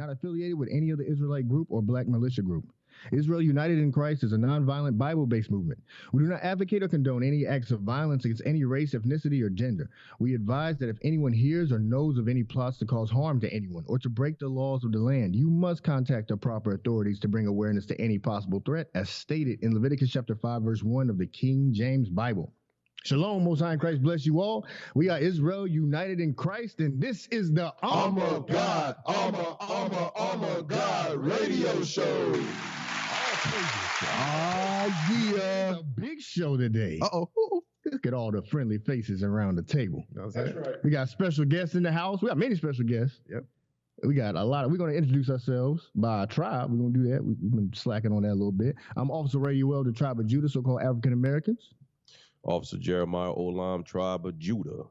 not affiliated with any other Israelite group or black militia group. Israel United in Christ is a nonviolent Bible-based movement. We do not advocate or condone any acts of violence against any race, ethnicity, or gender. We advise that if anyone hears or knows of any plots to cause harm to anyone or to break the laws of the land, you must contact the proper authorities to bring awareness to any possible threat, as stated in Leviticus chapter 5, verse 1 of the King James Bible. Shalom, Most High in Christ bless you all. We are Israel United in Christ, and this is the Armor God, Armor God radio show. Yeah. It's a big show today. Uh-oh. Look at all the friendly faces around the table. That's right. We got special guests in the house. We got many special guests. Yep. We got a lot of, we're going to introduce ourselves by our tribe. We're going to do that. We've been slacking on that a little bit. I'm Officer Rayuel, the tribe of Judah, so-called African Americans. Officer Jeremiah Olam, tribe of Judah.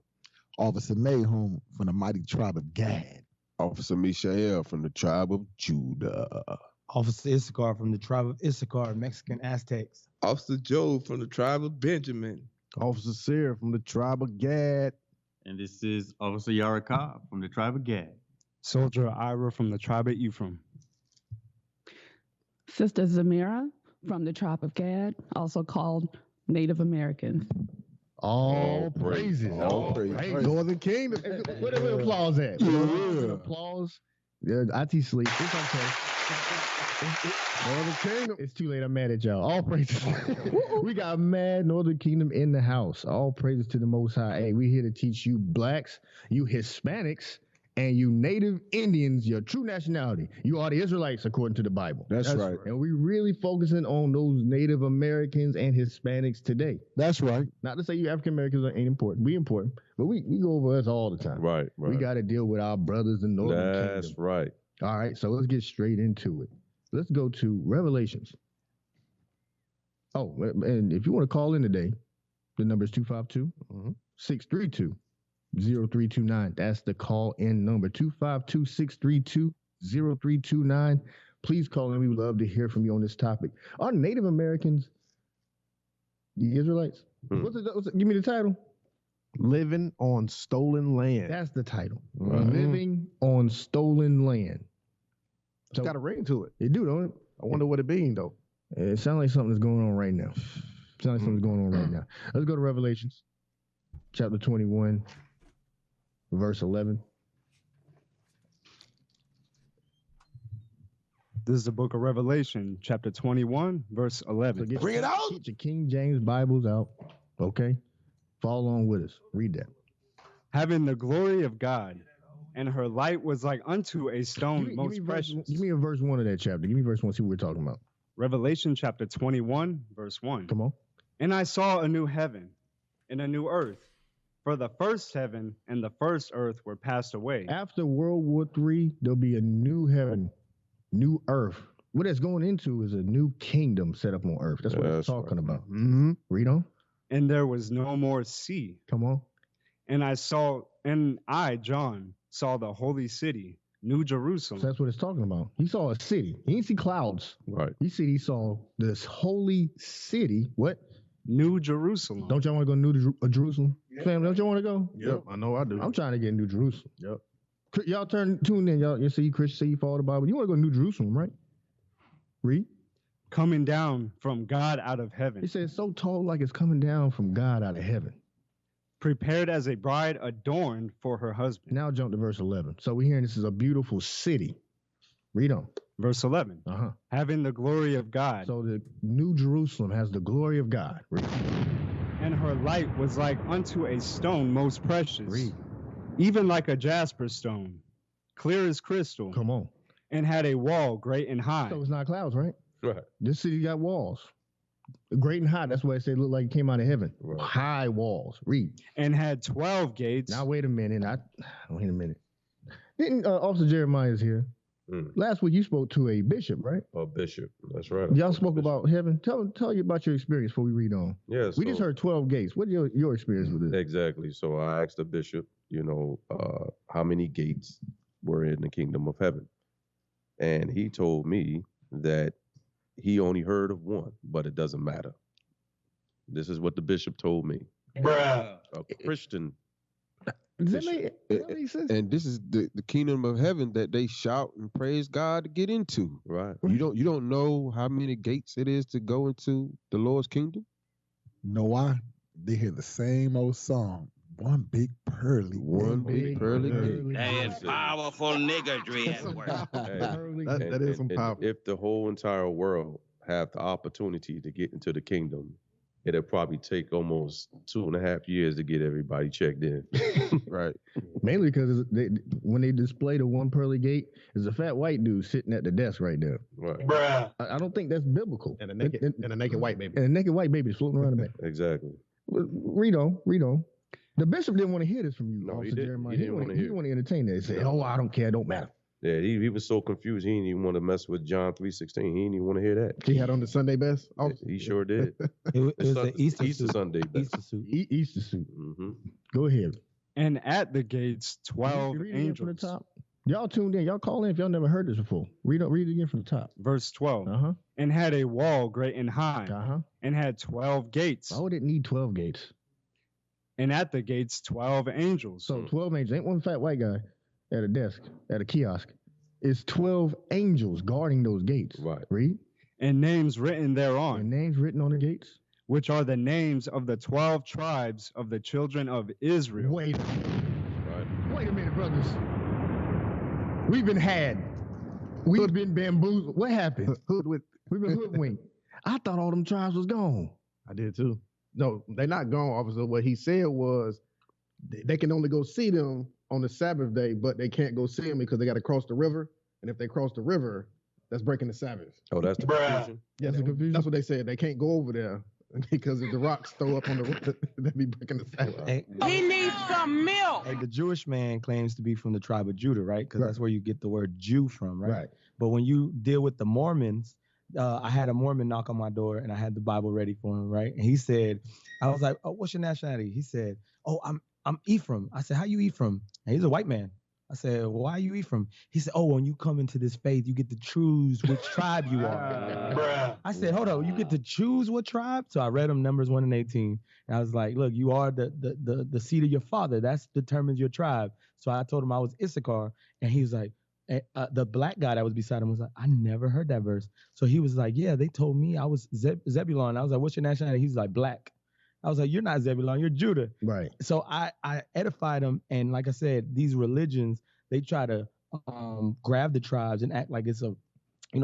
Officer Nahum from the mighty tribe of Gad. Officer Mishael from the tribe of Judah. Officer Issachar from the tribe of Issachar, Mexican Aztecs. Officer Joe from the tribe of Benjamin. Officer Sear from the tribe of Gad. And this is Officer Yarakab from the tribe of Gad. Soldier Ira from the tribe of Ephraim. Sister Zamira from the tribe of Gad, also called Native Americans. All praises. All praises. Northern Kingdom. Where the applause at? Yeah. Applause. Yeah, IT sleep. It's okay. Northern Kingdom. It's too late. I'm mad at y'all. All praises. We got mad Northern Kingdom in the house. All praises to the Most High. Hey, we here to teach you blacks, you Hispanics, and you Native Indians your true nationality. You are the Israelites according to the Bible. That's right. And we really focusing on those Native Americans and Hispanics today. That's right. Not to say you African Americans ain't important. We important. But we go over us all the time. Right. We got to deal with our brothers in Northern Kingdom. That's right. All right, so let's get straight into it. Let's go to Revelations. Oh, and if you want to call in today, the number is 252-632-0329. That's the call-in number, 252-632-0329. Please call in. We would love to hear from you on this topic. Are Native Americans the Israelites? Give me the title. Living on stolen land. That's the title. Living on stolen land. It's got a ring to it. It do, don't it? I wonder what it means, though. It sounds like something's going on right now. Let's go to Revelations, chapter 21, verse 11. This is the book of Revelation, chapter 21, verse 11. So Bring it out. Get your King James Bibles out, okay? Follow along with us. Read that. Having the glory of God, and her light was like unto a stone most precious. Give me a verse 1 of that chapter. Give me verse 1, see what we're talking about. Revelation chapter 21, verse 1. Come on. And I saw a new heaven and a new earth, for the first heaven and the first earth were passed away. After World War III, there'll be a new heaven, new earth. What it's going into is a new kingdom set up on earth. That's what it's talking about. Mm-hmm. Read on. And there was no more sea. Come on. And I, John, saw the holy city, New Jerusalem. So that's what it's talking about. He saw a city. He didn't see clouds. Right. He saw this holy city. What? New Jerusalem. Don't y'all want to go to New Jerusalem? Yeah. Fam, don't y'all want to go? Yep, I know I do. I'm trying to get New Jerusalem. Yep. Y'all tune in. Y'all see Christians say you follow the Bible. You want to go to New Jerusalem, right? Read. Coming down from God out of heaven. He says so tall like it's coming down from God out of heaven. Prepared as a bride adorned for her husband. Now jump to verse 11. So we're hearing this is a beautiful city. Read on. Verse 11. Having the glory of God. So the New Jerusalem has the glory of God. Read. And her light was like unto a stone most precious. Read. Even like a jasper stone, clear as crystal. Come on. And had a wall great and high. So it's not clouds, right? Right. This city got walls. Great and high. That's why I say it looked like it came out of heaven. Right. High walls. Read. And had 12 gates. Now, wait a minute. Wait a minute. Didn't Officer Jeremiah is here. Last week you spoke to a bishop, right? A bishop. That's right. Y'all spoke about heaven. Tell you about your experience before we read on. Yes. We just heard 12 gates. What's your experience with this? Exactly. So I asked the bishop, how many gates were in the kingdom of heaven. And he told me that he only heard of one, but it doesn't matter. This is what the bishop told me. Bruh. A Christian Does that make sense? And this is the kingdom of heaven that they shout and praise God to get into. Right. You don't know how many gates it is to go into the Lord's kingdom? You know why? They hear the same old song. One big pearly. One big pearly gate. That is powerful niggardry at work. That is some powerful. If the whole entire world have the opportunity to get into the kingdom, it'll probably take almost 2.5 years to get everybody checked in. Right. Mainly because when they display the one pearly gate, there's a fat white dude sitting at the desk right there. Right. Bruh. I don't think that's biblical. And a naked white baby. And a naked white baby is floating around the back. Exactly. Read on. The bishop didn't want to hear this from you, No, he Officer didn't. Jeremiah. He didn't want to hear. He didn't want to entertain that. He said, "Oh, I don't care. It don't matter." Yeah, he was so confused. He didn't even want to mess with John 3:16. He didn't even want to hear that. He had on the Sunday best. He sure did. It was the Easter suit. Sunday best. Easter suit. Easter suit. Mm-hmm. Go ahead. And at the gates, 12 Read it again from the angels. top. Y'all tuned in. Y'all call in if y'all never heard this before. Read it again from the top. Verse 12. Uh huh. And had a wall great and high, Uh huh. and had 12 gates. Why would it need 12 gates? And at the gates, 12 angels. So 12 angels. Ain't one fat white guy at a desk, at a kiosk. It's 12 angels guarding those gates. Right. Read. And names written thereon, And names written on the gates. which are the names of the 12 tribes of the children of Israel. Wait a minute. Right. Wait a minute, brothers. We've been had. We've been bamboozled. What happened? We've been hoodwinked. I thought all them tribes was gone. I did too. No, they're not gone, officer. What he said was they can only go see them on the Sabbath day, but they can't go see them because they got to cross the river. And if they cross the river, that's breaking the Sabbath. Oh, that's the confusion. Yeah, That's the confusion? that's what they said. They can't go over there because if the rocks throw up on the river, they be breaking the Sabbath. Hey, He needs some milk. hey, the Jewish man claims to be from the tribe of Judah, right? Because that's where you get the word Jew from, right? Right. But when you deal with the Mormons, I had a Mormon knock on my door and I had the Bible ready for him, right? And he said, I was like, "Oh, what's your nationality?" He said, "Oh, I'm Ephraim." I said, "How you Ephraim?" And he's a white man. I said, "Well, why are you Ephraim?" He said, "Oh, when you come into this faith, you get to choose which tribe you are." Bruh. I said, "Hold on, you get to choose what tribe?" So I read him Numbers 1 and 18. And I was like, "Look, you are the seed of your father. That determines your tribe." So I told him I was Issachar, and he was like, the black guy that was beside him was like, "I never heard that verse." So he was like, "Yeah, they told me I was Zebulon." I was like, "What's your nationality?" He was like, "Black." I was like, "You're not Zebulon, you're Judah." Right. So I edified him, and like I said, these religions, they try to grab the tribes and act like it's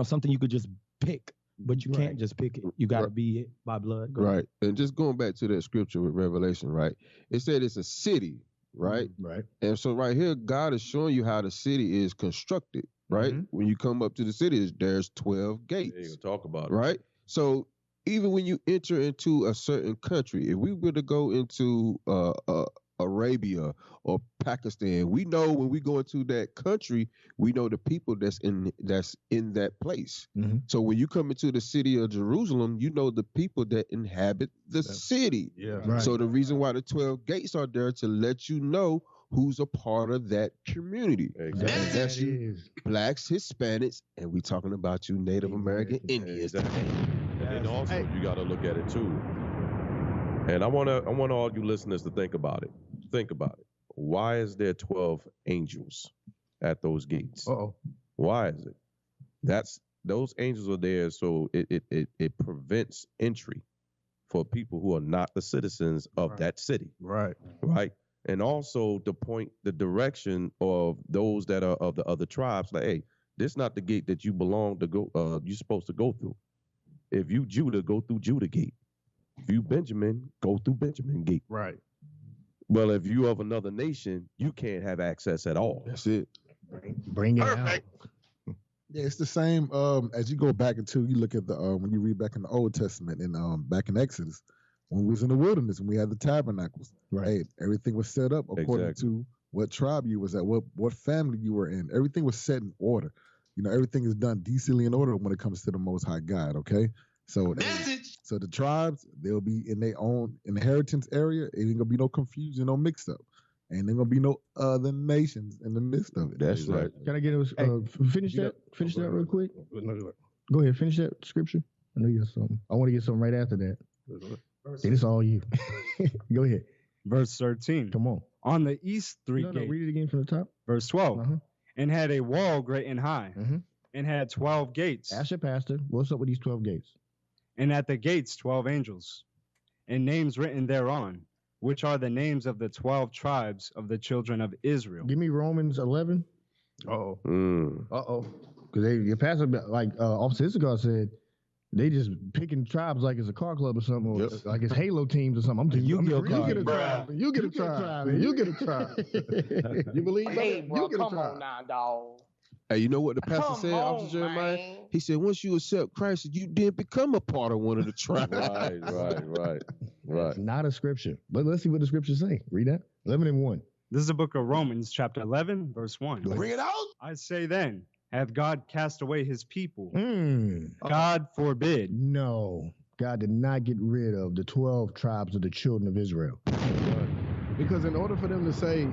something you could just pick, but you can't just pick it. You got to be it by blood. Go ahead. Right. And just going back to that scripture with Revelation, right? It said it's a city, right? Right. And so right here, God is showing you how the city is constructed, right? When you come up to the city, there's 12 There you gates, go. Talk about it. right? So even when you enter into a certain country, if we were to go into Arabia or Pakistan, we know when we go into that country, we know the people that's in that place. Mhm. So when you come into the city of Jerusalem, you know the people that inhabit the city. Yeah. Right. So the reason why the 12 gates are there to let you know who's a part of that community. Exactly. And that's That you, is. blacks, Hispanics, and we talking about you Native American Indians. Exactly. And then also you got to look at it too. And I want all you listeners to think about it. Think about it. Why is there 12 angels at those gates? Uh-oh. Why is it? Those angels are there so it prevents entry for people who are not the citizens of that city. Right. Right. And also to point the direction of those that are of the other tribes, like, hey, this is not the gate that you belong to go, you're supposed to go through. If you Judah, go through Judah gate. If you Benjamin, go through Benjamin gate. Right. Well, if you of another nation, you can't have access at all. That's it. Bring it out. Yeah, it's the same. As you go back into, you look at the when you read back in the Old Testament and back in Exodus, when we was in the wilderness and we had the tabernacles, Right. hey, everything was set up according Exactly. to what tribe you was at, what family you were in. Everything was set in order. You know, everything is done decently in order when it comes to the Most High God. Okay, so so the tribes, they'll be in their own inheritance area. It ain't gonna be no confusion, no mix up. Ain't there gonna be no other nations in the midst of it. That's right. Can I get finish that? Finish that real quick. Go ahead. Finish that scripture. I know you got something. I want to get something right after that. Then it's all you. Go ahead. verse 13. Come on. On the east three No, gates. read it again from the top. Verse 12. Uh-huh. And had a wall great and high, and had 12 gates. Ask your pastor, what's up with these 12 gates? And at the gates 12 angels, and names written thereon, which are the names of the 12 tribes of the children of Israel. Give me Romans 11. Uh-oh. Uh-oh. Because your pastor, like Officer Issachar said, they just picking tribes like it's a car club or something, or like it's Halo teams or something. You get a tribe. You get a tribe. You get a tribe. You believe that? Hey, bro, You get a come on tribe. now, dog. Hey, you know what the pastor Come said, Officer on, Jeremiah? man. He said, once you accept Christ, you did become a part of one of the tribes. Right. It's not a scripture. But let's see what the scriptures say. Read that. 11:1. This is the book of Romans, chapter 11, verse 1. Bring it out. I say then, hath God cast away his people? Mm. God forbid. No. God did not get rid of the 12 tribes of the children of Israel. Because in order for them to say,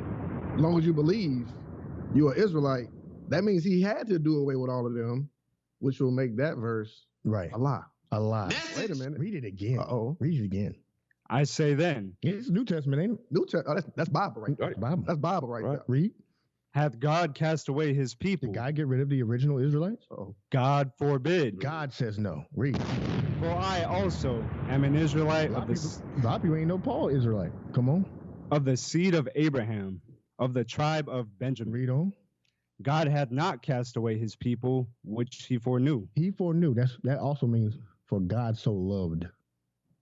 as long as you believe you're an Israelite, that means he had to do away with all of them, which will make that verse Right. a lie. A lie. Wait a minute. Read it again. Uh-oh. Read it again. I say then, It's New Testament, ain't it? New that's Bible right there. Bible. That's Bible right there. Read. hath God cast away his people? Did God get rid of the original Israelites? Uh-oh. God forbid. God says no. Read. For I also am an Israelite A lot of of people ain't no Paul Israelite. Come on. of the seed of Abraham, of the tribe of Benjamin. Read on. God hath not cast away his people, which he foreknew. He foreknew. That also means for God so loved.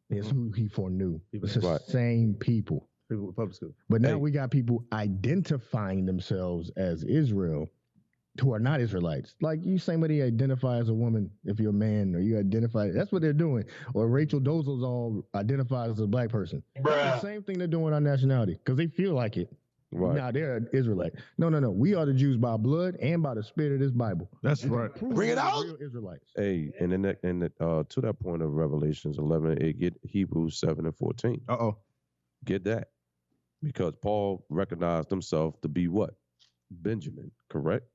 Is who he foreknew. It's the Right. same people. People with public school. But now Hey. we got people identifying themselves as Israel who are not Israelites. Like you somebody identify as a woman if you're a man, or you identify, that's what they're doing. Or Rachel Dolezal identifies as a black person. That's the same thing they're doing with our nationality because they feel like it. Right. Now they're an Israelite. No. We are the Jews by blood and by the spirit of this Bible. That's right. Bring it out. Real Israelites. Hey, and to that point of Revelations 11, it get Hebrews 7:14. Uh-oh. Get that. Because Paul recognized himself to be what? Benjamin, correct?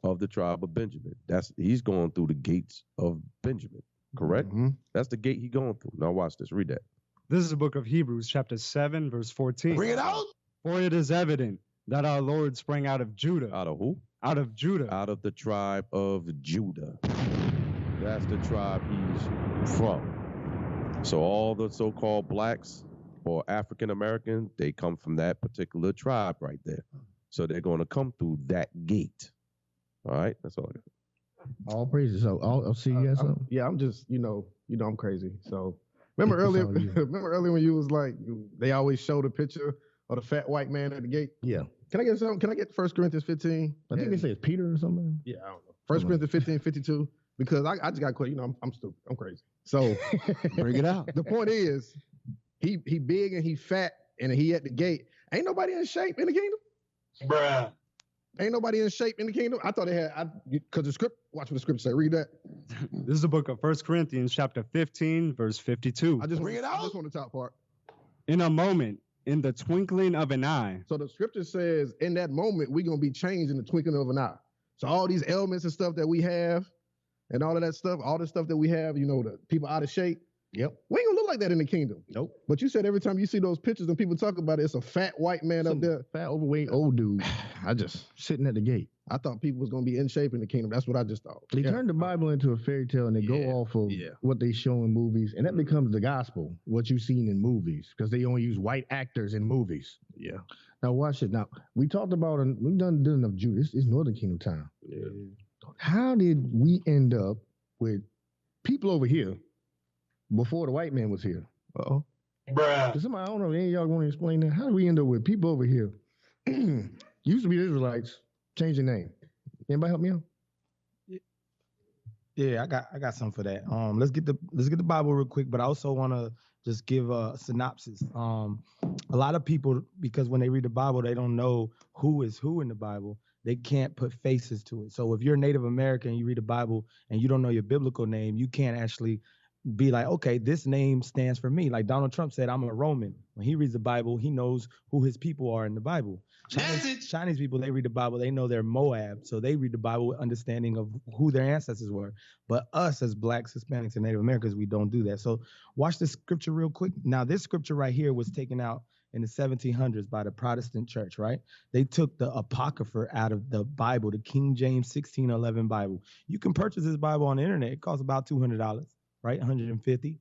Of the tribe of Benjamin. He's going through the gates of Benjamin, correct? Mm-hmm. That's the gate he's going through. Now watch this. Read that. This is the book of Hebrews, chapter 7, verse 14. Bring it out. For it is evident that our Lord sprang out of Judah. Out of who? Out of Judah. Out of the tribe of Judah. That's the tribe he's from. So all the so-called blacks or African American, they come from that particular tribe right there. So they're going to come through that gate. All right, that's all I got. All praises. So I'll see you guys. I'm just, I'm crazy. So remember earlier, all you. remember earlier when you was like, they always showed a picture of the fat white man at the gate. Yeah. Can I get something? Can I get 1 Corinthians 15? I think they say it's Peter or something. Yeah, I don't know. 1 Corinthians 15, 52. Because I just got quit. I'm stupid. I'm crazy. So Bring it out. the point is, he big and he fat and he at the gate. Ain't nobody in shape in the kingdom. Bruh. Ain't nobody in shape in the kingdom. I thought they had, because the script, watch what the script say. Read that. This is the book of 1 Corinthians, chapter 15, verse 52. I just want the top part. In a moment, in the twinkling of an eye. So the scripture says, in that moment, we're going to be changed in the twinkling of an eye. So all these ailments and stuff that we have, and all of that stuff, all the stuff that we have, the people out of shape. Yep. We ain't gonna look like that in the kingdom. Nope. But you said every time you see those pictures and people talk about it, it's a fat white man up there. Fat, overweight, old dude. I just sitting at the gate. I thought people was gonna be in shape in the kingdom. That's what I just thought. They turned the Bible into a fairy tale and they go off of what they show in movies, and that becomes the gospel, what you've seen in movies, because they only use white actors in movies. Yeah. Now watch it. Now we talked about, we've done enough Judas. It's Northern Kingdom time. Yeah. How did we end up with people over here before the white man was here? Uh-oh. Bruh. Somebody, I don't know, any of y'all want to explain that? How did we end up with people over here? Used to be Israelites, change their name. Anybody help me out? Yeah, I got something for that. Let's get the Bible real quick, but I also want to just give a synopsis. A lot of people, because when they read the Bible, they don't know who is who in the Bible. They can't put faces to it. So if you're Native American, you read the Bible and you don't know your biblical name, you can't actually be like, okay, this name stands for me. Like Donald Trump said, I'm a Roman. When he reads the Bible, he knows who his people are in the Bible. Chinese people, they read the Bible, they know they're Moab. So they read the Bible with understanding of who their ancestors were. But us as blacks, Hispanics, and Native Americans, we don't do that. So watch this scripture real quick. Now, this scripture right here was taken out in the 1700s by the Protestant church, right? They took the Apocrypha out of the Bible, the King James 1611 Bible. You can purchase this Bible on the internet. It costs about $200, right? 150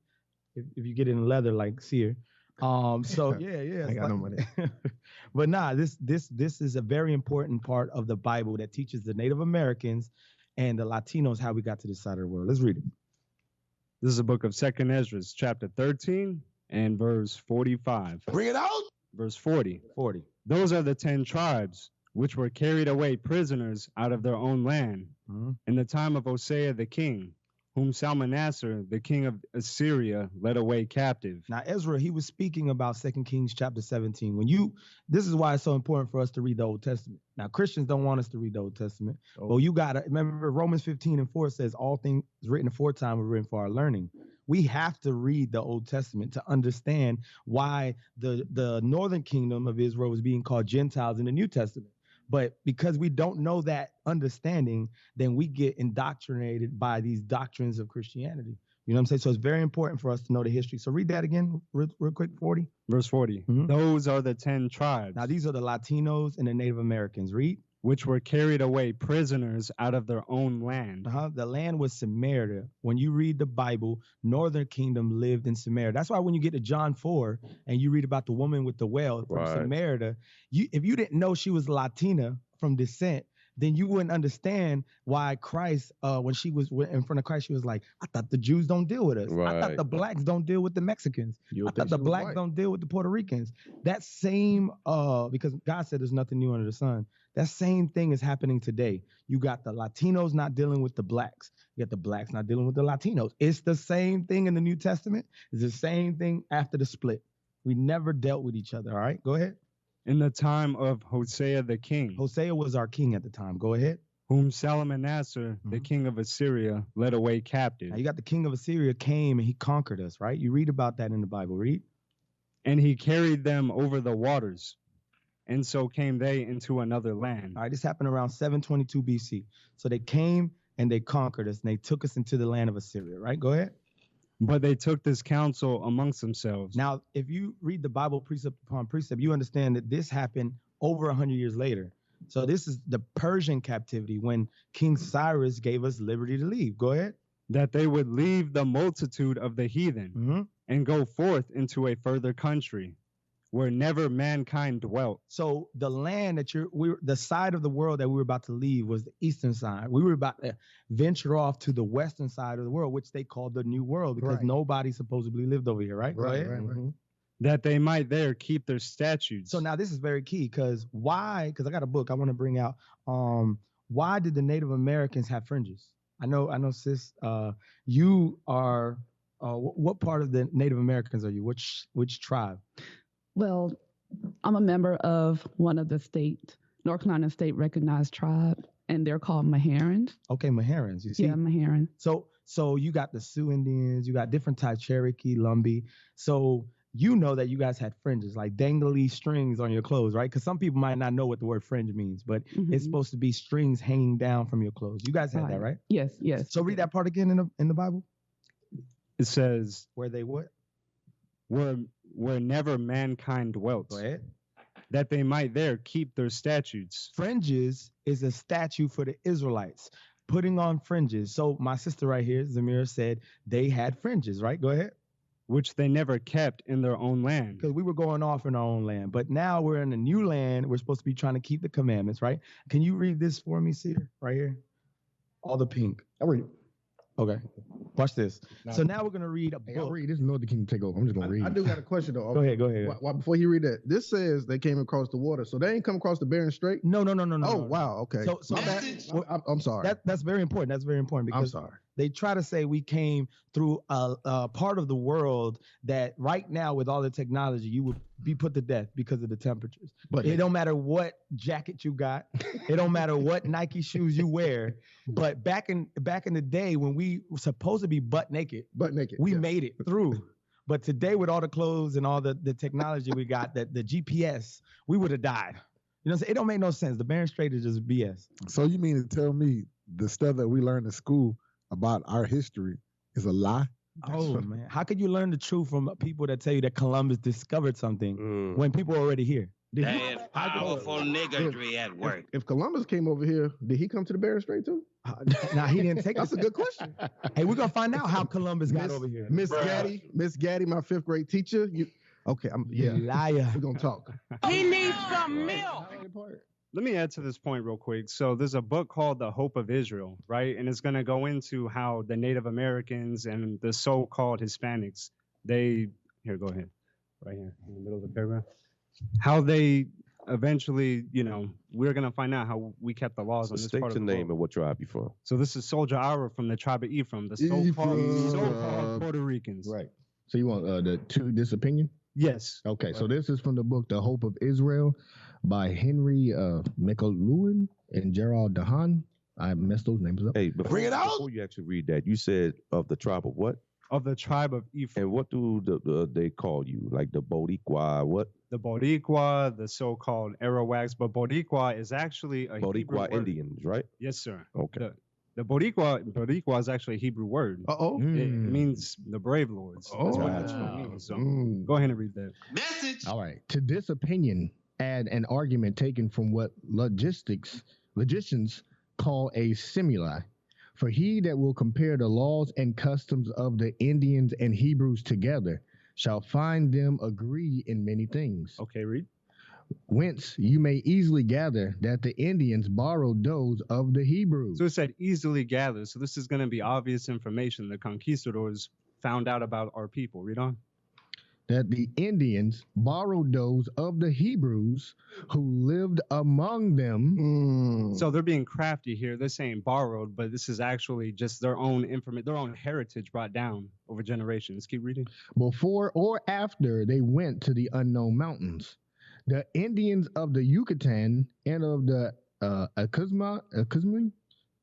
if you get it in leather like Sear. So yeah. I got no money. But nah, this is a very important part of the Bible that teaches the Native Americans and the Latinos how we got to this side of the world. Let's read it. This is a book of 2nd Ezra, chapter 13 and verse 45. Bring it out. Verse 40. 40. Those are the 10 tribes which were carried away prisoners out of their own land in the time of Hosea the king, whom Salmanassar, the king of Assyria, led away captive. Now, Ezra, he was speaking about 2 Kings chapter 17. This is why it's so important for us to read the Old Testament. Now, Christians don't want us to read the Old Testament. Well, you got to remember Romans 15:4 says all things written aforetime were written for our learning. We have to read the Old Testament to understand why the northern kingdom of Israel was being called Gentiles in the New Testament. But because we don't know that understanding, then we get indoctrinated by these doctrines of Christianity. You know what I'm saying? So it's very important for us to know the history. So read that again real quick, 40. Verse 40. Those are the 10 tribes. Now, these are the Latinos and the Native Americans. Read. Which were carried away prisoners out of their own land. The land was Samaria. When you read the Bible, Northern Kingdom lived in Samaria. That's why when you get to John 4 and you read about the woman with the well from Samaria, if you didn't know she was Latina from descent, then you wouldn't understand why Christ, when she was in front of Christ, she was like, I thought the Jews don't deal with us. I thought the blacks don't deal with the Mexicans. I thought the blacks don't deal with the Puerto Ricans. That same, because God said there's nothing new under the sun. That same thing is happening today. You got the Latinos not dealing with the blacks. You got the blacks not dealing with the Latinos. It's the same thing in the New Testament. It's the same thing after the split. We never dealt with each other. All right, go ahead. In the time of Hosea the king. Hosea was our king at the time. Go ahead. Whom Salmanassar, the king of Assyria, led away captive. Now you got the king of Assyria came and he conquered us, right? You read about that in the Bible. Read. And he carried them over the waters. And so came they into another land. All right, this happened around 722 BC. So they came and they conquered us and they took us into the land of Assyria, right? Go ahead. But they took this counsel amongst themselves. Now, if you read the Bible precept upon precept, you understand that this happened over 100 years later. So this is the Persian captivity when King Cyrus gave us liberty to leave. Go ahead. That they would leave the multitude of the heathen and go forth into a further country where never mankind dwelt. So the land that the side of the world that we were about to leave was the eastern side. We were about to venture off to the western side of the world, which they called the New World, because nobody supposedly lived over here, right? Right. That they might there keep their statutes. So now this is very key, because why? Because I got a book I want to bring out. Why did the Native Americans have fringes? I know, sis. You are. What part of the Native Americans are you? Which tribe? Well, I'm a member of one of the North Carolina state recognized tribe, and they're called Maharans. Okay, Maharans. You see? Yeah, Maharan. So you got the Sioux Indians, you got different types, Cherokee, Lumbee. So you know that you guys had fringes, like dangly strings on your clothes, right? Because some people might not know what the word fringe means, but it's supposed to be strings hanging down from your clothes. You guys had that, right? Yes. So read that part again in the Bible. It says, where they what? Where never mankind dwelt. Go ahead. That they might there keep their statutes. Fringes is a statute for the Israelites, putting on fringes. So my sister right here, Zamira, said they had fringes, right? Go ahead. Which they never kept in their own land. Because we were going off in our own land. But now we're in a new land. We're supposed to be trying to keep the commandments, right? Can you read this for me, Cedar, right here? All the pink. I'll read it. Okay. Watch this. So now we're going to read a book. I'll read. This is Northern Kingdom take over. I'm just going to read. I do got a question, though. Go ahead. Before you read that, this says they came across the water. So they ain't come across the Bering Strait? No. Oh, wow. Okay. So I'm sorry. That's very important. That's very important because I'm sorry. They try to say we came through a part of the world that right now with all the technology, you would be put to death because of the temperatures. But it don't matter what jacket you got. It don't matter what Nike shoes you wear. But back in the day when we were supposed to be butt naked, we made it through. But today with all the clothes and all the technology we got, that the GPS, we would have died. You know what I'm saying? It don't make no sense. The Bering Strait is just BS. So you mean to tell me the stuff that we learned in school about our history is a lie? Oh man, how could you learn the truth from people that tell you that Columbus discovered something when people are already here? That is powerful niggatry at work. If Columbus came over here, did he come to the Bering Strait too? Now he didn't take. That's a good question. Hey, we're gonna find out how Columbus got over here. Miss Gaddy, my 5th grade teacher. Okay, liar. We're gonna talk. He needs some milk. Let me add to this point real quick. So there's a book called The Hope of Israel, right? And it's going to go into how the Native Americans and the so-called Hispanics, here, go ahead, right here in the middle of the paragraph, how they eventually, we're going to find out how we kept the laws on this State part the of the name book. and what tribe you from. So this is Soldier Ira from the tribe of Ephraim, the so-called Puerto Ricans. Right. So you want this opinion? Yes. Okay, so this is from the book The Hope of Israel by Henry McLuhan and Gerald Dahan. I messed those names up. Hey, before you actually read that, you said of the tribe of what? Of the tribe of Ephraim. And what do they call you? Like the Boricua, what? The Boricua, the so-called Arawaks, but Boricua is actually a Hebrew Boricua word. Indians, right? Yes, sir. Okay. The Boricua is actually a Hebrew word. It means the brave lords. That's what it actually means. So go ahead and read that. Message. All right. To this opinion, add an argument taken from what logicians call a simile. For he that will compare the laws and customs of the Indians and Hebrews together shall find them agree in many things. Okay, read. Whence you may easily gather that the Indians borrowed those of the Hebrews. So it said easily gathered. So this is going to be obvious information the conquistadors found out about our people. Read on. That the Indians borrowed those of the Hebrews who lived among them. So they're being crafty here. They're saying borrowed, but this is actually just their own information, their own heritage brought down over generations. Keep reading. Before or after they went to the unknown mountains. The Indians of the Yucatan and of the Akuzma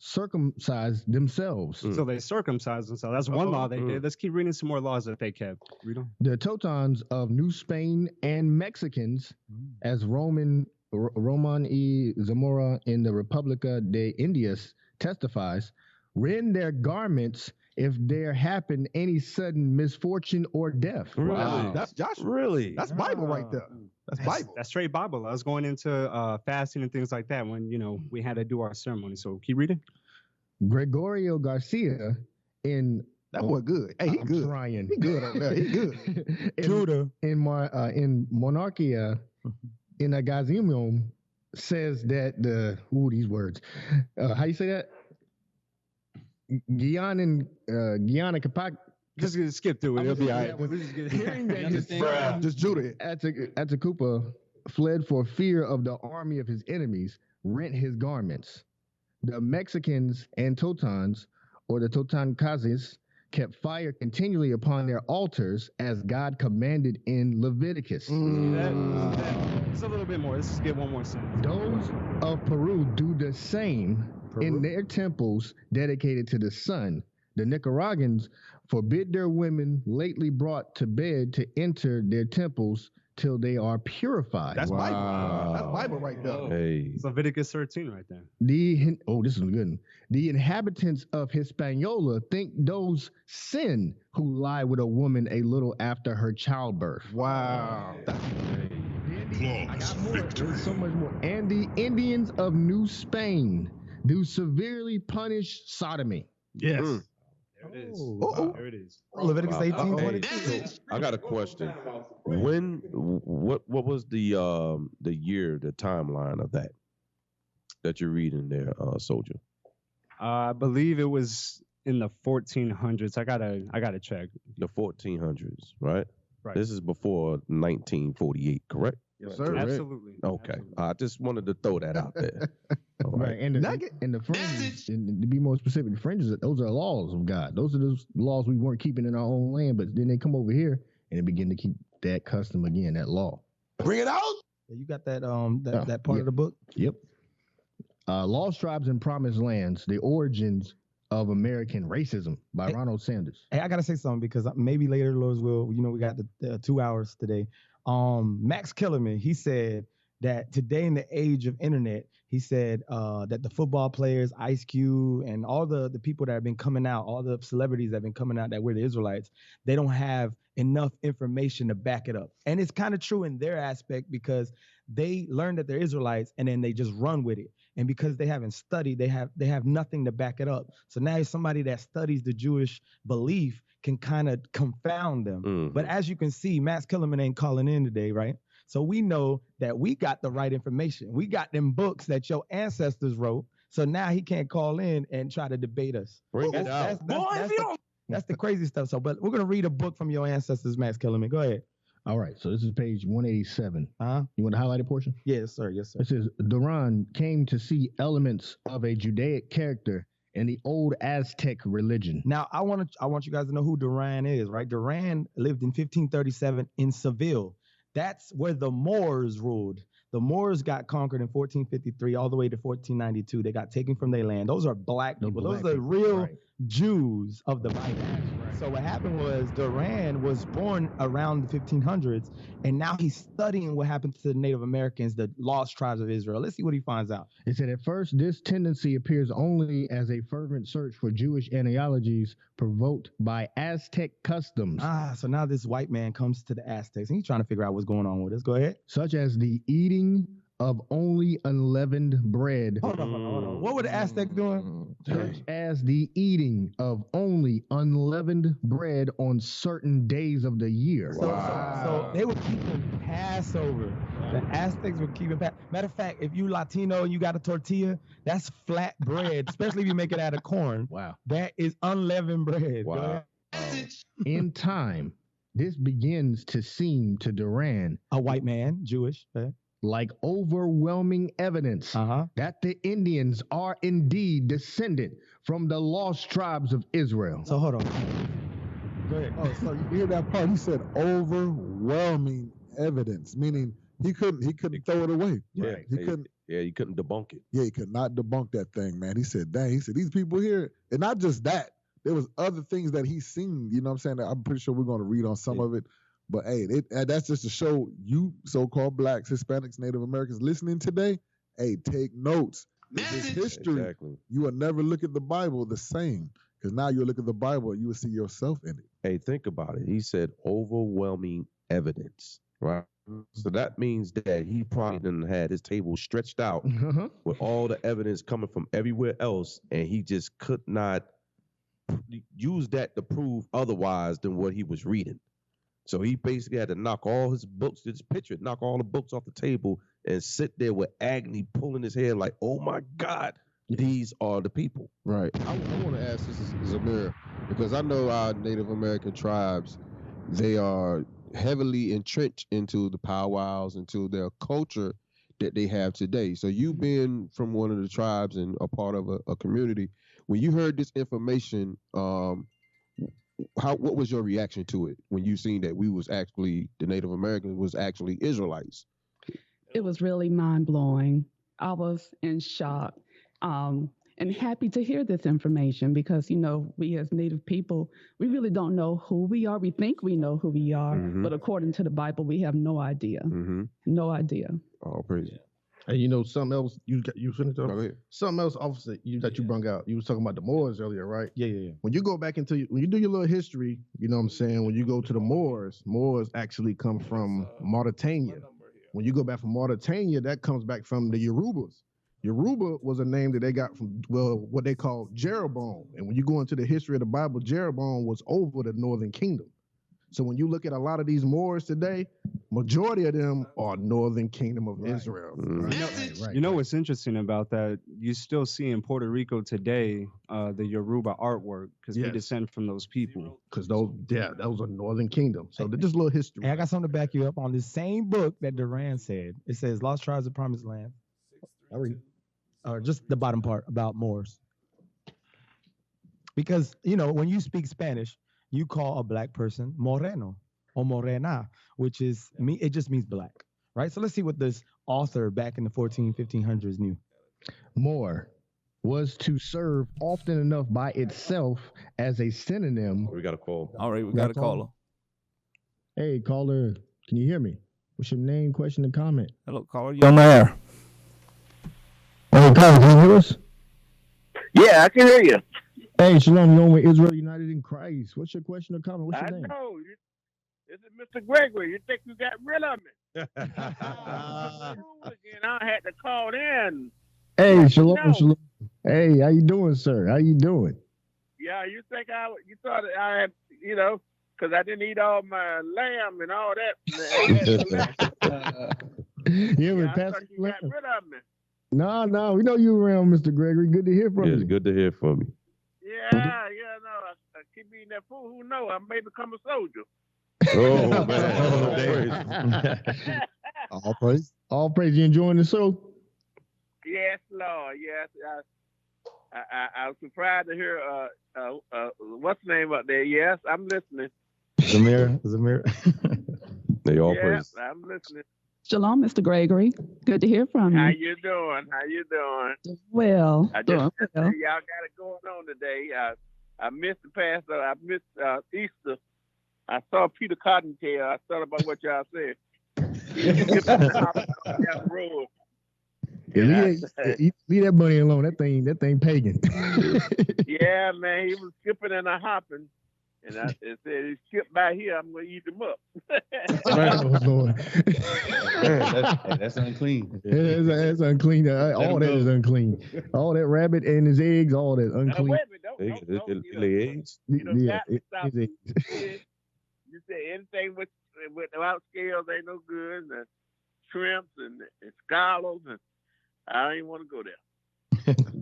circumcised themselves. So they circumcised themselves. That's one law they did. Let's keep reading some more laws that they kept. Read on. The Teutons of New Spain and Mexicans, as Roman y Zamora in the Republica de Indias testifies, rend their garments if there happen any sudden misfortune or death. Wow. That's Joshua. Really? That's Bible right there. That's Bible. That's straight Bible. I was going into fasting and things like that when, we had to do our ceremony. So keep reading. Gregorio Garcia in that boy good. Hey, he good. Trying. He good on that. He good. Judah in Monarchia in Agazimium says that these words. How you say that? Guyana Capac. Just gonna skip through it. It'll be all right. Hearing that just Judah Atacupa fled for fear of the army of his enemies, rent his garments. The Mexicans and Teutons, or the Totonkazes, kept fire continually upon their altars as God commanded in Leviticus. Just a little bit more. Let's just get one more sentence. Those of Peru do the same in their temples dedicated to the sun. The Nicaraguans forbid their women lately brought to bed to enter their temples till they are purified. That's Bible. That's Bible right there. Hey. It's Leviticus 13 right there. This is a good one. The inhabitants of Hispaniola think those sin who lie with a woman a little after her childbirth. Wow. There's so much more. And the Indians of New Spain do severely punish sodomy. Yes. There it is. There it is. Leviticus 18, Hey, I got a question. What was the year, the timeline of that you're reading there, soldier? I believe it was in the 1400s. I gotta check. The 1400s, right? Right. This is before 1948, correct? Yes, sir. Absolutely. Okay. Absolutely. I just wanted to throw that out there. All right. Right. And the fringes, and to be more specific, the fringes, those are laws of God. Those are those laws we weren't keeping in our own land, but then they come over here and they begin to keep that custom again, that law. Bring it out. You got that that part of the book? Yep. Lost Tribes and Promised Lands, The Origins of American Racism by Ronald Sanders. Hey, I gotta say something because maybe later, Lord's will, we got the 2 hours today. Max Kellerman, he said that today in the age of internet, he said that the football players, Ice Cube, and all the people that have been coming out, all the celebrities that have been coming out that we're the Israelites, they don't have enough information to back it up. And it's kind of true in their aspect because they learn that they're Israelites and then they just run with it. And because they haven't studied, they have nothing to back it up. So now somebody that studies the Jewish belief can kind of confound them. Mhm. But as you can see, Max Kellerman ain't calling in today, right? So we know that we got the right information. We got them books that your ancestors wrote. So now he can't call in and try to debate us. Bring it out. That's the crazy stuff. So, but we're gonna read a book from your ancestors, Max Kellerman. Go ahead. All right, so this is page 187. You want the highlighted portion? Yes, sir. Yes, sir. It says, Duran came to see elements of a Judaic character in the old Aztec religion. Now, I want you guys to know who Duran is, right? Duran lived in 1537 in Seville. That's where the Moors ruled. The Moors got conquered in 1453 all the way to 1492. They got taken from their land. Those are black people. Those are the real Jews of the Bible. So what happened was Duran was born around the 1500s, and now he's studying what happened to the Native Americans, the lost tribes of Israel. Let's see what he finds out. It said, at first, this tendency appears only as a fervent search for Jewish genealogies provoked by Aztec customs. So now this white man comes to the Aztecs, and he's trying to figure out what's going on with us. Go ahead. Such as the eating of only unleavened bread. Hold on. What were the Aztecs doing? Such as the eating of only unleavened bread on certain days of the year. So they were keeping Passover. The Aztecs were keeping Passover. Matter of fact, if you Latino and you got a tortilla, that's flat bread, especially if you make it out of corn. Wow. That is unleavened bread. Wow. In time, this begins to seem to Duran, a white man, Jewish, like overwhelming evidence that the Indians are indeed descended from the lost tribes of Israel. So hold on. Go ahead. Oh, so you hear that part? He said overwhelming evidence, meaning he couldn't throw it away. Yeah, He couldn't. Yeah, you couldn't debunk it. Yeah, he could not debunk that thing, man. He said, dang, he said, these people here, and not just that, there was other things that he's seen, you know what I'm saying? That I'm pretty sure we're going to read on some of it. But hey, that's just to show you so-called blacks, Hispanics, Native Americans listening today, hey, take notes. This history, you will never look at the Bible the same. Because now you'll look at the Bible and you will see yourself in it. Hey, think about it. He said overwhelming evidence, right? So that means that he probably done had his table stretched out with all the evidence coming from everywhere else, and he just could not use that to prove otherwise than what he was reading. So he basically had to knock all his books, just picture it, knock all the books off the table and sit there with agony pulling his hair like, oh my God, these are the people. Right. I want to ask this Zamir, because I know our Native American tribes, they are heavily entrenched into the powwows, into their culture that they have today. So you being from one of the tribes and a part of a community, when you heard this information, what was your reaction to it when you seen that we was actually, the Native Americans was actually Israelites? It was really mind-blowing. I was in shock and happy to hear this information because, you know, we as Native people, we really don't know who we are. We think we know who we are, but according to the Bible, we have no idea. No idea. Oh, praise. And you know, something else you finished Go ahead. something else, officer, that you brung out. You was talking about the Moors earlier, right? Yeah. When you go back when you do your little history, you know what I'm saying? When you go to the Moors actually come from Mauritania. When you go back from Mauritania, that comes back from the Yorubas. Yoruba was a name that they got from, what they call Jeroboam. And when you go into the history of the Bible, Jeroboam was over the northern kingdom. So when you look at a lot of these Moors today, majority of them are northern kingdom of Israel. You know what's interesting about that? You still see in Puerto Rico today the Yoruba artwork because we descend from those people. Because that was a northern kingdom. So just a little history. Hey, I got something to back you up on this same book that Duran said. It says Lost Tribes of Promised Land. I'll read it. Or just the bottom part about Moors. Because, you know, when you speak Spanish, you call a black person moreno or morena, which is, it just means black, right? So let's see what this author back in the 1500s knew. More was to serve often enough by itself as a synonym. We got a call. All right, we got a caller. Hey, caller, can you hear me? What's your name, question, and comment? Hello, caller. You on the air? Hey, caller, can you hear us? Yeah, I can hear you. Hey, Shalom, you're on with Israel United in Christ. What's your question or comment? What's your name? I know. This is Mr. Gregory. You think you got rid of me? Again, I had to call in. Hey, Shalom. Hey, how you doing, sir? How you doing? Yeah, you thought I had, because I didn't eat all my lamb and all that. Yeah, I thought you got rid of me. No, we know you around, Mr. Gregory. Good to hear from you. It's good to hear from you. Yeah, no. I keep eating that food. Who knows? I may become a soldier. Oh, man. All praise. All praise. You enjoying the show? Yes, Lord. Yes. I was surprised to hear what's the name up there. Yes, I'm listening. Zamir. They all yes, praise. I'm listening. Shalom, Mr. Gregory. Good to hear from you. How you doing? Well, I just y'all got it going on today. I missed the pastor. I missed Easter. I saw Peter Cottontail. I thought about what y'all said. Down the road. Yeah, leave that money alone. That thing pagan. Yeah, man, he was skipping and a hopping. And I said, he skipped by here, I'm going to eat him up. That's unclean. That's unclean. All that is unclean. All that rabbit and his eggs, all that unclean. Wait a minute, don't eggs? Yeah, stop. You said anything without scales ain't no good. And shrimps and scallops, and I don't even want to go there.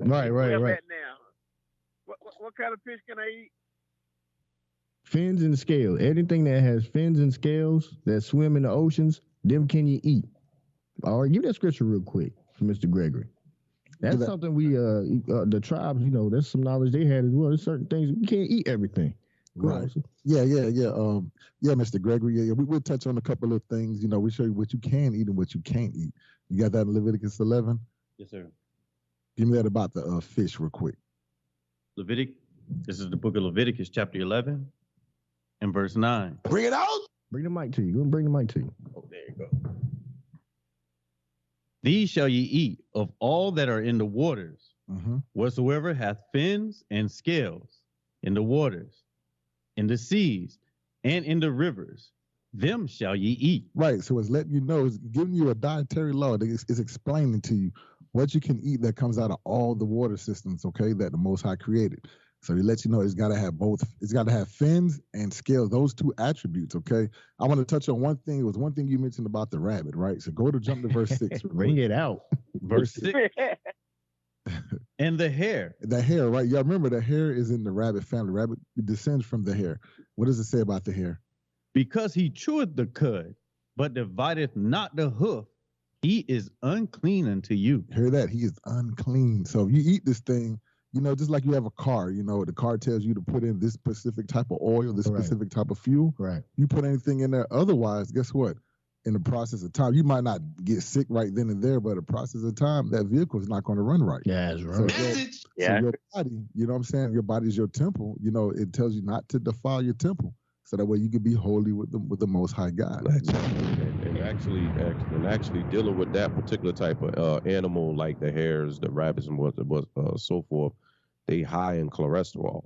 Right. Now, what kind of fish can I eat? Fins and scales. Anything that has fins and scales that swim in the oceans, them can you eat? All right, give that scripture real quick for Mr. Gregory. That's something we, the tribes, there's some knowledge they had as well. There's certain things you can't eat everything. Right. Yeah. Mr. Gregory. Yeah. We'll touch on a couple of things. We show you what you can eat and what you can't eat. You got that in Leviticus 11? Yes, sir. Give me that about the fish real quick. This is the book of Leviticus, chapter 11, and verse 9. Bring it out. Bring the mic to you. Go and bring the mic to you. Oh, there you go. These shall ye eat of all that are in the waters, whatsoever hath fins and scales in the waters, in the seas, and in the rivers, them shall ye eat. Right. So it's letting you know, it's giving you a dietary law. It's explaining to you what you can eat that comes out of all the water systems, okay, that the Most High created. So he lets you know it's got to have both. It's got to have fins and scales, those two attributes, okay? I want to touch on one thing. It was one thing you mentioned about the rabbit, right? So jump to verse 6. Bring it out. Verse 6. And the hare. The hare, right? Y'all remember the hare is in the rabbit family. Rabbit descends from the hare. What does it say about the hare? Because he cheweth the cud, but divideth not the hoof, he is unclean unto you. Hear that? He is unclean. So if you eat this thing, just like you have a car, the car tells you to put in this specific type of oil, this specific type of fuel. Right. You put anything in there, otherwise, guess what? In the process of time, you might not get sick right then and there, but in the process of time, that vehicle is not going to run right. Yeah, that's right. So your body, you know what I'm saying? Your body is your temple. It tells you not to defile your temple, so that way you can be holy with the Most High God. And actually dealing with that particular type of animal, like the hares, the rabbits, and so forth, they high in cholesterol.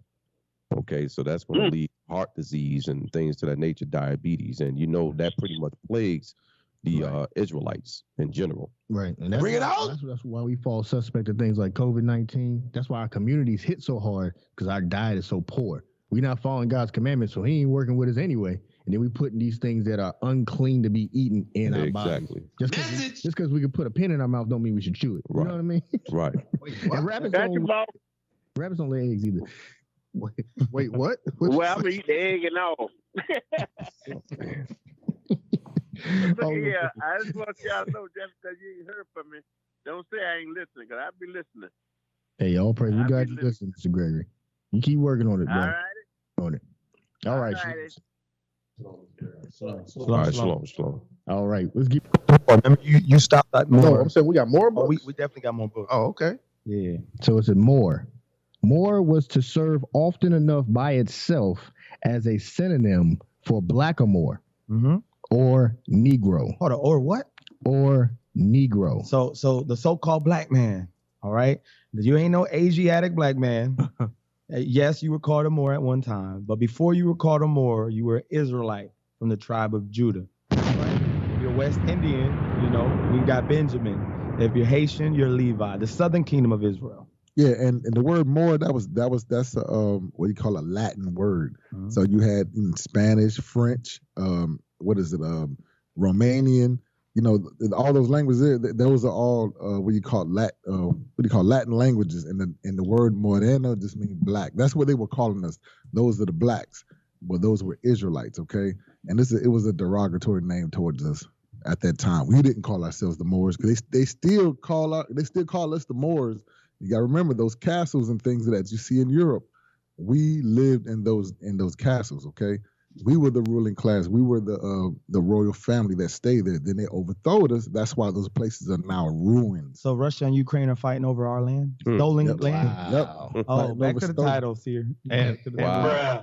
Okay, so that's going to lead to heart disease and things to that nature, diabetes, and that pretty much plagues the Israelites in general. Right, and bring it out. That's why we fall suspect of things like COVID-19. That's why our communities hit so hard, because our diet is so poor. We're not following God's commandments, so He ain't working with us anyway. And then we putting these things that are unclean to be eaten in our bodies. Just because we can put a pin in our mouth don't mean we should chew it. You know what I mean? Right. And rabbits don't lay eggs either. Wait, what? Well, I'm gonna eat the egg and all. Look here, I just want y'all to know, just because you ain't heard from me, don't say I ain't listening, because I'll be listening. Hey, all praise. We got you listening, Mr. Gregory. You keep working on it, bro. All right. On it. All right. Shalom. All right. Let's get. Remember, you stopped at more. No, I'm saying we got more books. We definitely got more books. Oh, okay. Yeah. So it said more. More was to serve often enough by itself as a synonym for blackamoor, or Negro. Hold on, or what? Or Negro. So the so-called black man, all right? You ain't no Asiatic black man. Yes, you were called a Moor at one time, but before you were called a Moor, you were an Israelite from the tribe of Judah. Right? If you're West Indian, we got Benjamin. If you're Haitian, you're Levi, the southern kingdom of Israel. Yeah, and the word Moor, that's a what do you call a Latin word. Mm-hmm. So you had in Spanish, French, Romanian. All those languages there, those are all Latin languages, and the word moreno just means black. That's what they were calling us. Those are the blacks. Well, those were Israelites, okay? And it was a derogatory name towards us at that time. We didn't call ourselves the Moors because they still call us the Moors. You got to remember those castles and things that you see in Europe. We lived in those castles, okay? We were the ruling class. We were the royal family that stayed there. Then they overthrew us. That's why those places are now ruined. So Russia and Ukraine are fighting over our land, stolen land. Wow. Yep. Oh, back to the titles here. And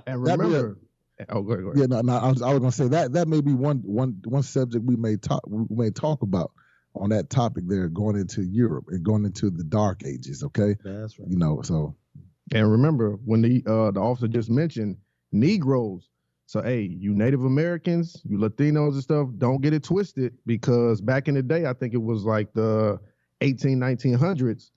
remember. Oh, go ahead. Yeah, no, I was gonna say that may be one subject we may talk about on that topic there, going into Europe and going into the Dark Ages. Okay, that's right. So. And remember when the officer just mentioned Negroes. So, hey, you Native Americans, you Latinos and stuff, don't get it twisted, because back in the day, I think it was like the 1900s,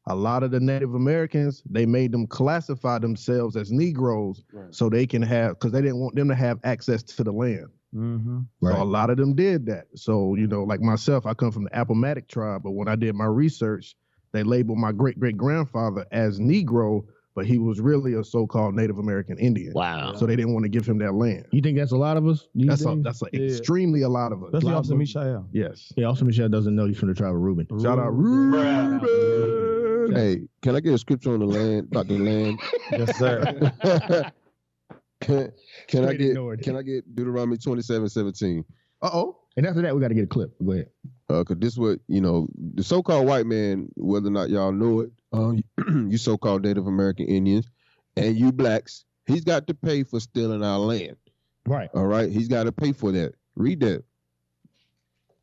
a lot of the Native Americans, they made them classify themselves as Negroes so they can have, because they didn't want them to have access to the land. Mm-hmm. So a lot of them did that. So, like myself, I come from the Appomattox tribe, but when I did my research, they labeled my great-great-grandfather as Negro, but he was really a so-called Native American Indian. Wow. So they didn't want to give him that land. You think that's a lot of us? That's extremely a lot of us. Especially Officer Michelle. Yes. Yeah, Officer Michelle doesn't know he's from the tribe of Reuben. Shout out Reuben. Hey, can I get a scripture on the land, about the land? Yes, sir. Can I get Deuteronomy 27:17? Uh-oh. And after that, we got to get a clip. Go ahead. Because this what, the so-called white man, whether or not y'all know it, you so-called Native American Indians, and you blacks, he's got to pay for stealing our land. Right. All right? He's got to pay for that. Read that.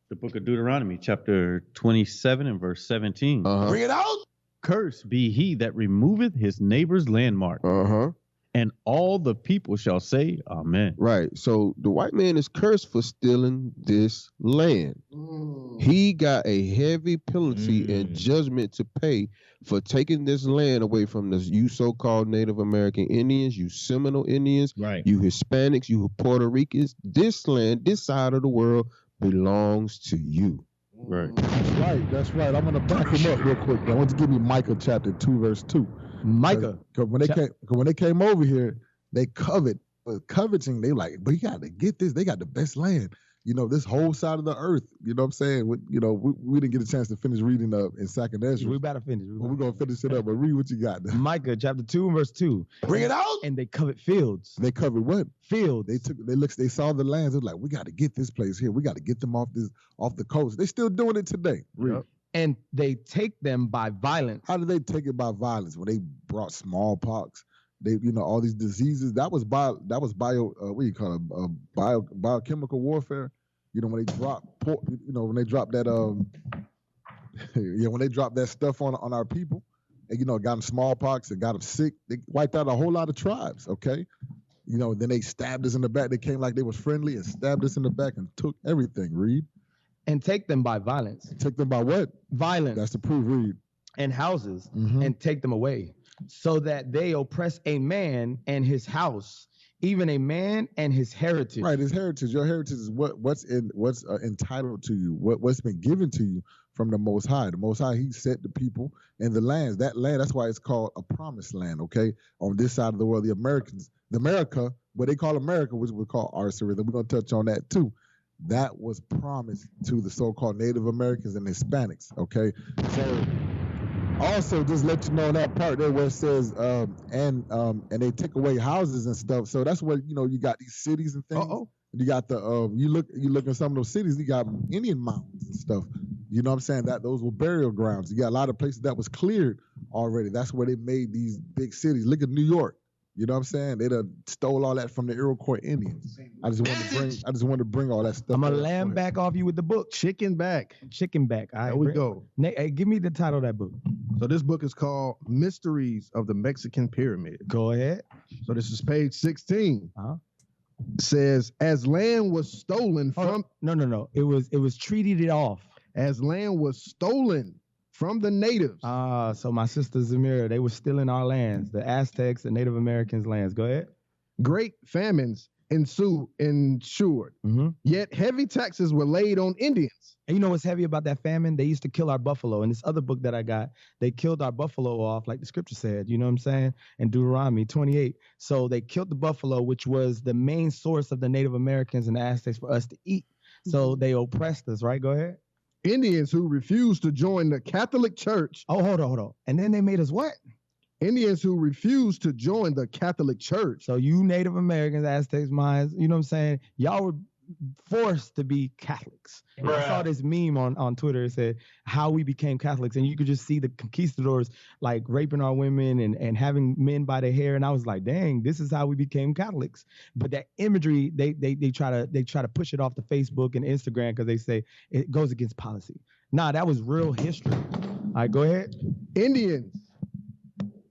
The book of Deuteronomy, chapter 27 and verse 17. Bring it out. Cursed be he that removeth his neighbor's landmark. And all the people shall say, Amen. Right. So the white man is cursed for stealing this land. He got a heavy penalty and judgment to pay for taking this land away from you so-called Native American Indians, you Seminole Indians, you Hispanics, you Puerto Ricans. This land, this side of the world belongs to you. Right. That's right. I'm going to back him up real quick. I want to give you Micah chapter 2, verse 2. Micah. Because when they came over here, they coveting. They like, but you got to get this. They got the best land. This whole side of the earth. You know what I'm saying? We didn't get a chance to finish reading up in Second Ezra. We better finish. We're gonna finish it up. But read what you got. Micah chapter 2 and verse 2. Bring it out. And they covet fields. They covered what? Fields. They saw the lands. They're like, we got to get this place here. We got to get them off the coast. They're still doing it today. Read. And they take them by violence. How did they take it by violence? When they brought smallpox, all these diseases. That was biochemical warfare. When they drop when they drop that when they drop that stuff on our people, and got them smallpox and got them sick. They wiped out a whole lot of tribes. Okay, then they stabbed us in the back. They came like they was friendly and stabbed us in the back and took everything. Read. And take them by violence. Take them by what? Violence. That's the proof. Read. And houses, and take them away, so that they oppress a man and his house, even a man and his heritage. Right, his heritage. Your heritage is what's entitled to you, what's been given to you from the Most High. The Most High, He set the people and the lands. That land, that's why it's called a promised land. Okay, on this side of the world, America, what they call America, which we call our surrender. We're gonna touch on that too. That was promised to the so-called Native Americans and Hispanics, okay? So also just let you know that part there where it says and they take away houses and stuff. So that's where you got these cities and things. You got the you look at some of those cities, you got Indian mountains and stuff. You know what I'm saying? That those were burial grounds. You got a lot of places that was cleared already. That's where they made these big cities. Look at New York. You know what I'm saying? They done stole all that from the Iroquois Indians. I just wanted to bring all that stuff. I'm gonna lamb back off you with the book. Chicken back. Chicken back. All right, There we go. Nate, hey, give me the title of that book. So this book is called Mysteries of the Mexican Pyramid. Go ahead. So this is page 16. Uh-huh. It says, as land was stolen from... No. It was treated it off. As land was stolen from the natives. So my sister Zamira, they were stealing our lands, the Aztecs, the Native Americans' lands. Go ahead. Great famines ensured. Mm-hmm. Yet heavy taxes were laid on Indians. And you know what's heavy about that famine? They used to kill our buffalo. In this other book that I got, they killed our buffalo off, like the scripture said, you know what I'm saying? In Deuteronomy 28. So they killed the buffalo, which was the main source of the Native Americans and the Aztecs for us to eat. So they oppressed us, right? Go ahead. Indians who refused to join the Catholic Church. Oh, hold on. And then they made us what? Indians who refused to join the Catholic Church. So you Native Americans, Aztecs, Mayans, you know what I'm saying? Y'all were forced to be Catholics. I saw this meme on Twitter. It said how we became Catholics, and you could just see the conquistadors like raping our women and having men by their hair. And I was like, dang, this is how we became Catholics. But that imagery, they try to push it off to Facebook and Instagram because they say it goes against policy. Nah, that was real history. All right, go ahead. Indians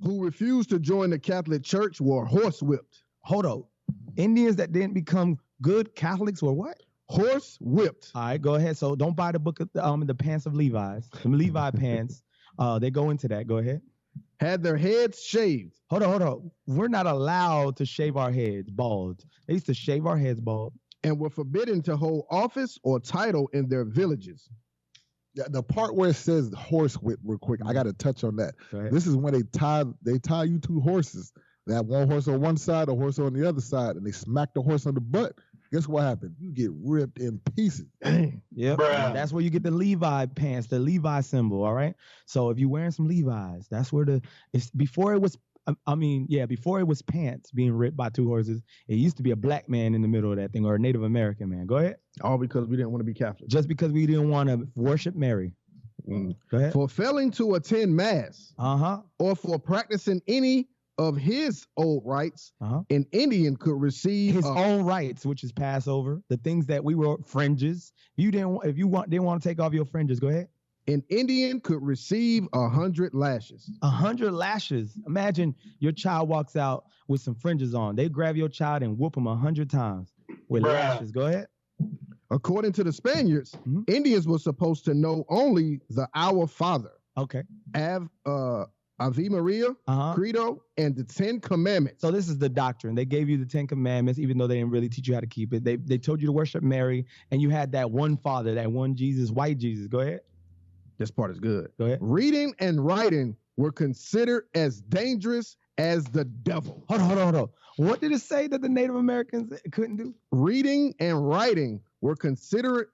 who refused to join the Catholic Church were horsewhipped. Hold up. Indians that didn't become good Catholics were what? Horse-whipped. All right, go ahead. So don't buy the book of the pants of Levi's. The Levi pants. They go into that. Go ahead. Had their heads shaved. Hold on. We're not allowed to shave our heads bald. They used to shave our heads bald. And were forbidden to hold office or title in their villages. Yeah, the part where it says horsewhip, real quick, I got to touch on that. This is when they tie you two horses. They have one horse on one side, a horse on the other side, and they smack the horse on the butt. Guess what happened? You get ripped in pieces. Yep. That's where you get the Levi pants, the Levi symbol. All right. So if you're wearing some Levi's, that's where before it was pants being ripped by two horses. It used to be a black man in the middle of that thing or a Native American man. Go ahead. All because we didn't want to be Catholic. Just because we didn't want to worship Mary. Go ahead. For failing to attend mass. Or for practicing any of his old rites, an Indian could receive his own rights, which is Passover, the things that we were fringes. If you didn't want to take off your fringes, go ahead. An Indian could receive 100 lashes. 100 lashes. Imagine your child walks out with some fringes on. They grab your child and whoop them 100 times with lashes. Go ahead. According to the Spaniards, Indians were supposed to know only the Our Father. Okay. Ave Maria, Credo, and the 10 Commandments. So this is the doctrine. They gave you the 10 Commandments, even though they didn't really teach you how to keep it. They told you to worship Mary, and you had that one Father, that one Jesus, white Jesus. Go ahead. This part is good. Go ahead. Reading and writing were considered as dangerous as the devil. Hold on. What did it say that the Native Americans couldn't do? Reading and writing was considered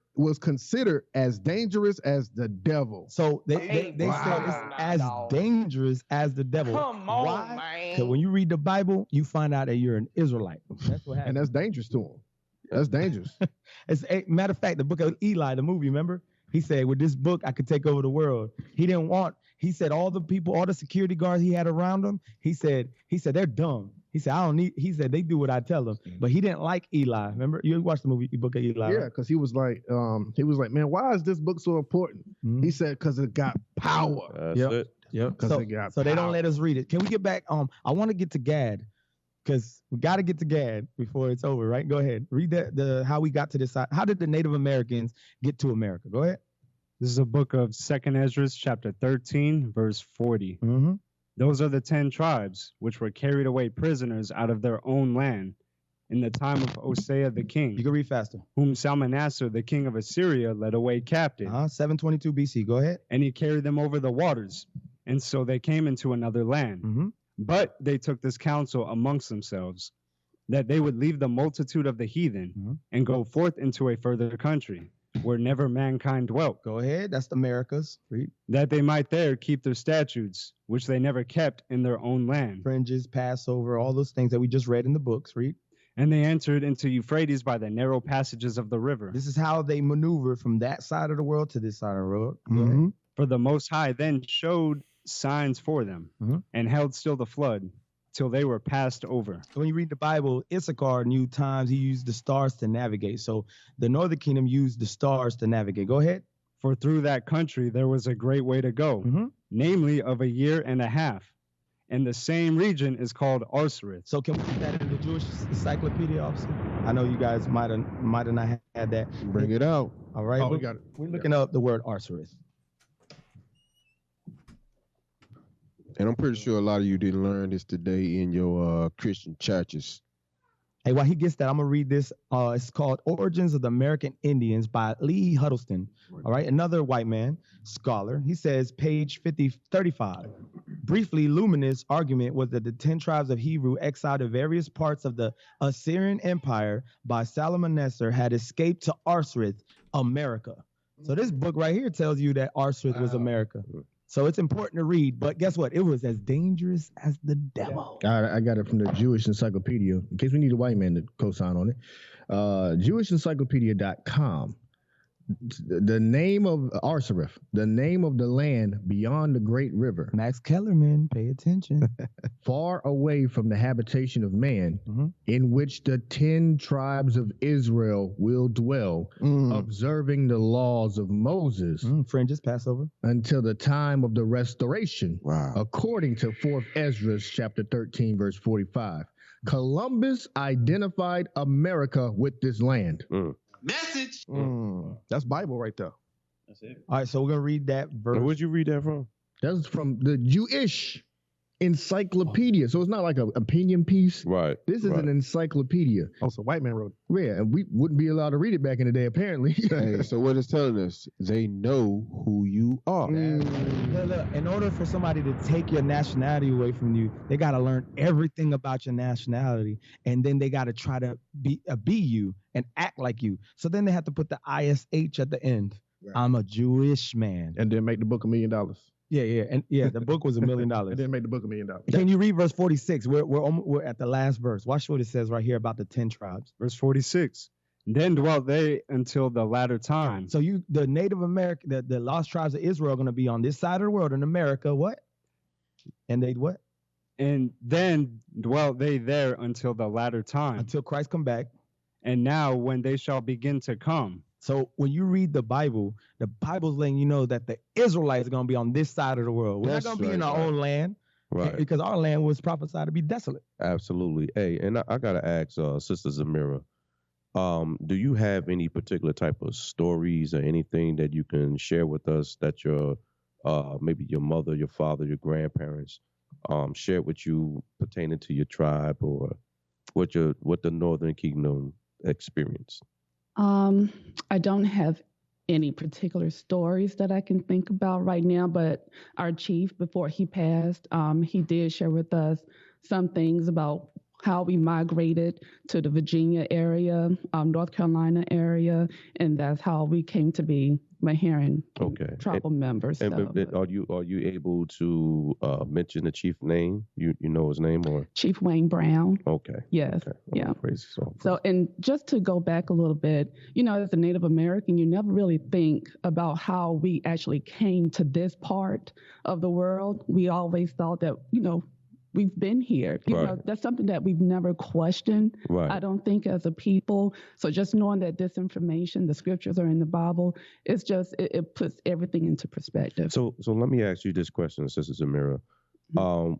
as dangerous as the devil. So they said it's as dangerous as the devil. Come on, Why? man. Because when you read the Bible, you find out that you're an Israelite. That's what happens. And that's dangerous to them. That's dangerous. Matter of fact, the book of Eli, the movie, remember? He said, with this book, I could take over the world. He said all the people, all the security guards he had around him, he said, they're dumb. He said, they do what I tell them. But he didn't like Eli. Remember? You watched the movie, book of Eli. Yeah, because he was like, man, why is this book so important? He said, because it got power. That's it. Yep. So they don't let us read it. Can we get back? I want to get to Gad, because we got to get to Gad before it's over, right? Go ahead. Read how we got to this side. How did the Native Americans get to America? Go ahead. This is a book of 2nd Ezra, chapter 13, verse 40. Those are the 10 tribes which were carried away prisoners out of their own land in the time of Hosea the king. You can read faster. Whom Salmanassar, the king of Assyria, led away captive. 722 BC. Go ahead. And he carried them over the waters. And so they came into another land. But they took this counsel amongst themselves, that they would leave the multitude of the heathen and go forth into a further country, where never mankind dwelt. Go ahead. That's the Americas. Read. That they might there keep their statutes, which they never kept in their own land. Fringes, Passover, all those things that we just read in the books. Read. And they entered into Euphrates by the narrow passages of the river. This is how they maneuvered from that side of the world to this side of the world. For the Most High then showed signs for them and held still the flood till they were passed over. When you read the Bible, Issachar knew times he used the stars to navigate. So the northern kingdom used the stars to navigate. Go ahead. For through that country there was a great way to go, namely of a year and a half. And the same region is called Arsareth. So can we put that in the Jewish Encyclopedia, officer? I know you guys might have not had that. Bring it out. All right. Oh, we got it. We're looking up the word Arsareth. And I'm pretty sure a lot of you didn't learn this today in your Christian churches. Hey, while he gets that, I'm going to read this. It's called Origins of the American Indians by Lee Huddleston. All right, another white man, scholar. He says, page 35. Briefly, Luminous argument was that the 10 tribes of Hebrew exiled to various parts of the Assyrian Empire by Shalmaneser had escaped to Arsareth, America. So this book right here tells you that Arsareth was America. So it's important to read, but guess what? It was as dangerous as the devil. I got it from the Jewish Encyclopedia, in case we need a white man to co-sign on it. JewishEncyclopedia.com. The name of Arsareth, the name of the land beyond the great river. Max Kellerman, pay attention. Far away from the habitation of man, in which the 10 tribes of Israel will dwell, observing the laws of Moses. Fringes, Passover. Until the time of the restoration. Wow. According to 4th Ezra, chapter 13, verse 45. Columbus identified America with this land. Message. That's Bible right there. That's it. All right, so we're going to read that verse. Where'd you read that from? That's from the Jewish Encyclopedia. So it's not like an opinion piece. Right. This is an encyclopedia. Oh, so white man wrote it. Yeah, and we wouldn't be allowed to read it back in the day, apparently. Hey, so what it's telling us, they know who you are. Look, in order for somebody to take your nationality away from you, they got to learn everything about your nationality, and then they got to try to be you and act like you. So then they have to put the ISH at the end. Right. I'm a Jewish man. And then make the book $1 million. Yeah, and the book was $1 million. And then make the book $1 million. Can you read verse 46? We're at the last verse. Watch what it says right here about the 10 tribes. Verse 46. Then dwelt they until the latter time. So the Native American, the lost tribes of Israel are going to be on this side of the world in America. What? And they what? And then dwelt they there until the latter time. Until Christ come back. And now when they shall begin to come. So when you read the Bible's letting you know that the Israelites are going to be on this side of the world. We're not going to be in our own land, right? Because our land was prophesied to be desolate. Absolutely. Hey, and I got to ask Sister Zamira, do you have any particular type of stories or anything that you can share with us that your maybe your mother, your father, your grandparents shared with you pertaining to your tribe or what the Northern Kingdom experienced? I don't have any particular stories that I can think about right now, but our chief, before he passed, he did share with us some things about how we migrated to the Virginia area, North Carolina area, and that's how we came to be Maharan tribal members. And are you able to mention the chief name? You know his name or Chief Wayne Brown? Okay. Yes. Okay. Yeah. Praise so, and just to go back a little bit, as a Native American, you never really think about how we actually came to this part of the world. We always thought that, we've been here. That's something that we've never questioned, I don't think, as a people. So just knowing that this information, the scriptures are in the Bible, it's just, it puts everything into perspective. So let me ask you this question, Sister Zamira.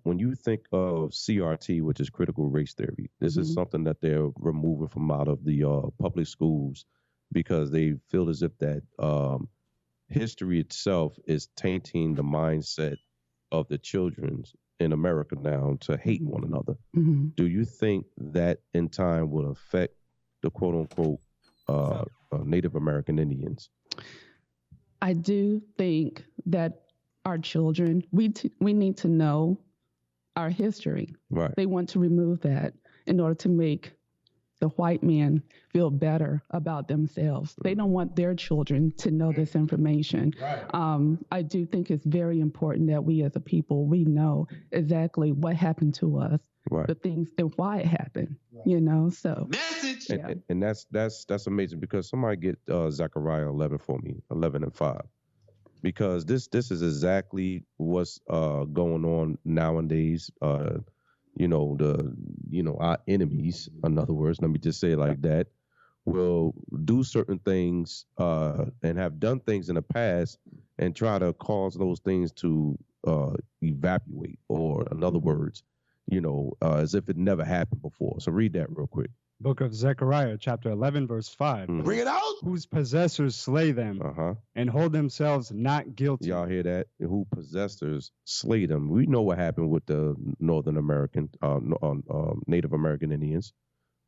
When you think of CRT, which is critical race theory, this is something that they're removing from out of the public schools because they feel as if that history itself is tainting the mindset of the children in America now to hate one another. Do you think that in time will affect the quote unquote Native American Indians? I do think that our children, we need to know our history. Right. They want to remove that in order to make the white man feel better about themselves. They don't want their children to know this information. I do think it's very important that we as a people, we know exactly what happened to us, the things and why it happened, so. Message! And that's amazing because somebody get Zechariah 11 for me, 11 and 5. Because this is exactly what's going on nowadays. our enemies, in other words, let me just say it like that, will do certain things and have done things in the past and try to cause those things to evaporate, or in other words, as if it never happened before. So read that real quick. Book of Zechariah, chapter 11, verse 5. Bring it out. Whose possessors slay them and hold themselves not guilty. Y'all hear that? Who possessors slay them. We know what happened with the Northern American, Native American Indians.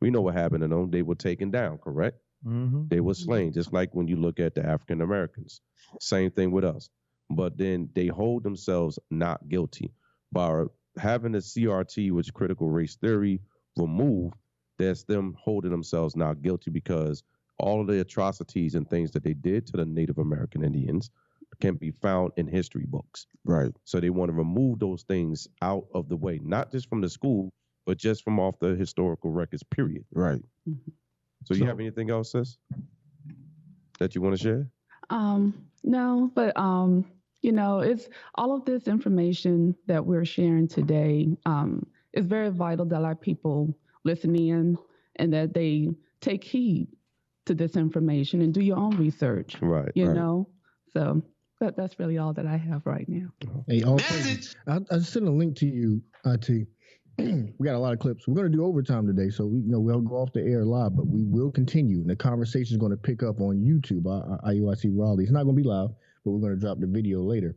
We know what happened to them. They were taken down, correct? Mm-hmm. They were slain, just like when you look at the African Americans. Same thing with us. But then they hold themselves not guilty. By having the CRT, which is critical race theory, removed, that's them holding themselves not guilty, because all of the atrocities and things that they did to the Native American Indians can be found in history books. Right. So they want to remove those things out of the way, not just from the school, but just from off the historical records, period. Right. So you have anything else, sis, that you want to share? No, but it's all of this information that we're sharing today. It's very vital that our people listen in and that they take heed to this information and do your own research. Right. You know, so that's really all that I have right now. Hey, I sent a link to you, T. We got a lot of clips. We're going to do overtime today, so we'll go off the air live, but we will continue. And the conversation is going to pick up on YouTube, IUIC Raleigh. It's not going to be live, but we're going to drop the video later.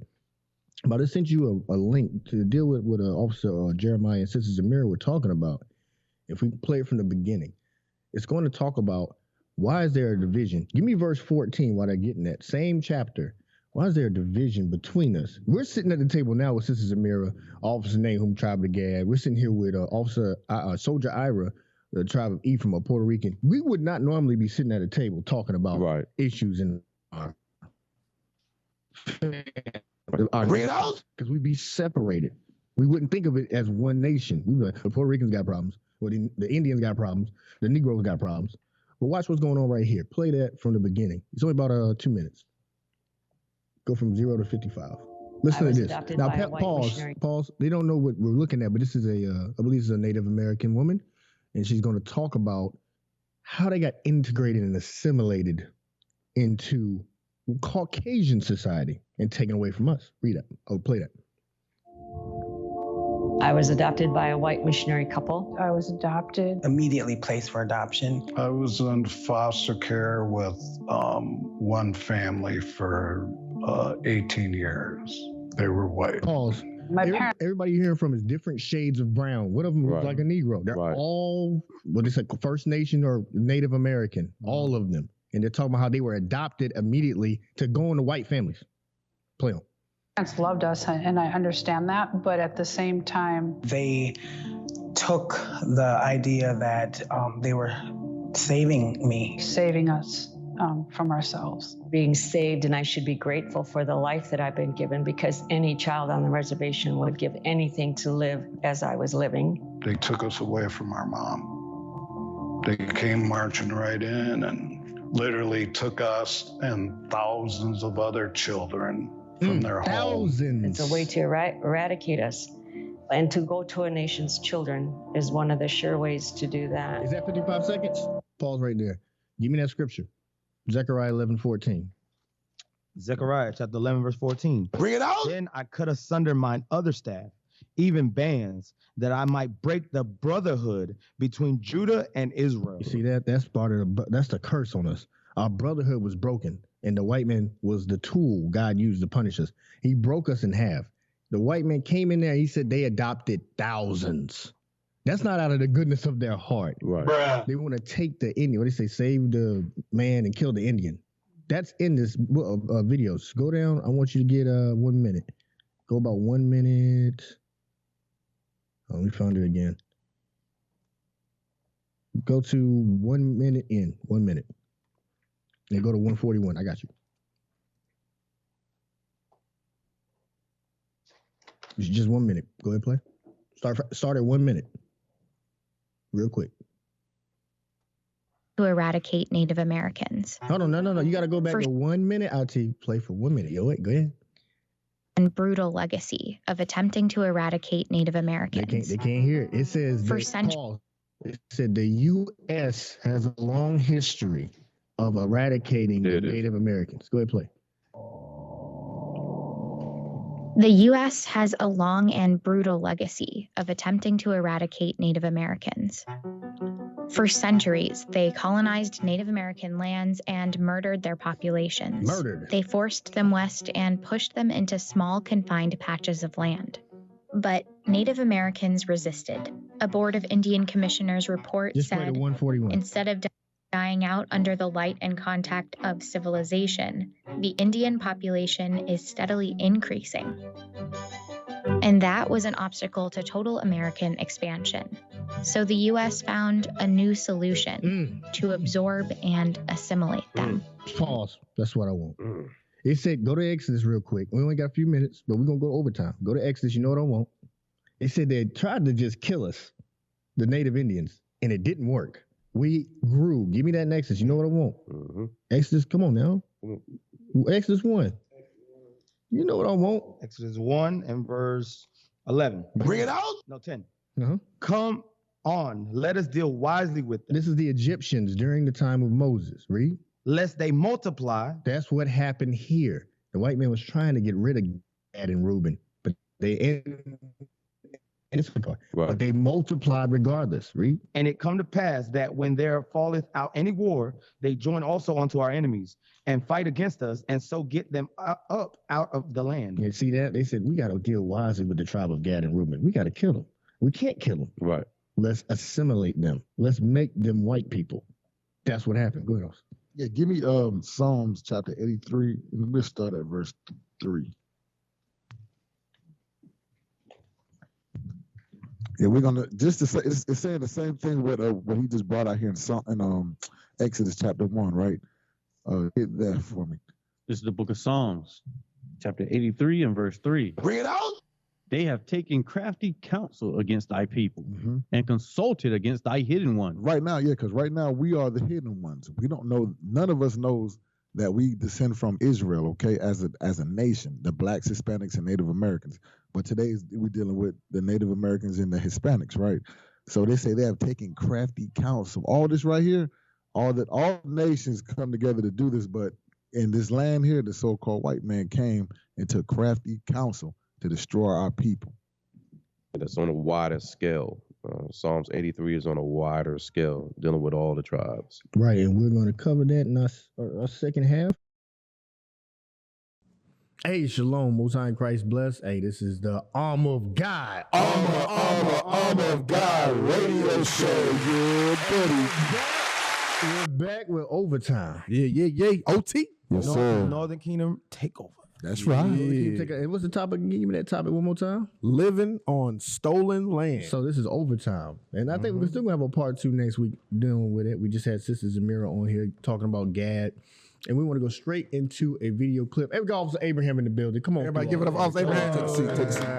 But I sent you a link to deal with what Officer Jeremiah and Sister Zamira were talking about. If we play it from the beginning, it's going to talk about why is there a division. Give me verse 14 while they're getting that. Same chapter. Why is there a division between us? We're sitting at the table now with Sister Zamira, Officer Nahum, Tribe of Gad. We're sitting here with Soldier Ira, the Tribe of Ephraim, a Puerto Rican. We would not normally be sitting at a table talking about issues in our because we'd be separated. We wouldn't think of it as one nation. We'd be like, the Puerto Ricans got problems. Well, the Indians got problems. The Negroes got problems. But watch what's going on right here. Play that from the beginning. It's only about 2 minutes. Go from 0 to 55. Listen to this. Now, pause. They don't know what we're looking at, but this is I believe this is a Native American woman, and she's going to talk about how they got integrated and assimilated into Caucasian society and taken away from us. Read that. Oh, play that. I was adopted by a white missionary couple. I was adopted. Immediately placed for adoption. I was in foster care with one family for 18 years. They were white. Pause. Everybody you're hearing from is different shades of brown. One of them looks like a Negro. They're all, what is it, First Nation or Native American, all of them. And they're talking about how they were adopted immediately to go into white families. Play on. Parents loved us, and I understand that, but at the same time, they took the idea that they were saving us from ourselves. Being saved, and I should be grateful for the life that I've been given, because any child on the reservation would give anything to live as I was living. They took us away from our mom. They came marching right in and literally took us and thousands of other children from their homes. It's a way to eradicate us. And to go to a nation's children is one of the sure ways to do that. Is that 55 seconds? Pause right there. Give me that scripture. Zechariah 11:14. Zechariah chapter 11, verse 14. Bring it out. Then I cut asunder mine other staff, even bands, that I might break the brotherhood between Judah and Israel. You see that? That's part of that's the curse on us. Our brotherhood was broken, and the white man was the tool God used to punish us. He broke us in half. The white man came in there, he said they adopted thousands. That's not out of the goodness of their heart. Right. Bruh. They want to take the Indian. What do they say? Save the man and kill the Indian. That's in this video. So go down. I want you to get 1 minute. Go about 1 minute. Oh, let me find it again. Go to 1 minute in. 1 minute. Then go to 141. I got you. Just 1 minute. Go ahead, play. Start at 1 minute. Real quick. To eradicate Native Americans. Hold on, no. You got to go back to 1 minute. I'll tell you, play for 1 minute. Yo, wait, go ahead. and brutal legacy of attempting to eradicate Native Americans. They can't hear it. It says For centuries. It said the U.S. has a long history of eradicating Native Americans. Go ahead, play. The U.S. has a long and brutal legacy of attempting to eradicate Native Americans. For centuries, they colonized Native American lands and murdered their populations. They forced them west and pushed them into small, confined patches of land. But Native Americans resisted. A Board of Indian Commissioners report said, instead of dying out under the light and contact of civilization, the Indian population is steadily increasing. And that was an obstacle to total American expansion. So the U.S. found a new solution to absorb and assimilate them. Pause. That's what I want. It said, go to Exodus real quick. We only got a few minutes, but we're going to go overtime. Go to Exodus. You know what I want. It said they tried to just kill us, the Native Indians, and it didn't work. We grew. Give me that in Exodus. You know what I want. Exodus, come on now. Exodus 1. You know what I want. Exodus 1 and verse 11. Bring it out. No, 10. Uh-huh. Come on, let us deal wisely with them. This is the Egyptians during the time of Moses. Read. Lest they multiply. That's what happened here. The white man was trying to get rid of Gad and Reuben, but they but they multiplied regardless. Read. And it come to pass that when there falleth out any war, they join also unto our enemies and fight against us, and so get them up out of the land. You see that? They said, we got to deal wisely with the tribe of Gad and Reuben. We got to kill them. We can't kill them. Right. Let's assimilate them. Let's make them white people. That's what happened. Go ahead. Yeah, give me Psalms chapter 83, and we'll start at verse 3. Yeah, we're gonna just to say it's saying the same thing with what he just brought out here in Exodus chapter 1, right? Hit that for me. This is the book of Psalms, chapter 83 and verse 3. Bring it out. They have taken crafty counsel against thy people and consulted against thy hidden ones. Right now, yeah, because right now we are the hidden ones. We don't know, none of us knows that we descend from Israel, okay, as a nation, the blacks, Hispanics, and Native Americans. But today we're dealing with the Native Americans and the Hispanics, right? So they say they have taken crafty counsel. All this right here, all nations come together to do this, but in this land here, the so-called white man came and took crafty counsel to destroy our people. That's on a wider scale. Psalms 83 is on a wider scale, dealing with all the tribes. Right, and we're going to cover that in our second half. Hey, shalom, Most High in Christ bless. Hey, this is the Armor of God. Armor of God radio show. Yeah, buddy. We're back with overtime. Yeah. OT. Yes, sir. Northern Kingdom takeover. That's right. And what's the topic? Give me that topic one more time. Living on stolen land. So this is overtime. And I think we're still going to have a part 2 next week dealing with it. We just had Sister Zamira on here talking about Gad. And we want to go straight into a video clip. Hey, we got Officer Abraham in the building. Come on. Everybody give it up. Officer Abraham. Take a seat.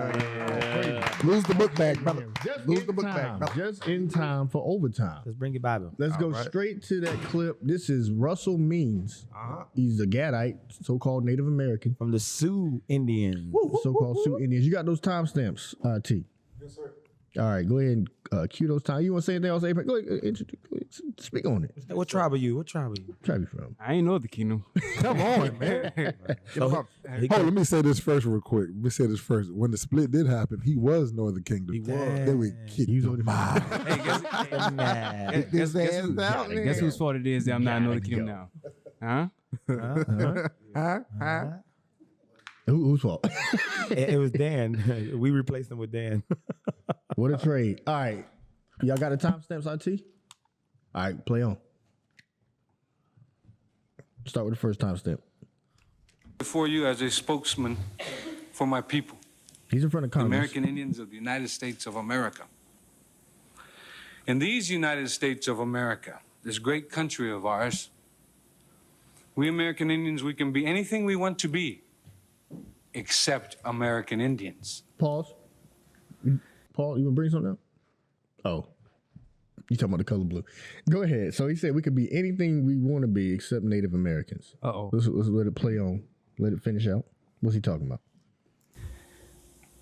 Lose the book bag, brother. Lose the book bag, brother. Just in time for overtime. Let's bring your Bible. Let's go straight to that clip. This is Russell Means. He's a Gadite, so-called Native American. From the Sioux Indians. So-called Sioux Indians. You got those timestamps, T? Yes, sir. All right, go ahead and cue those time. You want to say anything else, Abraham? Go ahead, speak on it. What tribe are you? What tribe you from? I ain't know the kingdom. Come on, man. Hold on, let me say this first real quick. When the split did happen, he was Northern Kingdom. He was. Then we kicked him out. Guess whose fault it is that I'm not in Northern Kingdom now? Whose fault? It was Dan. We replaced him with Dan. What a trade. All right. Y'all got the timestamps, IT? All right, play on. Start with the first timestamp. Before you as a spokesman for my people. He's in front of the Congress. American Indians of the United States of America. In these United States of America, this great country of ours, we American Indians, we can be anything we want to be, except American Indians. Pause. Paul, you want to bring something up? Oh, you talking about the color blue. Go ahead. So he said we could be anything we want to be except Native Americans. Uh-oh. Let's let it play on. Let it finish out. What's he talking about?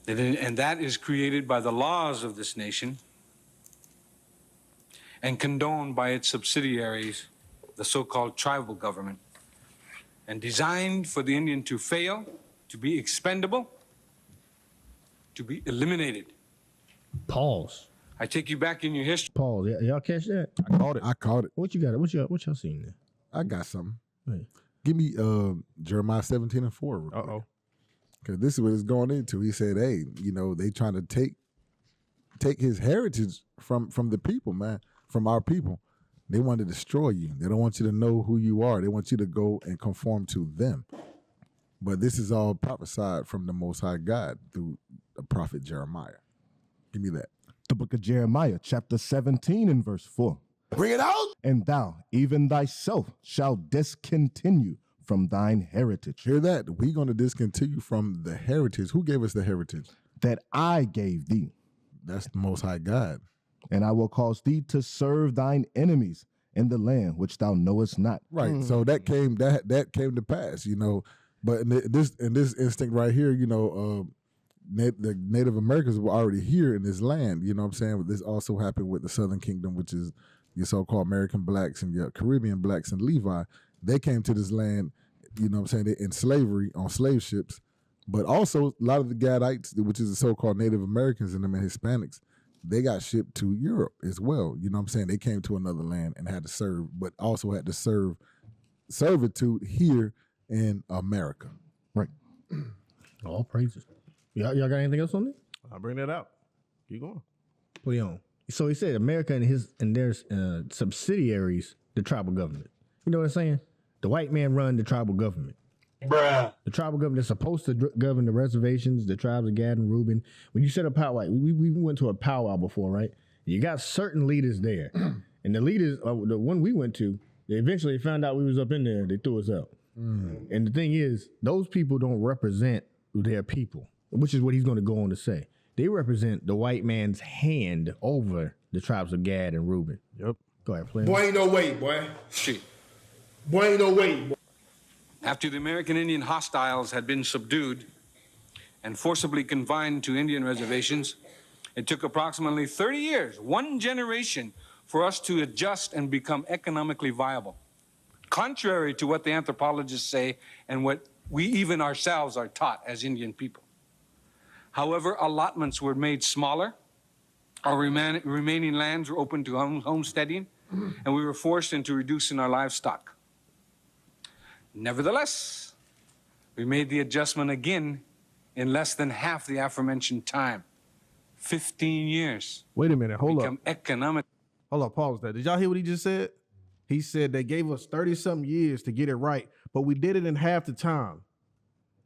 And that is created by the laws of this nation and condoned by its subsidiaries, the so-called tribal government, and designed for the Indian to fail, to be expendable, to be eliminated. Pause. I take you back in your history. Pause. Y'all catch that? I caught it. I caught it. What you got? What y'all seen there? I got something. Hey. Give me Jeremiah 17:4. Uh-oh. Because this is what it's going into. He said, hey, they trying to take his heritage from the people, man, from our people. They want to destroy you. They don't want you to know who you are. They want you to go and conform to them. But this is all prophesied from the Most High God through the prophet Jeremiah. Give me that. The book of Jeremiah, chapter 17 and verse 4. Bring it out. And thou, even thyself, shall discontinue from thine heritage. Hear that? We're going to discontinue from the heritage. Who gave us the heritage? That I gave thee. That's the Most High God. And I will cause thee to serve thine enemies in the land which thou knowest not. Right. So that came to pass, But in this instinct right here, the Native Americans were already here in this land. You know what I'm saying? But this also happened with the Southern Kingdom, which is your so-called American blacks and your Caribbean blacks and Levi. They came to this land, in slavery on slave ships. But also a lot of the Gadites, which is the so-called Native Americans and them and Hispanics, they got shipped to Europe as well. You know what I'm saying? They came to another land and had to serve, but also had to serve servitude here in America. Right. All praises. Y'all got anything else on it? I'll bring that out. Keep going. Put it on. So he said America and their subsidiaries, the tribal government. You know what I'm saying? The white man run the tribal government. Bruh. The tribal government is supposed to govern the reservations, the tribes of Gad and Reuben. When you set a powwow, we went to a powwow before, right? You got certain leaders there. And the leaders, the one we went to, they eventually found out we was up in there. They threw us out. And the thing is, those people don't represent their people, which is what he's going to go on to say. They represent the white man's hand over the tribes of Gad and Reuben. Yep. Go ahead, play. Boy, ain't no way, boy. Shit. Boy, ain't no way, boy. After the American Indian hostiles had been subdued and forcibly confined to Indian reservations, it took approximately 30 years, one generation, for us to adjust and become economically viable. Contrary to what the anthropologists say and what we even ourselves are taught as Indian people. However, allotments were made smaller, our remaining lands were open to homesteading, and we were forced into reducing our livestock. Nevertheless, we made the adjustment again in less than half the aforementioned time, 15 years. Wait a minute, hold up. Economic. Hold up, pause that. Did y'all hear what he just said? He said they gave us 30-something years to get it right, but we did it in half the time.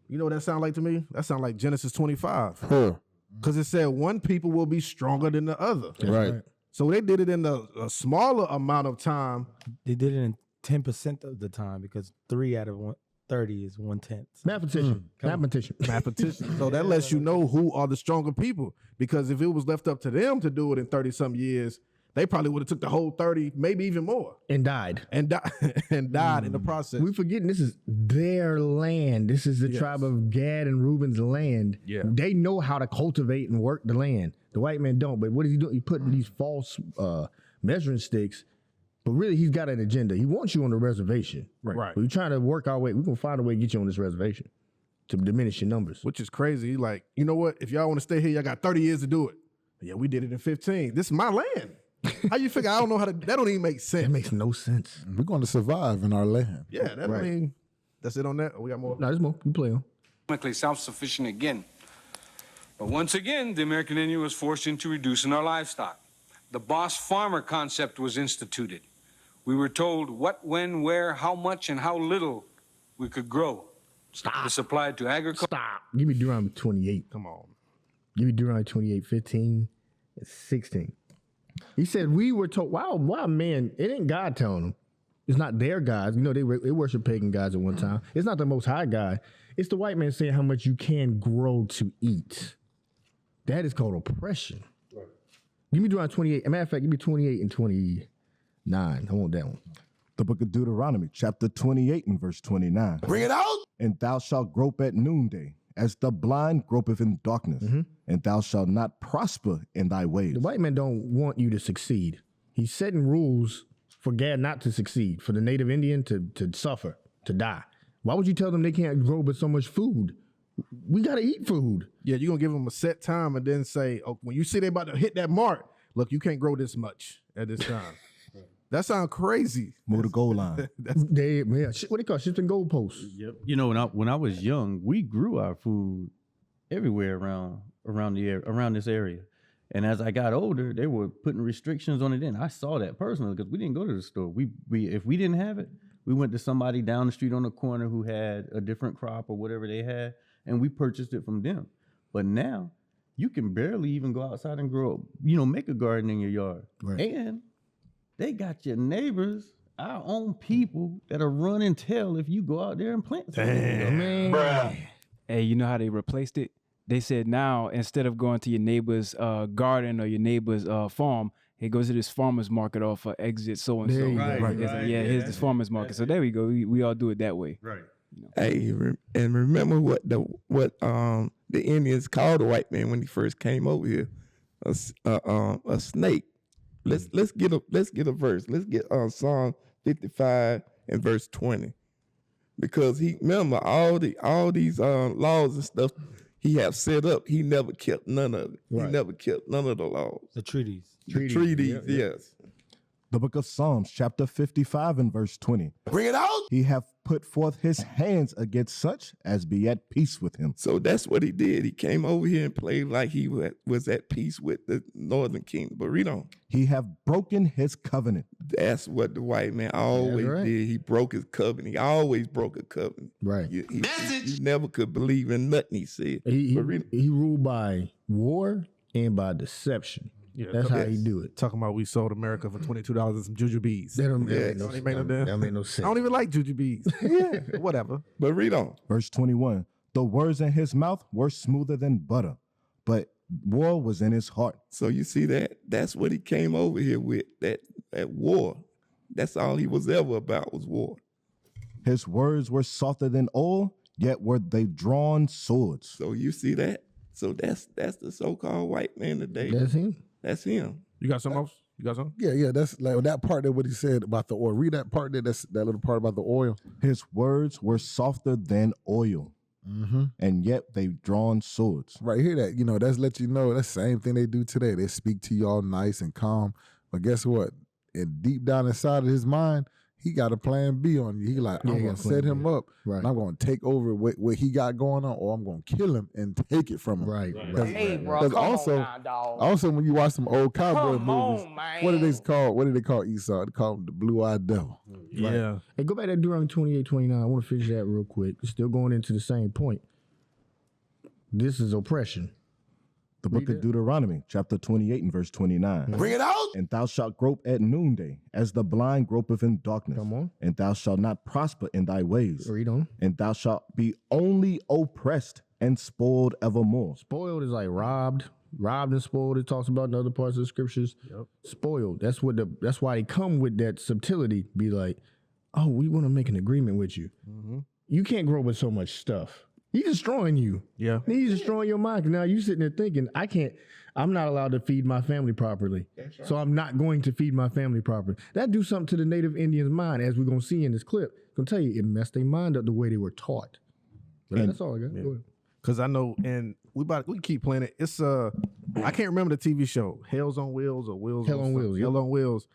You know what that sound like to me? That sound like Genesis 25. Because it said one people will be stronger than the other. Right. So they did it in a smaller amount of time. They did it in 10% of the time because 3 out of 30 is 1/10. Mathematician. Mathematician. So that lets you know who are the stronger people. Because if it was left up to them to do it in 30-some years, they probably would have took the whole 30, maybe even more. And died. And died in the process. We forgetting this is their land. This is the tribe of Gad and Reuben's land. Yeah. They know how to cultivate and work the land. The white man don't. But what is he doing? He putting these false measuring sticks. But really, he's got an agenda. He wants you on the reservation. Right. We're trying to work our way. We're going to find a way to get you on this reservation to diminish your numbers. Which is crazy. Like, you know what? If y'all want to stay here, y'all got 30 years to do it. Yeah, we did it in 15. This is my land. How you figure? I don't know how to. That don't even make sense. It makes no sense. We're going to survive in our land. Yeah, that I mean, that's it on that. We got more. No, there's more. You play on. Economically self-sufficient again. But once again, the American Indian was forced into reducing our livestock. The boss farmer concept was instituted. We were told what, when, where, how much, and how little we could grow. Stop. This applied to agriculture. Stop. Give me Deuteronomy 28. Come on. Give me Deuteronomy 28, 15, and 16. He said, we were told, wow, man, it ain't God telling them. It's not their gods. You know, they worship pagan gods at one time. It's not the Most High God. It's the white man saying how much you can grow to eat. That is called oppression. Right. Give me Deuteronomy 28. As a matter of fact, give me 28 and 29. I want that one. The book of Deuteronomy, chapter 28 and verse 29. Bring it out. And thou shalt grope at noonday, as the blind gropeth in darkness, and thou shalt not prosper in thy ways. The white man don't want you to succeed. He's setting rules for Gad not to succeed, for the native Indian to suffer, to die. Why would you tell them they can't grow but so much food? We got to eat food. Yeah, you're going to give them a set time and then say, oh, when you see they about to hit that mark, look, you can't grow this much at this time. That sounds crazy. Move the goal line. What they call shifting goalposts. Yep. You know, when I was young, we grew our food everywhere around this area. And as I got older, they were putting restrictions on it in. I saw that personally because we didn't go to the store. We if we didn't have it, we went to somebody down the street on the corner who had a different crop or whatever they had, and we purchased it from them. But now you can barely even go outside and grow, make a garden in your yard. Right. And they got your neighbors, our own people, that'll run and tell if you go out there and plant something. Damn, man. Bruh. Hey, you know how they replaced it? They said now, instead of going to your neighbor's garden or your neighbor's farm, it goes to this farmer's market off of exit so-and-so. Right. Here's this farmer's market. So there we go. We all do it that way. Right. Hey, and remember what the Indians called the white man when he first came over here? A snake. Let's get a verse. Let's get Psalm 55 and verse 20, because he remember all these laws and stuff he have set up. He never kept none of it. Right. He never kept none of the laws. The treaties. Yes. The book of Psalms, chapter 55 and verse 20. Bring it out. He hath put forth his hands against such as be at peace with him. So that's what he did. He came over here and played like he was at peace with the northern kingdom. But read on. He have broken his covenant. That's what the white man always did. He broke his covenant. He always broke a covenant. Right. You never could believe in nothing he said. He ruled by war and by deception. Yeah, that's how he do it. Talking about we sold America for $22 and some jujubes. That don't make no sense. I don't even like jujubes. Yeah, whatever. But read on. Verse 21. The words in his mouth were smoother than butter, but war was in his heart. So you see that? That's what he came over here with, that war. That's all he was ever about, was war. His words were softer than oil, yet were they drawn swords. So you see that? So that's the so-called white man today. That's him. That's him. You got something else? You got something? Yeah. That's like that part there, what he said about the oil. Read that part there, that little part about the oil. His words were softer than oil, and yet they've drawn swords. Right, hear that. That's let you know that's the same thing they do today. They speak to you all nice and calm. But guess what? And deep down inside of his mind, he got a plan B on you. He like, I'm going to set him up, and I'm going to take over what he got going on, or I'm going to kill him and take it from him. Right. Hey, bro, come also, on now, dog. Also, when you watch some old cowboy Come movies, on, man. what did they call Esau? They call him the blue-eyed devil. Yeah. Right. Hey, go back to Deuteronomy 28:29. I want to finish that real quick. It's still going into the same point. This is oppression. The book of Deuteronomy, chapter 28 and verse 29. Bring it out. And thou shalt grope at noonday, as the blind gropeth in darkness. Come on. And thou shalt not prosper in thy ways. Read on. And thou shalt be only oppressed and spoiled evermore. Spoiled is like robbed and spoiled. It talks about in other parts of the scriptures. Yep. Spoiled. That's why they come with that subtlety. Be like, oh, we want to make an agreement with you. You can't grow with so much stuff. He's destroying you. Yeah. He's destroying your mind. Now you sitting there thinking, I'm not allowed to feed my family properly. Right. So I'm not going to feed my family properly. That do something to the native Indians' mind, as we're going to see in this clip. I'm going to tell you, it messed their mind up the way they were taught. But that's all I got. Yeah. Go ahead. Cause I know, and we keep playing it. It's I can't remember the TV show, Hell's on Wheels or Wheels. Hell on Wheels. Hell on Wheels.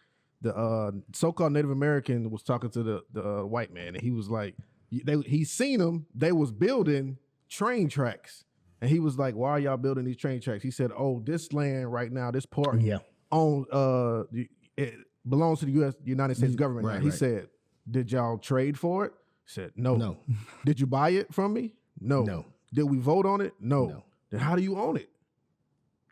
The so-called Native American was talking to the white man, and he was like, he seen them. They was building train tracks, and he was like, "Why are y'all building these train tracks?" He said, "Oh, this land right now, this part, it belongs to the United States government." Right, he said, "Did y'all trade for it?" He said, "No." No. Did you buy it from me? No. No. Did we vote on it? No. Then how do you own it?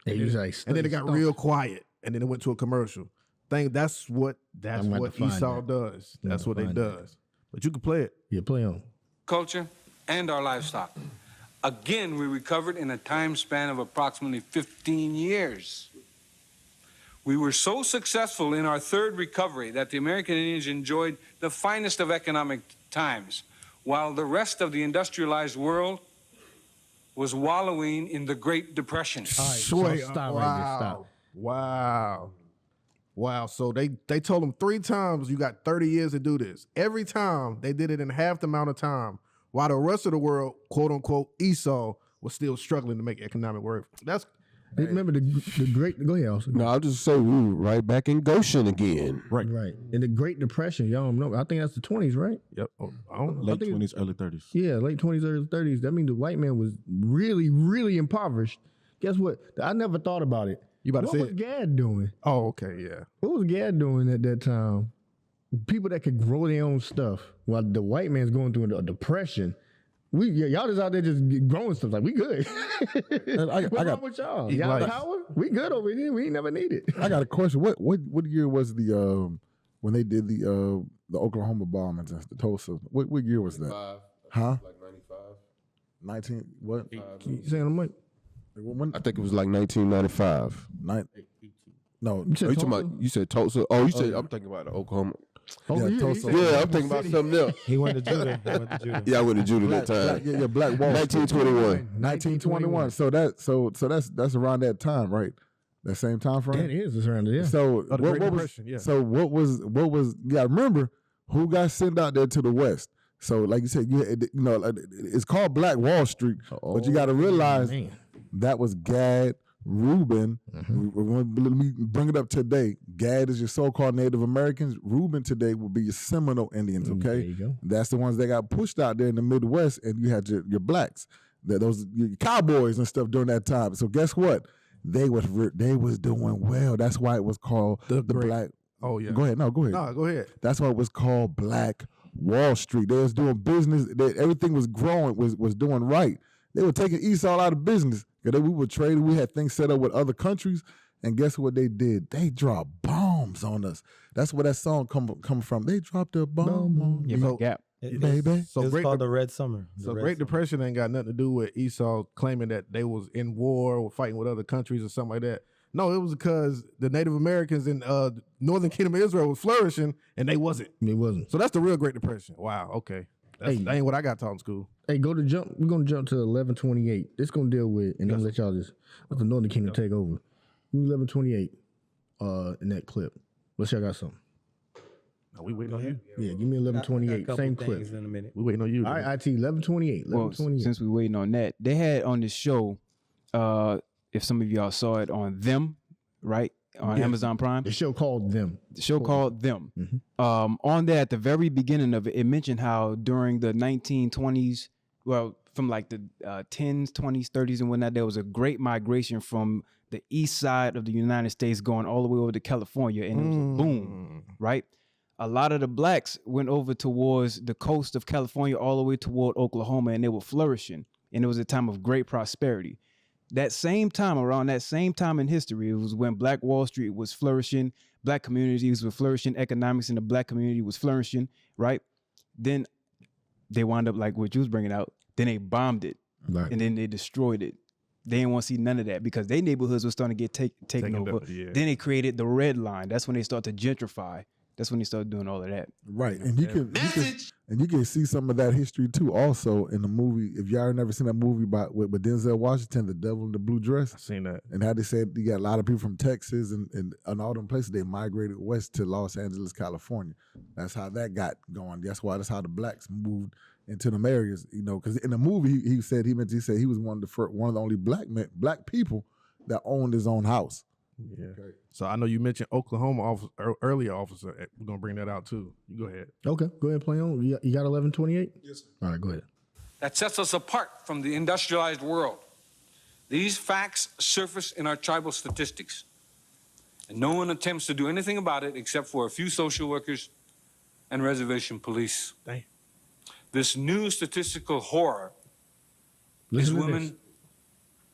And then it got real quiet, and then it went to a commercial. That's what Esau does. That's what it does. But you can play it. Yeah, play on. Culture and our livestock. Again, we recovered in a time span of approximately 15 years. We were so successful in our third recovery that the American Indians enjoyed the finest of economic times, while the rest of the industrialized world was wallowing in the Great Depression. All right, stop right there. Stop. Wow. So they told him 3 times, you got 30 years to do this. Every time they did it in half the amount of time, while the rest of the world, quote unquote, Esau, was still struggling to make economic work. Remember the great. Go ahead, also. No, I'll just say we were right back in Goshen again. Right. In the Great Depression, y'all don't know. I think that's the 20s, right? Yep. I don't know. Late 20s, early 30s. Yeah, late 20s, early 30s. That means the white man was really, really impoverished. Guess what? I never thought about it. You about to say what was Gad doing? Oh, okay, yeah. What was Gad doing at that time? People that could grow their own stuff while the white man's going through a depression. Y'all just out there just growing stuff like we good. What's wrong with y'all? Y'all the power? We good over here. We ain't never need it. I got a question. What year was the when they did the Oklahoma bombings and the Tulsa? What year was that? 95. Huh? Like 95. 19 what? Can you say on the mic? I think it was like 1995. No, you said Tulsa. Oh, you said I'm thinking about the Oklahoma. Oh, yeah, Tulsa. Yeah, I'm thinking about something else. He went to Judah. Yeah, I went to Judah that time. Black Wall Street. 1921. 1921. So that's around that time, right? That same time frame. That is around there. So the Great Depression, yeah. So what was? You got to remember who got sent out there to the West. So like you said, it's called Black Wall Street, but you got to realize that was Gad, Reuben. Let me bring it up today. Gad is your so-called Native Americans. Reuben today will be your Seminole Indians. Okay, there you go. That's the ones that got pushed out there in the Midwest, and you had your blacks, your cowboys and stuff during that time. So guess what? They was doing well. That's why it was called the Black. Oh yeah. Go ahead. No, go ahead. No, go ahead. That's why it was called Black Wall Street. They was doing business. Everything was growing. Was doing right. They were taking Esau out of business. We were trading. We had things set up with other countries. And guess what they did? They dropped bombs on us. That's where that song come from. They dropped a bomb on Yeah, me. Gap. Baby. So it's called the Red Summer. So Great Depression ain't got nothing to do with Esau claiming that they was in war or fighting with other countries or something like that. No, it was because the Native Americans in Northern Kingdom of Israel was flourishing and they wasn't. It wasn't. So that's the real Great Depression. Wow. Okay. That ain't what I got taught in school. Hey, we're gonna jump to 1128. This gonna deal with, and then let y'all just let the Northern Kingdom take over. 1128 in that clip. Let's y'all got something. No, we waiting on you. Yeah, give me 1128. Same clip. In a minute. We waiting on you. All right, IT 1128. Well, since we're waiting on that, they had on the show, if some of y'all saw it on Them, right? On Amazon Prime. The show called Them. The show called Them. On there, at the very beginning of it, it mentioned how during the 1920s, well, from like the 10s, 20s, 30s, and whatnot, there was a great migration from the east side of the United States going all the way over to California, and it was a boom, right? A lot of the blacks went over towards the coast of California all the way toward Oklahoma, and they were flourishing, and it was a time of great prosperity. That same time, around that same time in history, it was when Black Wall Street was flourishing, black communities were flourishing, economics in the black community was flourishing, right? Then they wound up like what you was bringing out. Then they bombed it, right. And then they destroyed it. They didn't want to see none of that because their neighborhoods were starting to get taken over. Then they created the Red Line. That's when they started to gentrify. That's when they started doing all of that. Right, and you can see some of that history too. Also in the movie, if y'all never seen that movie with Denzel Washington, The Devil in the Blue Dress. I've seen that. And how they said you got a lot of people from Texas and all them places. They migrated west to Los Angeles, California. That's how that got going. That's how the blacks moved into them areas. Because in the movie he said he was one of the only black people that owned his own house. Yeah. Okay. So I know you mentioned Oklahoma earlier officer. We're gonna bring that out too. You go ahead. Okay, go ahead. Play on. You got 1128. Yes, sir. All right, go ahead. That sets us apart from the industrialized world. These facts surface in our tribal statistics, and no one attempts to do anything about it except for a few social workers and reservation police. Damn. This new statistical horror is women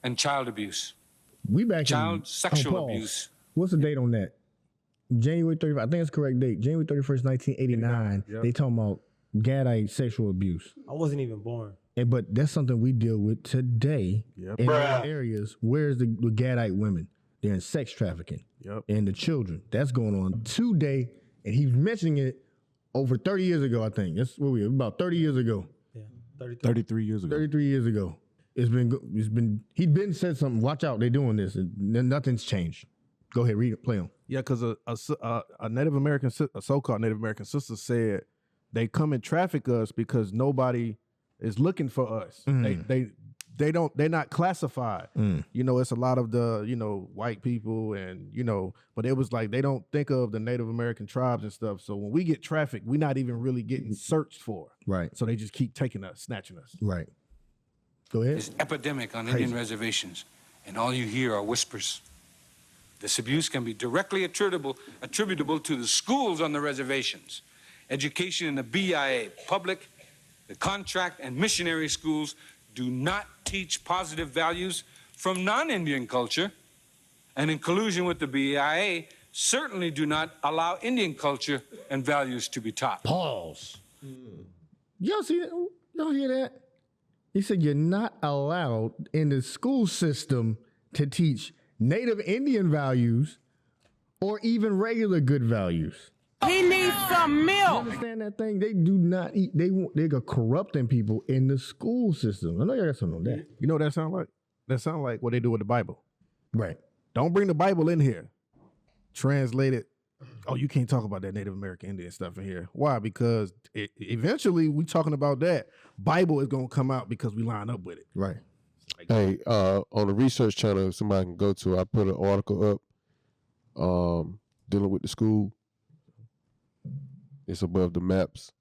and child abuse. We back child sexual abuse. What's the date on that? January 31st. I think it's the correct date. January 31st, 1989. Yep. They talking about Gadite sexual abuse. I wasn't even born. But that's something we deal with today in areas. Where's the Gadite women? They're in sex trafficking. Yep. And the children. That's going on today. And he's mentioning it over 30 years ago, I think. That's where we are. About 30 years ago. Yeah. 33 years ago. 33 years ago. He'd been said something. Watch out, they doing this, and then nothing's changed. Go ahead, read it, play them. Yeah, because a Native American, a so-called Native American sister said they come and traffic us because nobody is looking for us. They're not classified. You know, it's a lot of the, you know, white people and, you know, but it was like they don't think of the Native American tribes and stuff. So when we get trafficked, we're not even really getting searched for. Right. So they just keep taking us, snatching us. Right. Go ahead. Is epidemic on Indian reservations, and all you hear are whispers. This abuse can be directly attributable to the schools on the reservations. Education in the BIA, public, the contract, and missionary schools do not teach positive values from non-Indian culture, and in collusion with the BIA, certainly do not allow Indian culture and values to be taught. Pause. Y'all see that? Y'all hear that? He said you're not allowed in the school system to teach Native Indian values or even regular good values. He needs some milk. You understand that thing? They do not eat. They're corrupting people in the school system. I know you got something on that. You know what that sound like? That sound like what they do with the Bible. Right. Don't bring the Bible in here. Translate it. Oh, you can't talk about that Native American Indian stuff in here. Why? Because eventually we talking about that. Bible is going to come out because we line up with it. Right. Hey, on the research channel somebody can go to, I put an article up dealing with the school. It's above the maps.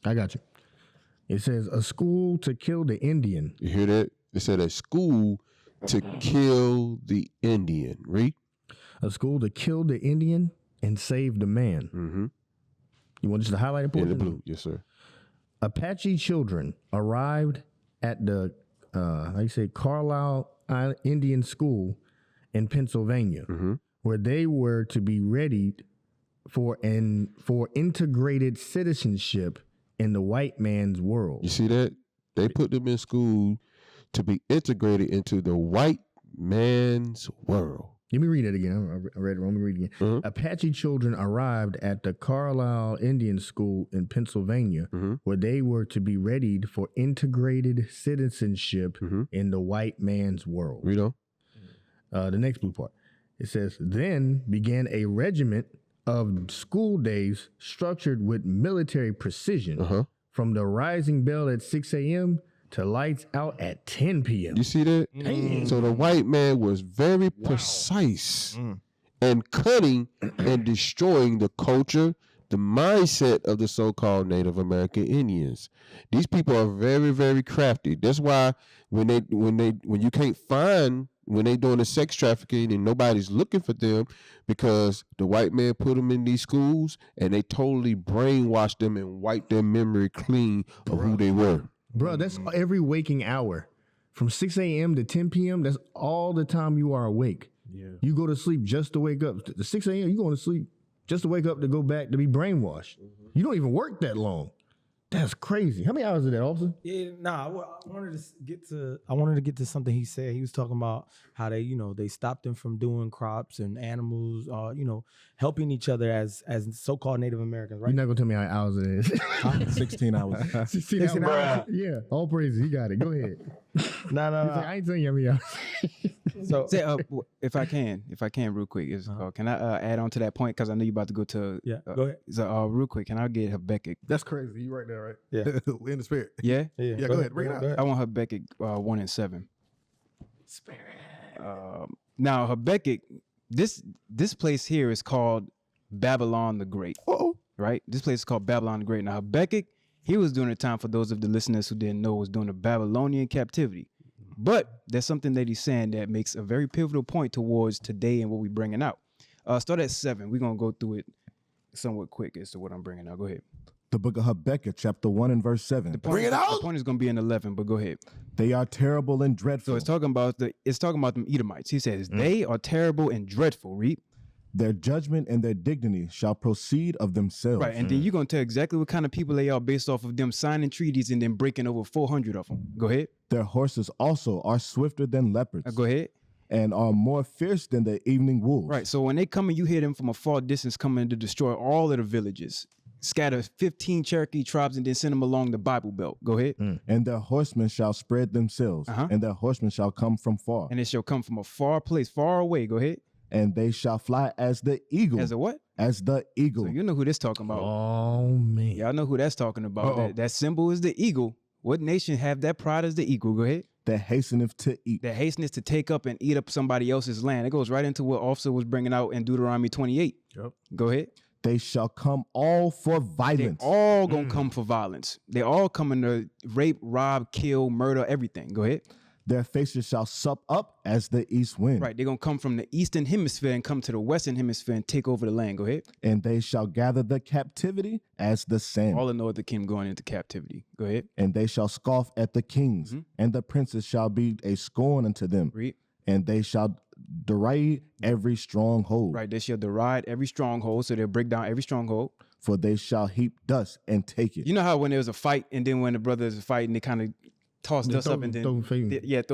I got you. It says a school to kill the Indian. You hear that? It said a school to kill the Indian. Read. A school to kill the Indian and save the man. Mm-hmm. You want just to highlight it? In the blue, yes, sir. Apache children arrived at the Carlisle Indian School in Pennsylvania, where they were to be readied for integrated citizenship in the white man's world. You see that? They put them in school to be integrated into the white man's world. Let me read it again. I read it wrong. Let me read it again. Apache children arrived at the Carlisle Indian School in Pennsylvania, where they were to be readied for integrated citizenship in the white man's world. Read on. The next blue part. It says, then began a regiment of school days structured with military precision from the rising bell at 6 a.m. to lights out at 10 p.m. You see that? So the white man was very precise and cunning and destroying the culture, the mindset of the so-called Native American Indians. These people are very, very crafty. That's why when you can't find, when they doing the sex trafficking and nobody's looking for them, because the white man put them in these schools and they totally brainwashed them and wiped their memory clean of who they were. Bro, that's every waking hour. From 6 a.m. to 10 p.m., that's all the time you are awake. Yeah. You go to sleep just to wake up. The 6 a.m., you going to sleep just to wake up to go back to be brainwashed. You don't even work that long. That's crazy. How many hours is that, officer? Yeah, I wanted to get to something he said. He was talking about how they stopped them from doing crops and animals, helping each other as so-called Native Americans, right? You're not gonna tell me how many hours it is. 16 hours. 16 hours. Yeah, all praises. You got it. Go ahead. No. I ain't telling you how many hours. So, if I can, real quick, can I add on to that point? Because I know you're about to go to. Go ahead. So, real quick, can I get Habakkuk? That's crazy. You right there, right? Yeah. In the spirit. Yeah. Yeah. Go ahead. Bring it out. I want Habakkuk 1 and 7. Spirit. Now Habakkuk, this place here is called Babylon the Great. Right? This place is called Babylon the Great. Now Habakkuk, he was during the time, for those of the listeners who didn't know, was during the Babylonian captivity. But there's something that he's saying that makes a very pivotal point towards today and what we're bringing out. Start at 7. We're going to go through it somewhat quick as to what I'm bringing out. Go ahead. The book of Habakkuk, chapter 1 and verse 7. Bring it out. The point is going to be in 11, but go ahead. They are terrible and dreadful. So it's talking about them Edomites. He says, they are terrible and dreadful. Read. Their judgment and their dignity shall proceed of themselves. Right, and then you're going to tell exactly what kind of people they are based off of them signing treaties and then breaking over 400 of them. Go ahead. Their horses also are swifter than leopards. Go ahead. And are more fierce than the evening wolves. Right, so when they come and you hear them from a far distance coming to destroy all of the villages, scatter 15 Cherokee tribes and then send them along the Bible Belt. Go ahead. And their horsemen shall spread themselves, and their horsemen shall come from far. And it shall come from a far place, far away. Go ahead. And they shall fly as the eagle. As a what? As the eagle. So you know who this talking about. Oh, man. Yeah, I know who that's talking about. That symbol is the eagle. What nation have that pride as the eagle? Go ahead. That hasteneth to eat. That hasteneth to take up and eat up somebody else's land. It goes right into what Officer was bringing out in Deuteronomy 28. Yep. Go ahead. They shall come all for violence. They all gonna come for violence. They all coming to rape, rob, kill, murder, everything. Go ahead. Their faces shall sup up as the east wind. Right. They're gonna come from the eastern hemisphere and come to the western hemisphere and take over the land. Go ahead. And they shall gather the captivity as the sand. All the northern kingdom going into captivity. Go ahead. And they shall scoff at the kings, and the princes shall be a scorn unto them. Read. And they shall deride every stronghold. Right. They shall deride every stronghold. So they'll break down every stronghold. For they shall heap dust and take it. You know how when there was a fight and then when the brothers are fighting, they kind of toss dust up and then throw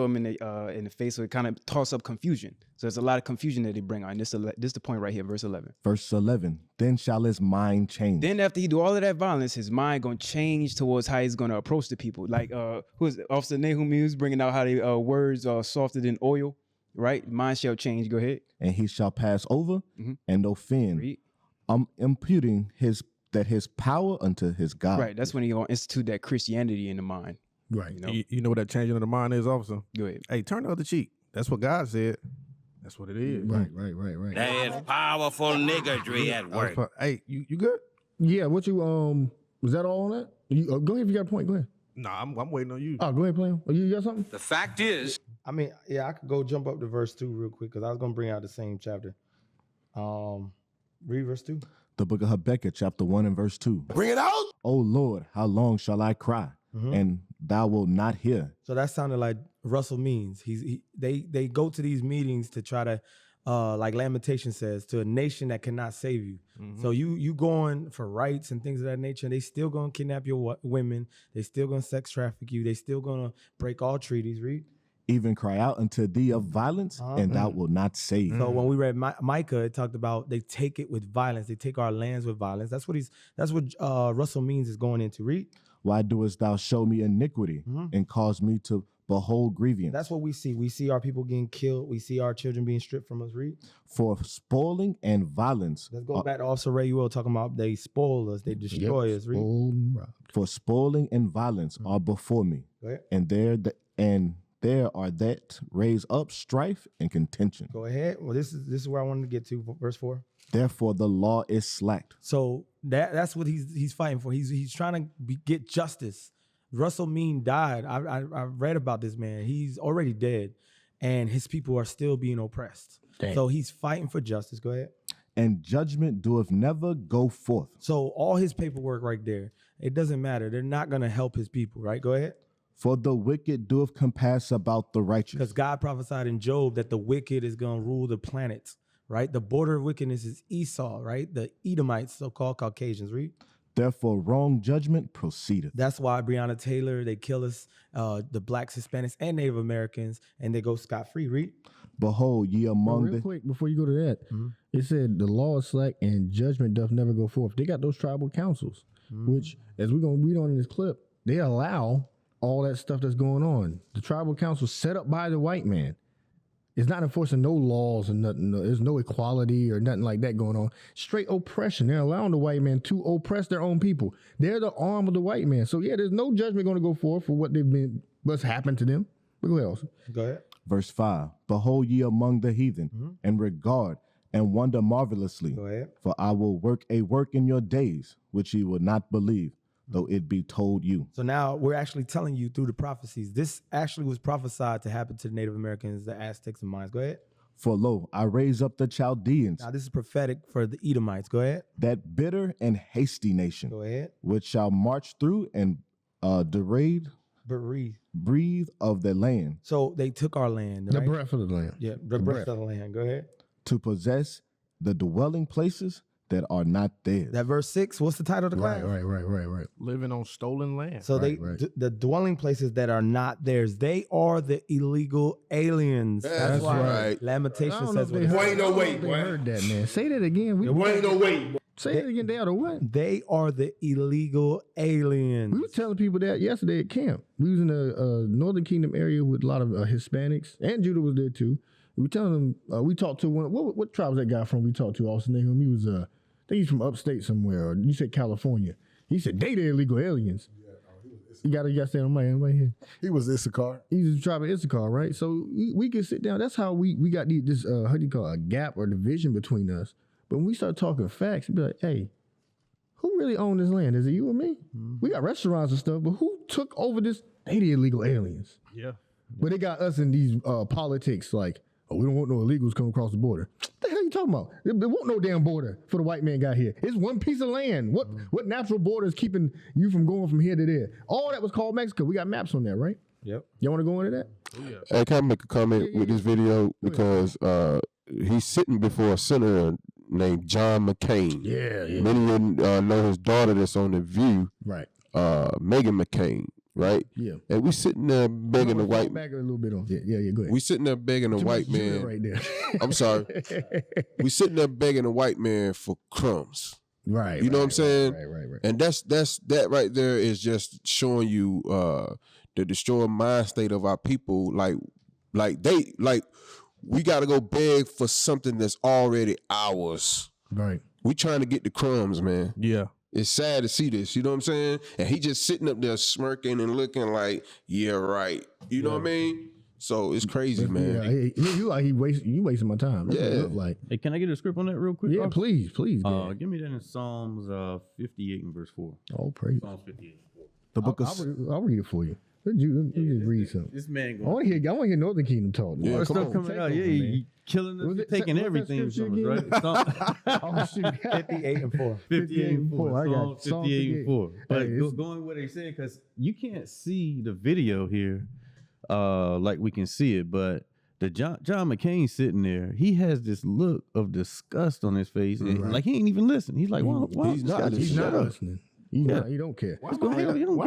them in the face. So it kind of toss up confusion. So there's a lot of confusion that they bring on. This is the point right here, verse 11. Verse 11. Then shall his mind change. Then after he do all of that violence, his mind gonna change towards how he's gonna approach the people. Like who is it? Officer Nahum, he was bringing out how they words are softer than oil. Right? Mind shall change. Go ahead. And he shall pass over and offend. Read. Imputing his power unto his God. Right. That's when he gonna institute that Christianity in the mind. Right. You know what that changing of the mind is, officer? Go ahead. Hey, turn the other cheek. That's what God said. That's what it is. Right. That is powerful niggardry at work. Hey, you good? Yeah. What you was that all on that? You go ahead if you got a point. Go ahead. Nah, I'm waiting on you. Oh, go ahead, play him. Oh, you got something? The fact is, I mean, yeah, I could go jump up to verse 2 real quick because I was gonna bring out the same chapter. Read verse 2. The book of Habakkuk, chapter 1 and verse 2. Bring it out. O Lord, how long shall I cry, and thou wilt not hear? So that sounded like Russell Means. They go to these meetings to try to, like Lamentation says, to a nation that cannot save you. So you going for rights and things of that nature, and they still gonna kidnap your women. They still gonna sex traffic you. They still gonna break all treaties. Read. Even cry out unto thee of violence, and thou wilt not save. So when we read Micah, it talked about they take it with violence. They take our lands with violence. That's what Russell Means is going into. Read. Why doest thou show me iniquity and cause me to behold grievance? That's what we see. We see our people getting killed. We see our children being stripped from us. Read. For spoiling and violence. Let's go back to Officer Ray Ewell talking about they spoil us, they destroy us. Read. For spoiling and violence are before me, Go ahead. and there are that raise up strife and contention. Go ahead. Well, this is where I wanted to get to. Verse 4. Therefore the law is slacked. So that's what he's fighting for. He's trying to get justice. Russell Mean died. I read about this man. He's already dead, and his people are still being oppressed. Dang. So he's fighting for justice. Go ahead. And judgment doeth never go forth. So all his paperwork right there, it doesn't matter. They're not going to help his people, right? Go ahead. For the wicked doeth compass about the righteous. Because God prophesied in Job that the wicked is going to rule the planets, right? The border of wickedness is Esau, right? The Edomites, so-called Caucasians. Read. Therefore wrong judgment proceedeth. That's why Breonna Taylor, they kill us, the blacks, Hispanics, and Native Americans, and they go scot-free. Read. Behold, ye among real quick, before you go to that, it said the law is slack and judgment doth never go forth. They got those tribal councils, which, as we're going to read on in this clip, they allow all that stuff that's going on. The tribal council set up by the white man. It's not enforcing no laws and nothing. There's no equality or nothing like that going on. Straight oppression. They're allowing the white man to oppress their own people. They're the arm of the white man. So yeah, there's no judgment going to go forth for what's happened to them. But go ahead. Go ahead. Verse 5. Behold ye among the heathen, and regard and wonder marvelously. Go ahead. For I will work a work in your days, which ye will not believe, though it be told you. So now we're actually telling you through the prophecies. This actually was prophesied to happen to the Native Americans, the Aztecs, and Mayans. Go ahead. For lo, I raise up the Chaldeans. Now this is prophetic for the Edomites. Go ahead. That bitter and hasty nation. Go ahead. Which shall march through and breathe of the land. So they took our land. The right? breath of the land. Yeah, the breath of the land. Go ahead. To possess the dwelling places that are not theirs. That verse 6, what's the title of the class? Right. Living on stolen land. So the dwelling places that are not theirs, they are the illegal aliens. That's why right. Lamentation says they Boy, ain't no way, they boy. heard that, man. Say that again. There ain't no way. Say it again, they are the what? They are the illegal aliens. We were telling people that yesterday at camp. We was in a Northern Kingdom area with a lot of Hispanics, and Judah was there too. We were telling them, we talked to one, what tribe was that guy from we talked to, Austin? He was, I think he's from upstate somewhere, or you said California. He said, they the illegal aliens. You gotta say on my end right here. He was Issachar. He's a tribe of Issachar, right? So we could sit down. That's how we got this, how do you call it, a gap or division between us. But when we start talking facts, we'd be like, hey, who really owned this land? Is it you or me? Mm-hmm. We got restaurants and stuff, but who took over this? They the illegal aliens. Yeah. But they got us in these politics like, oh, we don't want no illegals coming across the border. What the hell are you talking about? There won't no damn border for the white man got here. It's one piece of land. What natural border is keeping you from going from here to there? All that was called Mexico. We got maps on that, right? Yep. Y'all want to go into that? Oh, yeah. Hey, can I make a comment with this video? Because he's sitting before a senator named John McCain. Yeah. Many of you know his daughter that's on The View. Right. Megan McCain. Right? Yeah. And we sitting there begging the white back a little bit on. Yeah, go ahead. We sitting there begging the white man. Right there. I'm sorry. We sitting there begging the white man for crumbs. Right. You know what I'm saying? Right. And that right there is just showing you the destroying mind state of our people. Like we gotta go beg for something that's already ours. Right. We trying to get the crumbs, man. Yeah. It's sad to see this, you know what I'm saying? And he just sitting up there smirking and looking like, yeah, right. You know what I mean? So it's crazy, man. Yeah, you wasting my time. That's what it look like. Hey, can I get a script on that real quick? Yeah, please. Give me that in Psalms 58 and verse 4. Oh, praise. Psalms 58 and 4. The book of I'll read it for you. Let me just read something. This man I want to hear Northern Kingdom talk. Yeah, stuff coming out. Yeah, you killing us, taking everything from us, right? Oh, shoot. 58 and 4. 58 and 4. I got Psalm 58 and 4. But Hey, going what they said, because you can't see the video here like we can see it, but the John McCain sitting there, he has this look of disgust on his face, and like he ain't even listening. He's like, well, he's not listening. He don't care. Why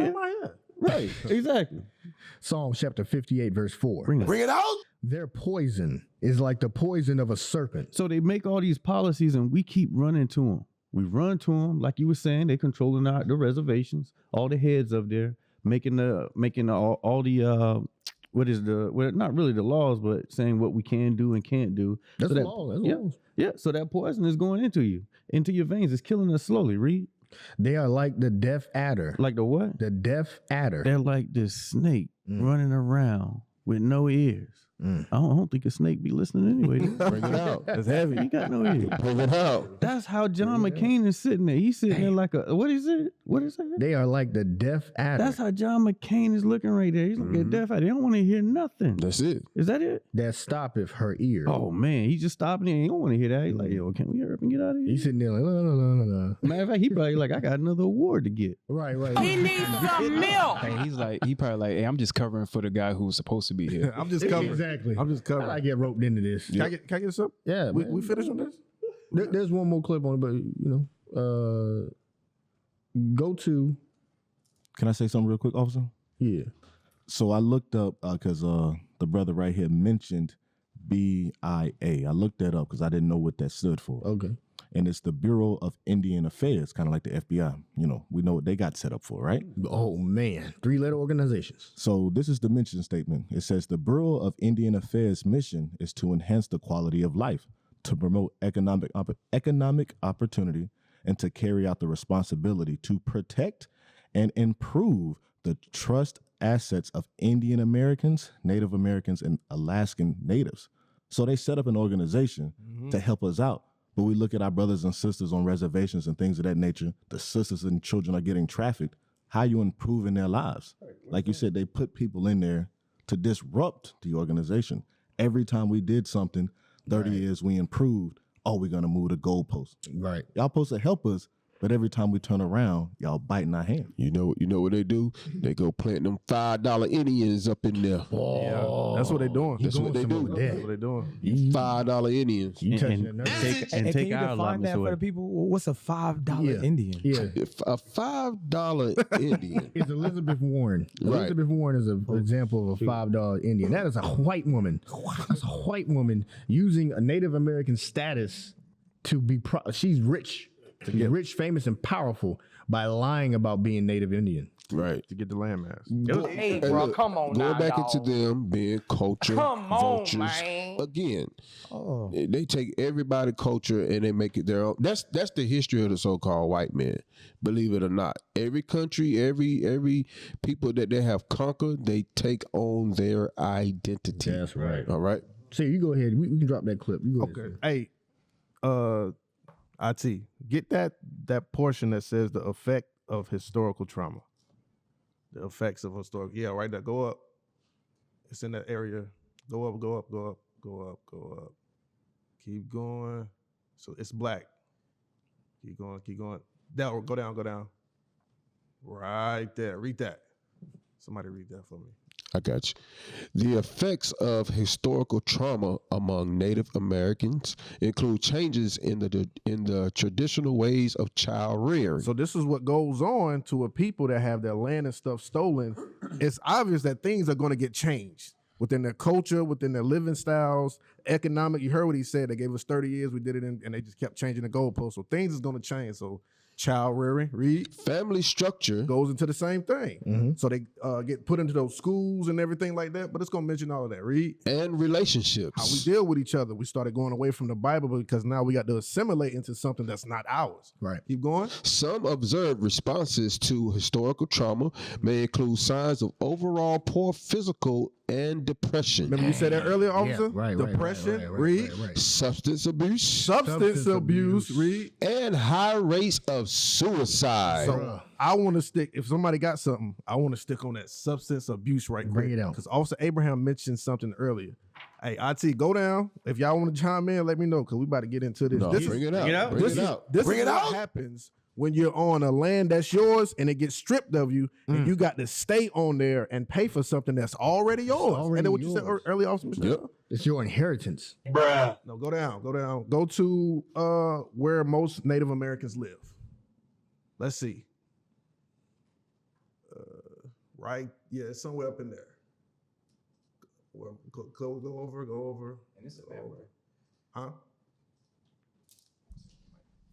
am I here? Right, exactly. Psalm chapter 58, verse 4. Bring it out. Their poison is like the poison of a serpent. So they make all these policies, and we keep running to them. We run to them, like you were saying. They controlling the reservations, all the heads up there, making all the not really the laws, but saying what we can do and can't do. That's so the law. That's laws. Yeah. So that poison is going into your veins. It's killing us slowly. Read. They are like the deaf adder. Like the what? The deaf adder. They're like this snake running around with no ears. I don't think a snake be listening anyway. Bring it out. That's heavy. He got no ears. Bring it out. That's how John McCain is sitting there. He's sitting there like a, what is it? What is it? They are like the deaf adder. That's how John McCain is looking right there. He's like a deaf adder. They don't want to hear nothing. That's it. Is that it? That stoppeth her ear. Oh, man. He's just stopping it. He don't want to hear that. He's like, yo, can we hurry up and get out of here? He's sitting there like, no. Matter of fact, he probably like, I got another award to get. Right. He needs some milk. Hey, he probably like, hey, I'm just covering for the guy who's supposed to be here. I'm just covering. Exactly. I'm just covering. I get roped into this. Can I get some? Yeah. We finished on this? There's one more clip on it, but go to. Can I say something real quick, officer? Yeah. So I looked up because the brother right here mentioned BIA. I looked that up because I didn't know what that stood for. Okay. And it's the Bureau of Indian Affairs, kind of like the FBI. We know what they got set up for, right? Oh, man. 3-letter organizations. So this is the mission statement. It says the Bureau of Indian Affairs mission is to enhance the quality of life, to promote economic opportunity, and to carry out the responsibility to protect and improve the trust assets of Indian Americans, Native Americans, and Alaskan natives. So they set up an organization to help us out. But we look at our brothers and sisters on reservations and things of that nature. The sisters and children are getting trafficked. How you improving their lives? Like you said, they put people in there to disrupt the organization. Every time we did something, 30 years we improved. Oh, we're going to move the goalpost. Right. Y'all supposed to help us, but every time we turn around, y'all biting our hand. You know what they do? They go plant them $5 Indians up in there. Oh, yeah, that's what they're doing. That's what they do. That's what they're doing. $5 Indians. And take our define that for the people. What's a $5 Indian? Yeah. A $5 Indian. It's Elizabeth Warren. Right. Elizabeth Warren is an example of a $5 Indian. That is a white woman. That's a white woman using a Native American status to be she's rich. To get rich, famous, and powerful by lying about being native Indian. Right. To get the landmass. Hey, bro, look, come on going now, back dog. into them being culture Come on, vultures man. again. Oh. They take everybody culture and they make it their own. That's the history of the so-called white man. Believe it or not, every country, every people that they have conquered, they take on their identity. That's right. All right. So you go ahead. We can drop that clip. You go Okay. ahead. Hey, IT, get that portion that says the effect of historical trauma. The effects of historical. Yeah, right there. Go up. It's in that area. Go up, go up, go up, go up, go up. Keep going. So it's black. Keep going, keep going. Down, go down, go down. Right there. Read that. Somebody read that for me. I got you. The effects of historical trauma among Native Americans include changes in the traditional ways of child rearing. So this is what goes on to a people that have their land and stuff stolen. It's obvious that things are going to get changed within their culture, within their living styles, economic. You heard what he said. They gave us 30 years. We did it, and they just kept changing the goalposts. So things is going to change. So child rearing, read. Family structure goes into the same thing. Mm-hmm. So they get put into those schools and everything like that, but it's going to mention all of that, read. And relationships. How we deal with each other. We started going away from the Bible because now we got to assimilate into something that's not ours. Right. Keep going. Some observed responses to historical trauma may include signs of overall poor physical and depression. Remember you said that earlier, officer? Yeah, right, Depression, right, read. Substance abuse. Substance abuse, read. And high rates of suicide. So I want to stick, if somebody got something, I want to stick on that substance abuse right quick. Bring it out. Because Officer Abraham mentioned something earlier. Hey, IT, go down. If y'all want to chime in, let me know, because we about to get into this. No, bring it out. This is what happens when you're on a land that's yours and it gets stripped of you, and you got to stay on there and pay for something that's already yours. And then what you said earlier, Officer Michelle? Yep. It's your inheritance. Bruh. No, go down, go down. Go to where most Native Americans live. Let's see. Right? Yeah, it's somewhere up in there. Well, go over. And it's a map, huh?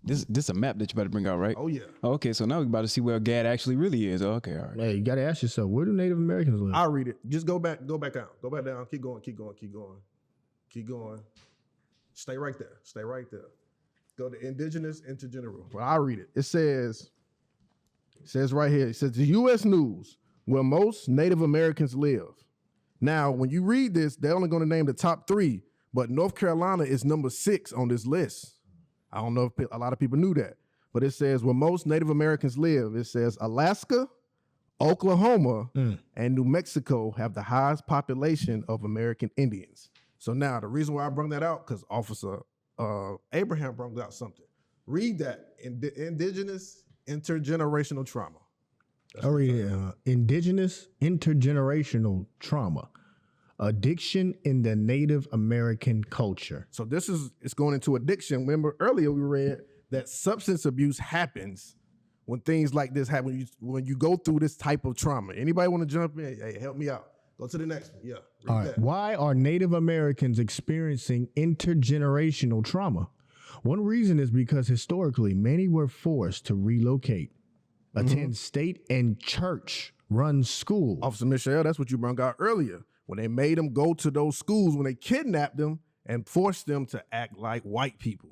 This a map that you about to bring out, right? Oh, yeah. Okay, so now we're about to see where Gad actually really is. Okay, all right. Hey, you got to ask yourself, where do Native Americans live? I'll read it. Just go back down. Go back down. Keep going. Stay right there. Go to indigenous, intergeneral. Well, I'll read it. It says right here, it says the U.S. News, where most Native Americans live. Now, when you read this, they're only going to name the top 3, but North Carolina is number 6 on this list. I don't know if a lot of people knew that, but it says where most Native Americans live. It says Alaska, Oklahoma, and New Mexico have the highest population of American Indians. So now the reason why I brought that out, because Officer Abraham brought out something. Read that, indigenous intergenerational trauma. I'll read it. Indigenous intergenerational trauma. Addiction in the Native American culture. So it's going into addiction. Remember earlier we read that substance abuse happens when things like this happen, when you go through this type of trauma. Anybody want to jump in? Hey, help me out. Go to the next one. Yeah. All right. Why are Native Americans experiencing intergenerational trauma? One reason is because historically many were forced to relocate, attend state and church run schools. Officer Michelle, that's what you brought out earlier. When they made them go to those schools, when they kidnapped them and forced them to act like white people.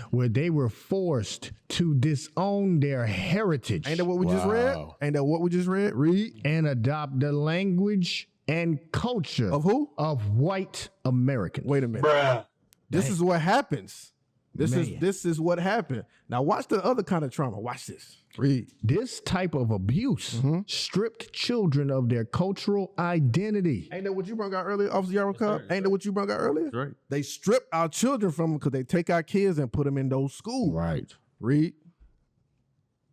Where they were forced to disown their heritage. Ain't that what we just read? Ain't that what we just read? Read. And adopt the language and culture. Of who? Of white Americans. Wait a minute. Bruh. This is what happens. This is what happened. Now watch the other kind of trauma. Watch this. Read. This type of abuse stripped children of their cultural identity. Ain't that what you brought out earlier, Officer Yarrow? Ain't that what you brought out earlier? That's right. They strip our children from them because they take our kids and put them in those schools. Right. Read.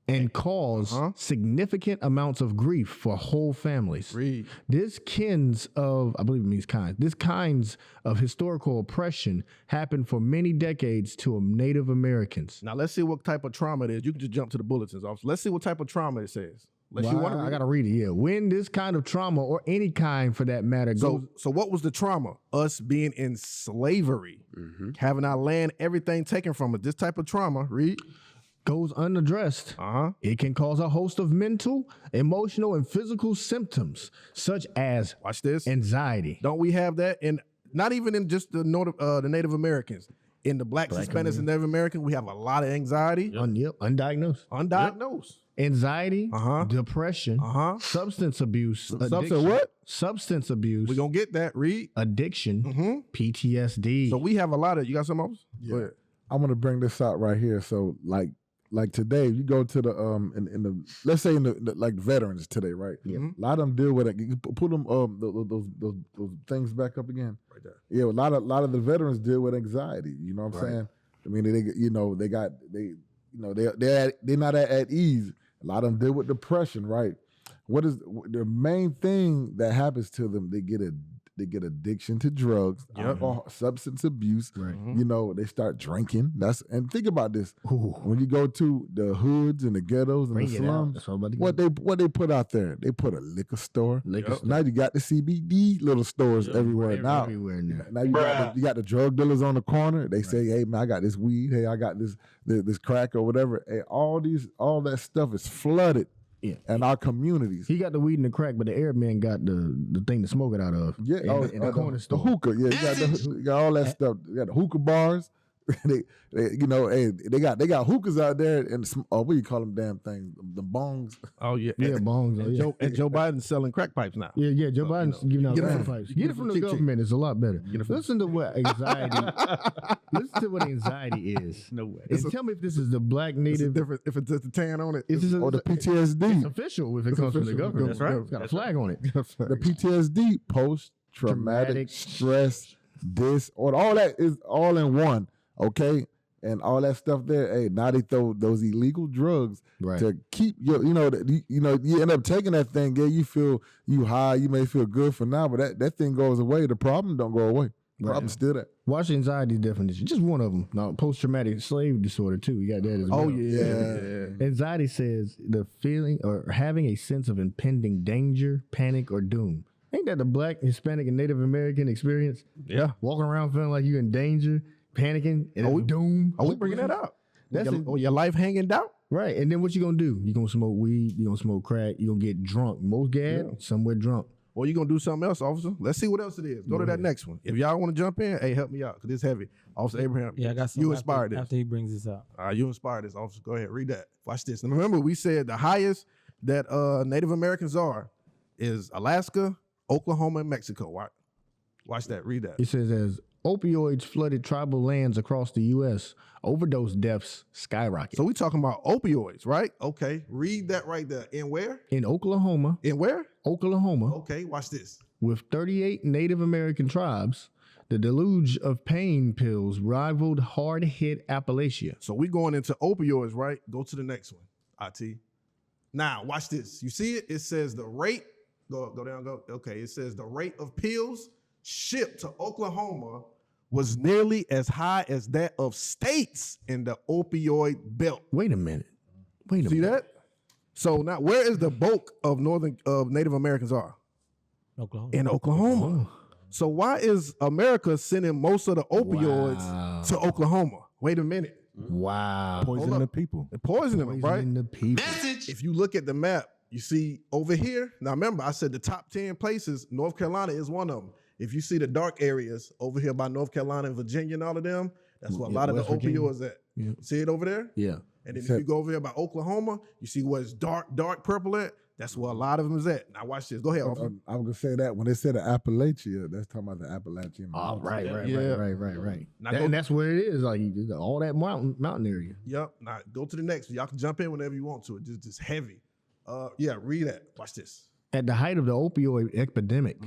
And cause significant amounts of grief for whole families. Read. This kinds of historical oppression happened for many decades to Native Americans. Now let's see what type of trauma it is. You can just jump to the bulletins, officer. Let's see what type of trauma it says. I gotta read it. Yeah, when this kind of trauma, or any kind for that matter, goes. So what was the trauma? Us being in slavery, having our land, everything taken from us. This type of trauma. Read. goes unaddressed, it can cause a host of mental, emotional, and physical symptoms, such as watch this anxiety. Don't we have that in not even in just the Native Americans? In the blacks, Hispanics, and Native Americans, we have a lot of anxiety. Undiagnosed. Anxiety, depression, substance abuse. Substance what? Substance abuse. We're going to get that. Read. Addiction. PTSD. So we have a lot of, you got something else? Yeah. I'm going to bring this out right here. So like today, you go to the in the let's say in the like veterans today, right? Yeah. A lot of them deal with it. You put them those things back up again. Right there. Yeah, a lot of the veterans deal with anxiety. You know what I'm saying? I mean, they're not at ease. A lot of them deal with depression, right? What is the main thing that happens to them? They get addiction to drugs, alcohol, substance abuse. Right. You know, they start drinking. And think about this. When you go to the hoods and the ghettos and the slums, what they put out there? They put a liquor store. Now you got the CBD little stores everywhere now. Everywhere now. Now you got the drug dealers on the corner. They say, "Hey man, I got this weed. Hey, I got this crack or whatever." Hey, all that stuff is flooded. In our communities. He got the weed and the crack, but the Arab man got the thing to smoke it out of. Yeah, in the corner store. The hookah. Yeah, you got all that stuff. You got the hookah bars. they got hookahs out there and what do you call them damn things? The bongs. Oh yeah, bongs. And Joe Biden's selling crack pipes now. Yeah, Joe Biden's giving out crack pipes. Get it from the government. It's a lot better. Listen to what anxiety. Listen to what anxiety is. No way. And tell me if this is the black native. Different if it's just a tan on it. Or the PTSD. It's official if it comes from the government. That's right. It's got a flag on it. The PTSD, post-traumatic stress disorder. All that is all in one. Okay, and all that stuff there. Hey, now they throw those illegal drugs to keep you end up taking that thing. Yeah, you feel high. You may feel good for now, but that thing goes away. The problem don't go away. The problem's still there. Watch anxiety definition. Just one of them. Now, post-traumatic slave disorder too. You got that as well. Oh yeah. Anxiety says the feeling or having a sense of impending danger, panic, or doom. Ain't that the black, Hispanic, and Native American experience? Yeah. Walking around feeling like you're in danger, panicking, and doom. Are we bringing that up? That's your life hanging down? Right. And then what you gonna do? You gonna smoke weed, you gonna smoke crack, you gonna get drunk. Most somewhere drunk. Or you gonna do something else, officer? Let's see what else it is. Go to that next one. If y'all want to jump in, hey, help me out, because it's heavy. Officer Abraham, I got some. You inspired this. After he brings this up. You inspired this, officer. Go ahead, read that. Watch this. And remember, we said the highest that Native Americans are is Alaska, Oklahoma, and Mexico. Watch that. Read that. It says as opioids flooded tribal lands across the U.S., overdose deaths skyrocket. So we talking about opioids, right? Okay, read that right there. In where? In Oklahoma. In where? Oklahoma. Okay, watch this. With 38 Native American tribes, the deluge of pain pills rivaled hard-hit Appalachia. So we going into opioids, right? Go to the next one, IT. Now, watch this. You see it? It says the rate, go down, go. Okay, it says the rate of pills shipped to Oklahoma was nearly as high as that of states in the opioid belt. Wait a minute. See that? So now, where is the bulk of Native Americans are? Oklahoma. In Oklahoma. So why is America sending most of the opioids to Oklahoma? Wait a minute. Wow. Poisoning the people. They're poisoning them, right? The people. If you look at the map, you see over here. Now remember, I said the top 10 places, North Carolina is one of them. If you see the dark areas over here by North Carolina and Virginia and all of them, that's where a lot of the opioids at. Yeah. See it over there? Yeah. And then if you go over here by Oklahoma, you see where it's dark purple at. That's where a lot of them is at. Now watch this. Go ahead. I was gonna say that when they said the Appalachia, that's talking about the Appalachian Mountains. Oh, right. And that's where it is. Like all that mountain area. Yep. Now go to the next. Y'all can jump in whenever you want to. It's just heavy. Read that. Watch this. At the height of the opioid epidemic,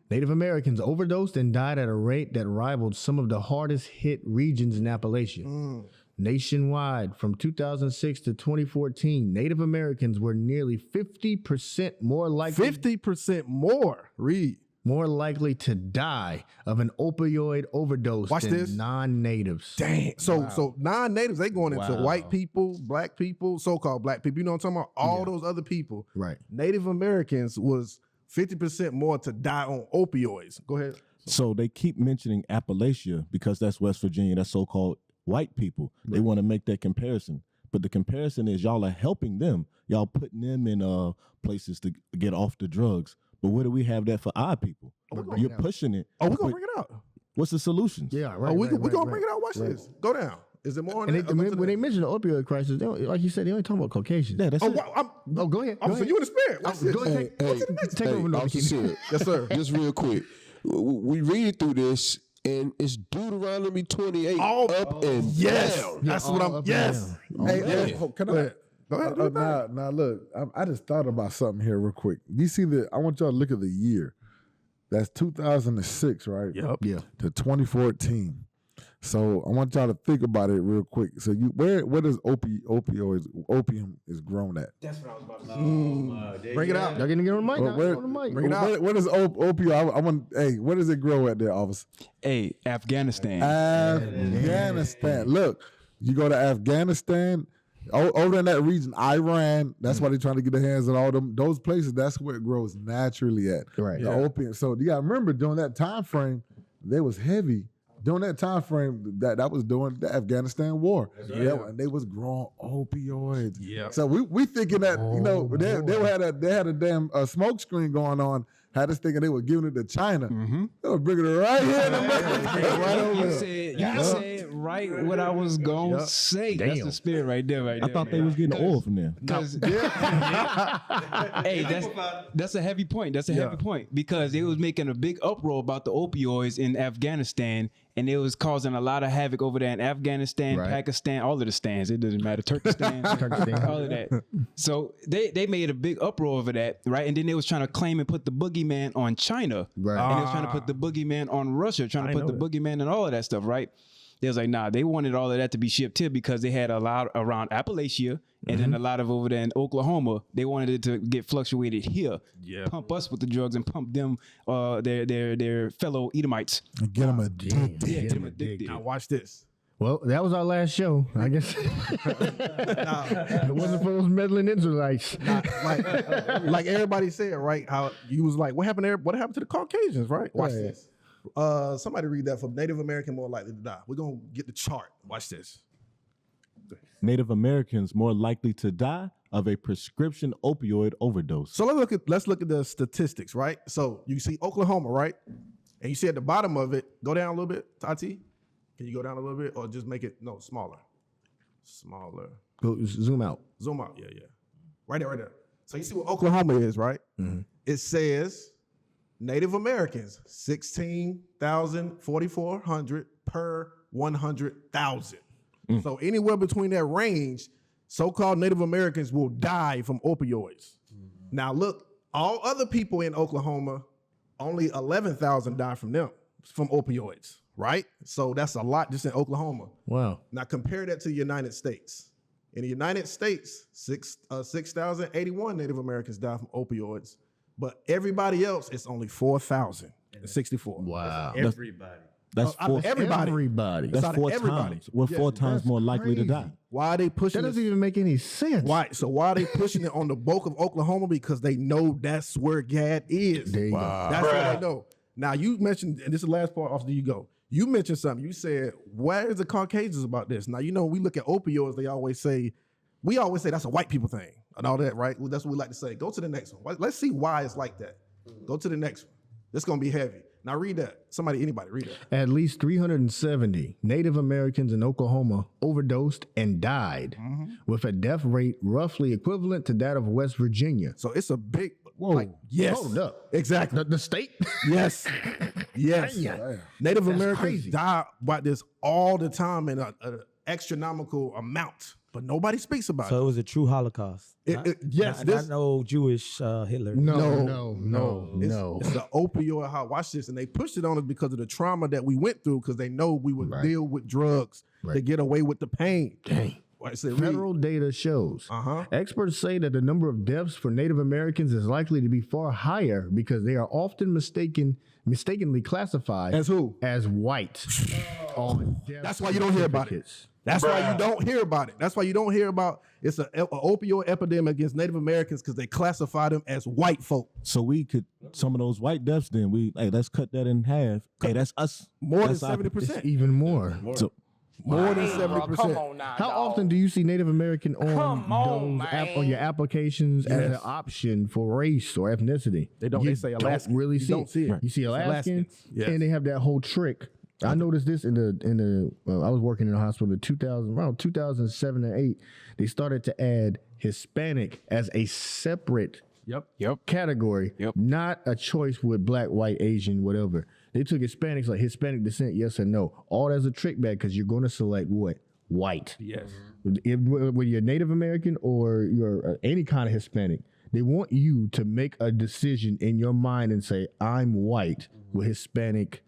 Native Americans overdosed and died at a rate that rivaled some of the hardest hit regions in Appalachia. Nationwide, from 2006 to 2014, Native Americans were nearly 50% more likely. 50% more. Read. More likely to die of an opioid overdose than non-natives. Dang. So non-natives, they going into white people, black people, so-called black people. You know what I'm talking about? All those other people. Right. Native Americans was 50% more to die on opioids. Go ahead. So they keep mentioning Appalachia because that's West Virginia. That's so-called white people. They want to make that comparison. But the comparison is y'all are helping them. Y'all putting them in places to get off the drugs. But where do we have that for our people? You're pushing it. Oh, we're going to bring it out. What's the solutions? Yeah, right. We're going to bring it out. Watch this. Go down. Is there more on that? When they mention the opioid crisis, like you said, they only talking about Caucasians. Yeah, that's it. Go ahead. So you in the spirit. Watch this. Go ahead. Take over, North. Yes, sir. Just real quick. We read through this, and it's Deuteronomy 28 up and down. That's what I'm. Yes. Hey, can I? Go ahead. Now look, I just thought about something here real quick. You see I want y'all to look at the year. That's 2006, right? Yep. Yeah. To 2014. So I want y'all to think about it real quick. So where does opium is grown at? That's what I was about to say. Bring it out. Y'all gonna get on the mic? Bring it out. Where does opium? Where does it grow at there, officer? Hey, Afghanistan. Afghanistan. Look, you go to Afghanistan. Over in that region, Iran, that's why they're trying to get their hands on all those places. That's where it grows naturally at. Right. The opium. So you got to remember, during that time frame, they was heavy. During that time frame, that was during the Afghanistan war. Yeah, and they was growing opioids. Yeah. So we thinking that they had a damn smoke screen going on. Had us thinking they were giving it to China. They were bringing it right here to America. Right over You said right what I was gonna say. Damn. That's the spirit right there. I thought they was getting oil from there. Hey, that's a heavy point. That's a heavy point because they was making a big uproar about the opioids in Afghanistan, and it was causing a lot of havoc over there in Afghanistan, Pakistan, all of the stands. It doesn't matter, Turkestan, all of that. So they made a big uproar over that, right? And then they was trying to claim and put the boogeyman on China, right? And they was trying to put the boogeyman on Russia, trying to put the boogeyman and all of that stuff, right? They was like, nah, they wanted all of that to be shipped here because they had a lot around Appalachia and then a lot of over there in Oklahoma. They wanted it to get fluctuated here. Yeah. Pump us with the drugs and pump them, their fellow Edomites. And get them addicted. Yeah, get them addicted. Now watch this. Well, that was our last show, I guess. It wasn't for those meddling Israelites. Like everybody said, right? How you was like, what happened there? What happened to the Caucasians, right? Watch this. Somebody read that for Native American more likely to die. We're gonna get the chart. Watch this. Native Americans more likely to die of a prescription opioid overdose. So let's look at the statistics, right? So you see Oklahoma, right? And you see at the bottom of it, go down a little bit, Tati. Can you go down a little bit or just make it smaller? Smaller. Go zoom out. Zoom out. Yeah. Right there. So you see what Oklahoma is, right? Mm-hmm. It says Native Americans, 16,400 per 100,000. So anywhere between that range, so-called Native Americans will die from opioids. Now look, all other people in Oklahoma, only 11,000 die from opioids, right? So that's a lot just in Oklahoma. Wow. Now compare that to the United States. In the United States, 6,081 Native Americans die from opioids, but everybody else, it's only 4,064. Wow. Everybody. That's everybody. That's four times. We're 4 times more likely to die. Why are they pushing that? Doesn't even make any sense. Why? So why are they pushing it on the bulk of Oklahoma? Because they know that's where Gad is. There you go. That's what they know. Now you mentioned, and this is the last part. After you go, you mentioned something. You said, "Where is the Caucasians about this?" Now you know we look at opioids. We always say that's a white people thing and all that, right? Well, that's what we like to say. Go to the next one. Let's see why it's like that. Go to the next one. This is gonna be heavy. Now read that. Anybody read that. At least 370 Native Americans in Oklahoma overdosed and died, with a death rate roughly equivalent to that of West Virginia. So it's a big. Yes. Hold up. Exactly. The state? Yes. Yes. Native Americans crazy. die about this all the time in an astronomical amount, but nobody speaks about it. So it was a true Holocaust. Yes. Not no Jewish Hitler. No. It's the opioid. Watch this. And they pushed it on us because of the trauma that we went through, because they know we would deal with drugs to get away with the pain. Dang. Federal data shows. Experts say that the number of deaths for Native Americans is likely to be far higher because they are often mistakenly classified as who? As white. That's why you don't hear about it. That's why you don't hear about it. That's why you don't hear about it's an opioid epidemic against Native Americans because they classify them as white folk. So we could, some of those white deaths, then let's cut that in half. Hey, that's us. More than 70%. Even more. More than Hey, bro, 70%. come on now, How dog. often do you see Native American on Come on, on your applications as an Yes. option for race or ethnicity? They don't. You They say Alaskan. Don't really You see don't it. see it. You see It's Alaskan, Alaskans. Yes. and they have that whole trick. I noticed this in the I was working in a hospital in around 2007 and 8. They started to add Hispanic as a separate category, not a choice with black, white, Asian, whatever. They took Hispanics like Hispanic descent, yes or no. All as a trick bag because you're going to select what? White. Yes. Whether you're Native American or you're any kind of Hispanic, they want you to make a decision in your mind and say, I'm white with Hispanic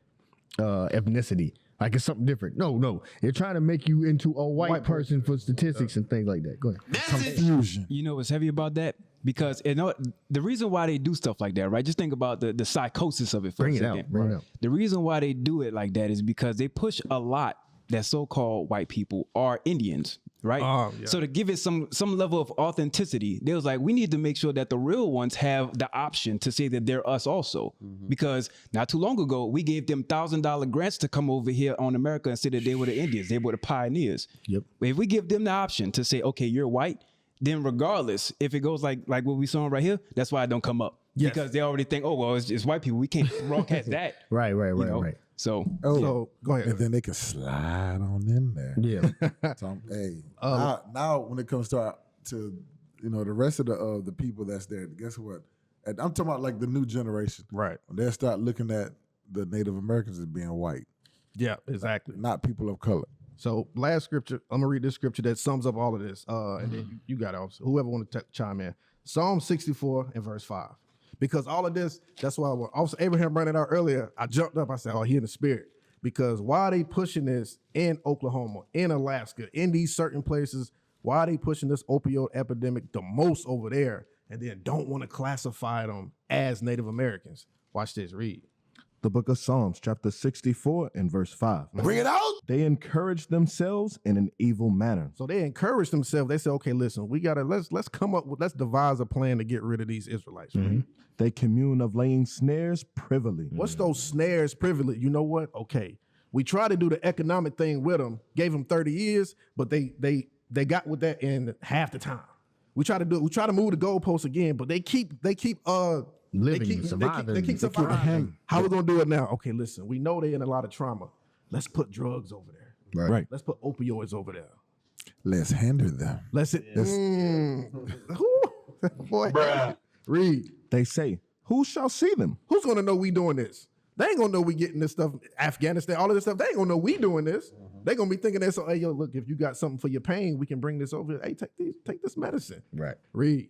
ethnicity. Like it's something different. No. They're trying to make you into a white person for statistics and things like that. Go ahead. Confusion. You know what's heavy about that? Because the reason why they do stuff like that, right? Just think about the psychosis of it for Bring a it second. out. Bring it out. The reason why they do it like that is because they push a lot that so-called white people are Indians, right? So to give it some level of authenticity, they was like, we need to make sure that the real ones have the option to say that they're us also. Because not too long ago, we gave them $1,000 grants to come over here on America and say that they were the Indians, they were the pioneers. Yep. If we give them the option to say, okay, you're white, then regardless, if it goes like what we saw right here, that's why it don't come up. Yes. Because they already think, oh, well, it's white people. We can't broadcast that. Right. So, So go ahead. And then they can slide on in there. Yeah. So, hey, now when it comes to the rest of the people that's there, guess what? And I'm talking about like the new generation. Right. When they start looking at the Native Americans as being white. Yeah, exactly. Not people of color. So last scripture, I'm gonna read this scripture that sums up all of this. And then you got it, officer. Whoever want to chime in. Psalm 64 and verse 5. Because all of this, that's why when Officer Abraham brought it out earlier, I jumped up. I said, oh, he in the spirit. Because why are they pushing this in Oklahoma, in Alaska, in these certain places? Why are they pushing this opioid epidemic the most over there and then don't want to classify them as Native Americans? Watch this, read. The book of Psalms, chapter 64 and verse 5. Bring it out. They encourage themselves in an evil manner. So they encourage themselves. They say, okay, listen, we gotta let's come up with, let's devise a plan to get rid of these Israelites. Right? They commune of laying snares privily. What's those snares privily? You know what? Okay, we tried to do the economic thing with them, gave them 30 years, but they got with that in half the time. We try to move the goalposts again, but they keep Living, surviving. They keep surviving. How we gonna do it now? Okay, listen, we know they're in a lot of trauma. Let's put drugs over there. Right. Let's put opioids over there. Let's hinder them. Boy, read. They say, who shall see them? Who's gonna know we doing this? They ain't gonna know we getting this stuff, Afghanistan, all of this stuff. They ain't gonna know we doing this. They gonna be thinking that, so, hey, yo, look, if you got something for your pain, we can bring this over. Hey, take this medicine. Right. Read.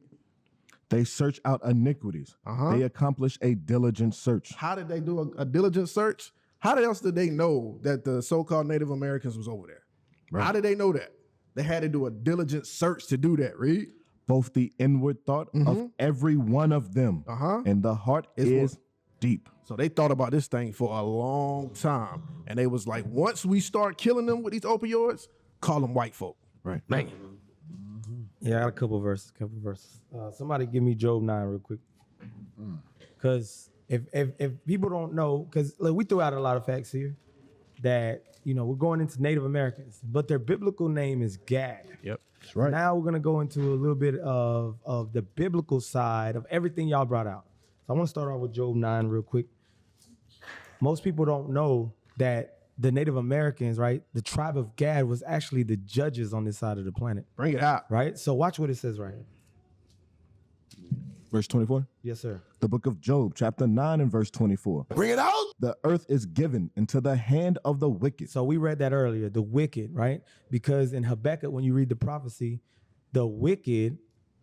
They search out iniquities. They accomplish a diligent search. How did they do a diligent search? How else did they know that the so-called Native Americans was over there? Right. How did they know that? They had to do a diligent search to do that. Read. Both the inward thought of every one of them and the heart is deep. So they thought about this thing for a long time. And they was like, once we start killing them with these opioids, call them white folk. Right. Man. Yeah, I got a couple verses. Somebody give me Job 9 real quick. Because if people don't know, because we threw out a lot of facts here that, we're going into Native Americans, but their biblical name is Gad. Yep, that's right. Now we're going to go into a little bit of the biblical side of everything y'all brought out. So I want to start off with Job 9 real quick. Most people don't know that the Native Americans, right, the tribe of Gad was actually the judges on this side of the planet. Bring it out. Right? So watch what it says right here. Verse 24? Yes, sir. The book of Job, chapter 9 and verse 24. Bring it out. The earth is given into the hand of the wicked. So we read that earlier, the wicked, right? Because in Habakkuk, when you read the prophecy, the wicked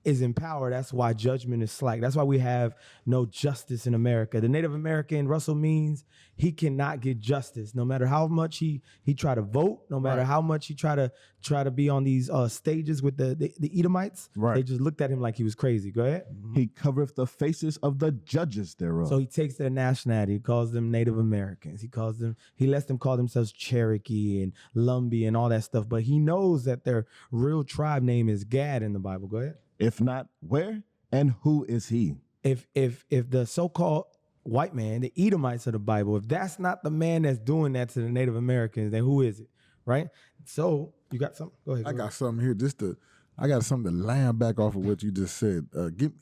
is in power. That's why judgment is slack. That's why we have no justice in America. The Native American, Russell means he cannot get justice, no matter how much he try to vote, no matter how much he try to be on these stages with the Edomites. Right. They just looked at him like he was crazy. Go ahead. He covereth the faces of the judges thereof. So he takes their nationality, he calls them Native Americans. He lets them call themselves Cherokee and Lumbee and all that stuff. But he knows that their real tribe name is Gad in the Bible. Go ahead. If not, where and who is he? If the so-called white man, the Edomites of the Bible, if that's not the man that's doing that to the Native Americans, then who is it? right? So you got something? Go ahead. I got something here I got something to land back off of what you just said.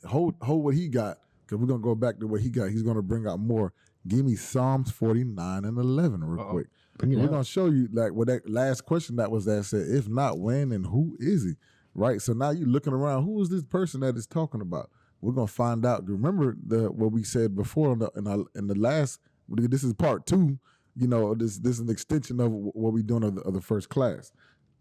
Hold what he got, because we're gonna go back to what he got. He's gonna bring out more. Give me Psalms 49 and 11 real quick. We're gonna show you like what that last question that was asked said. If not, when and who is he? Right. So now you're looking around. Who is this person that is talking about? We're gonna find out. Remember what we said before in the last. This is part 2. You know, this is an extension of what we're doing of the first class.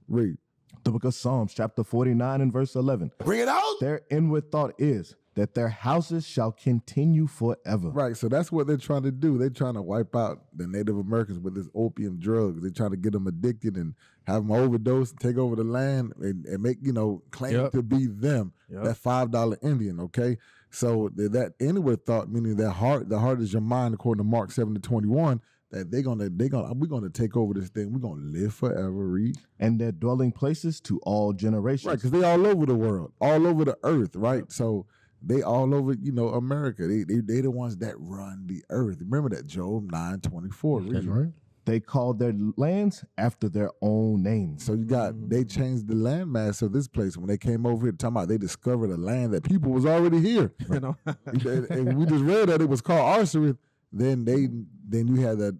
Read. The book of Psalms, chapter 49 and verse 11. Bring it out. Their inward thought is that their houses shall continue forever. Right, so that's what they're trying to do. They're trying to wipe out the Native Americans with this opium drugs. They're trying to get them addicted and have them overdose and take over the land and make, claim to be them, that $5 Indian, okay? So that inward thought, meaning that the heart is your mind, according to Mark 7:21, that we're gonna take over this thing. We're gonna live forever, read. And their dwelling places to all generations. Right, because they all over the world, all over the earth, right? So they all over, America. They the ones that run the earth. Remember that, Job 9:24. That's right. They called their lands after their own names. So they changed the landmass of this place. When they came over here, talking about they discovered a land that people was already here. And we just read that it was called Arsareth. Then you had that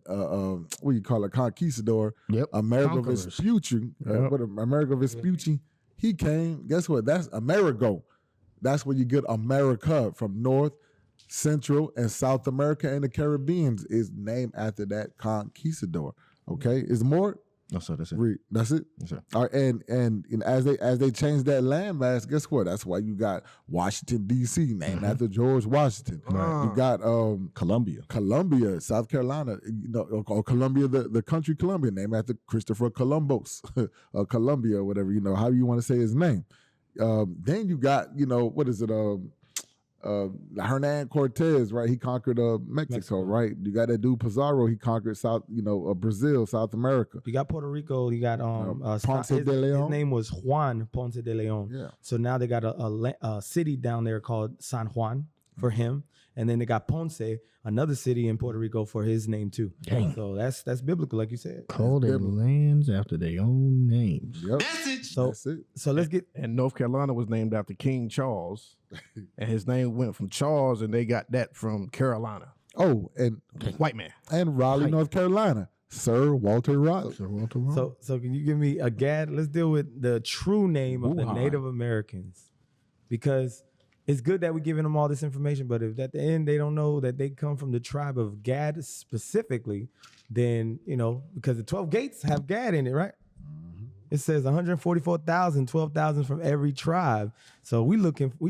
what you call a conquistador, Amerigo Vespucci. Amerigo Vespucci, he came. Guess what? That's Amerigo. That's where you get America from. North, Central, and South America and the Caribbean is named after that conquistador. Okay, is more? No, sir. That's it. That's it. Yes, sir. All right, and as they changed that landmass, guess what? That's why you got Washington D.C. named after George Washington. Right. You got Columbia, South Carolina. Or Columbia, the country Columbia, named after Christopher Columbus, Columbia, or whatever. However you want to say his name. Then you got what is it? Hernan Cortez, right? He conquered Mexico, right? You got that dude Pizarro. He conquered Brazil, South America. You got Puerto Rico. You got Ponce de Leon. His name was Juan Ponce de Leon. Yeah. So now they got a city down there called San Juan for him, and then they got Ponce, another city in Puerto Rico, for his name too. Dang. So that's biblical, like you said. Call their lands after their own names. Yep. That's it. So let's get. And North Carolina was named after King Charles, and his name went from Charles, and they got that from Carolina. Oh, and white man. And Raleigh, North Carolina, Sir Walter Raleigh. So can you give me a Gad? Let's deal with the true name of the Native Americans, because it's good that we're giving them all this information, but if at the end they don't know that they come from the tribe of Gad specifically, then, because the 12 gates have Gad in it, right? It says 144,000, 12,000 from every tribe. So we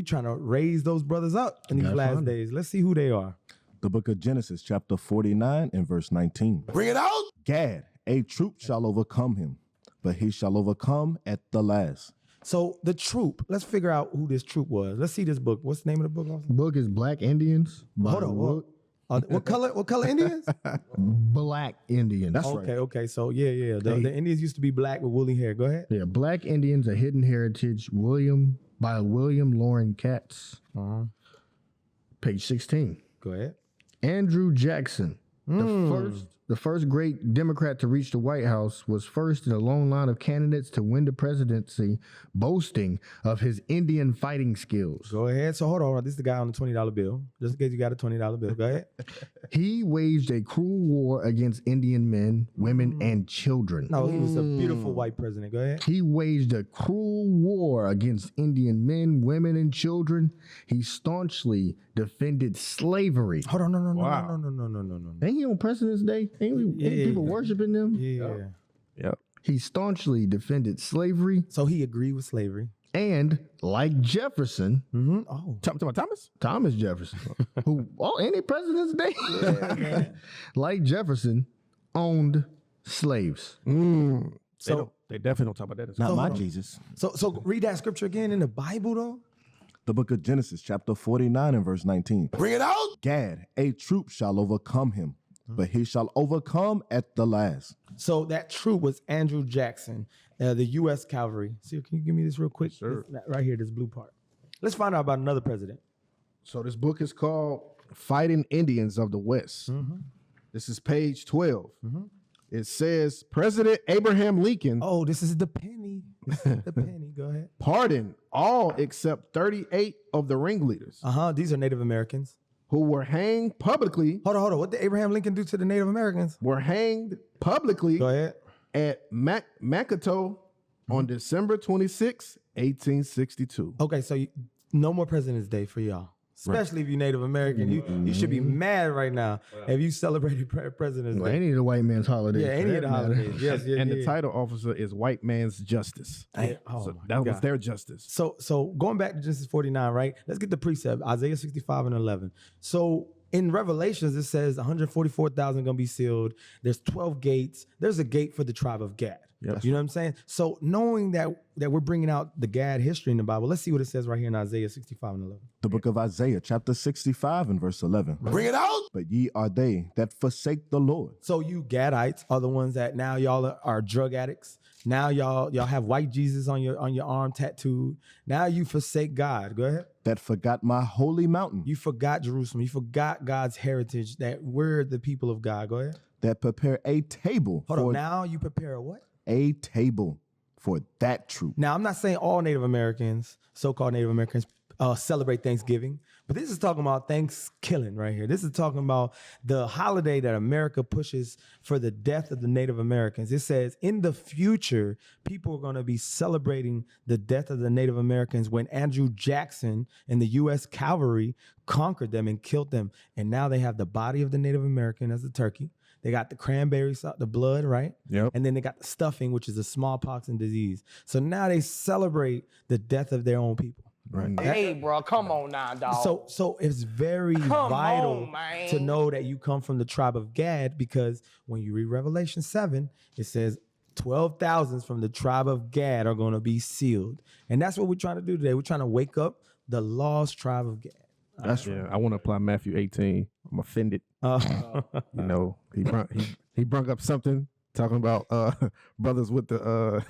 trying to raise those brothers up in these last days. Let's see who they are. The book of Genesis, chapter 49 and verse 19. Bring it out. Gad, a troop shall overcome him, but he shall overcome at the last. So the troop, let's figure out who this troop was. Let's see this book. What's the name of the book? The book is Black Indians. Hold on. What color Indians? Black Indians. That's right. Okay. So yeah. The Indians used to be black with woolly hair. Go ahead. Yeah, Black Indians, A Hidden Heritage, by William Loren Katz. Page 16. Go ahead. Andrew Jackson, the first great Democrat to reach the White House, was first in a long line of candidates to win the presidency, boasting of his Indian fighting skills. Go ahead. So hold on. This is the guy on the $20 bill. Just in case you got a $20 bill. Go ahead. He waged a cruel war against Indian men, women, and children. No, he was a beautiful white president. Go ahead. He waged a cruel war against Indian men, women, and children. He staunchly defended slavery. Hold on. No. Ain't he on President's Day? Ain't people worshiping them? Yeah. Yep. He staunchly defended slavery. So he agreed with slavery. And like Jefferson, Thomas Jefferson, who any President's Day, like Jefferson, owned slaves. So they definitely don't talk about that. Not my Jesus. So read that scripture again in the Bible, though. The book of Genesis, chapter 49 and verse 19. Bring it out. Gad, a troop shall overcome him, but he shall overcome at the last. So that troop was Andrew Jackson, the U.S. Cavalry. See, can you give me this real quick? Sure. Right here, this blue part. Let's find out about another president. So this book is called Fighting Indians of the West. This is page 12. It says President Abraham Lincoln. Oh, this is the penny. The penny. Go ahead. Pardoned all except 38 of the ringleaders. These are Native Americans who were hanged publicly. Hold on. What did Abraham Lincoln do to the Native Americans? Were hanged publicly. Go ahead. At Mankato on December 26, 1862. Okay, so no more President's Day for y'all. Especially if you're Native American. You should be mad right now if you celebrated President's Day. Any of the white man's holidays. Yeah, any of the holidays. Yes, and the title officer is White Man's Justice. So that was their justice. So going back to Genesis 49, right? Let's get the precept, Isaiah 65 and 11. So in Revelations, it says 144,000 going to be sealed. There's 12 gates. There's a gate for the tribe of Gad. Yes. You know what I'm saying? So knowing that we're bringing out the Gad history in the Bible, let's see what it says right here in Isaiah 65 and 11. The book of Isaiah, chapter 65 and verse 11. Bring it out. But ye are they that forsake the Lord. So you Gadites are the ones that now y'all are drug addicts. Now y'all have white Jesus on your arm tattooed. Now you forsake God. Go ahead. That forgot my holy mountain. You forgot Jerusalem. You forgot God's heritage, that we're the people of God. Go ahead. That prepare a table. Hold on. Now you prepare a what? A table for that troop. Now, I'm not saying all Native Americans, so-called Native Americans, celebrate Thanksgiving, but this is talking about Thanksgiving right here. This is talking about the holiday that America pushes for the death of the Native Americans. It says in the future, people are going to be celebrating the death of the Native Americans when Andrew Jackson and the U.S. Cavalry conquered them and killed them. And now they have the body of the Native American as the turkey. They got the cranberry sauce, the blood, right? Yep. And then they got the stuffing, which is the smallpox and disease. So now they celebrate the death of their own people. Right. Hey, bro, come on now, dog. So it's very vital to know that you come from the tribe of Gad, because when you read Revelation 7, it says 12,000 from the tribe of Gad are going to be sealed. And that's what we're trying to do today. We're trying to wake up the lost tribe of Gad. That's right. I want to apply Matthew 18. I'm offended. He brought up something talking about brothers with the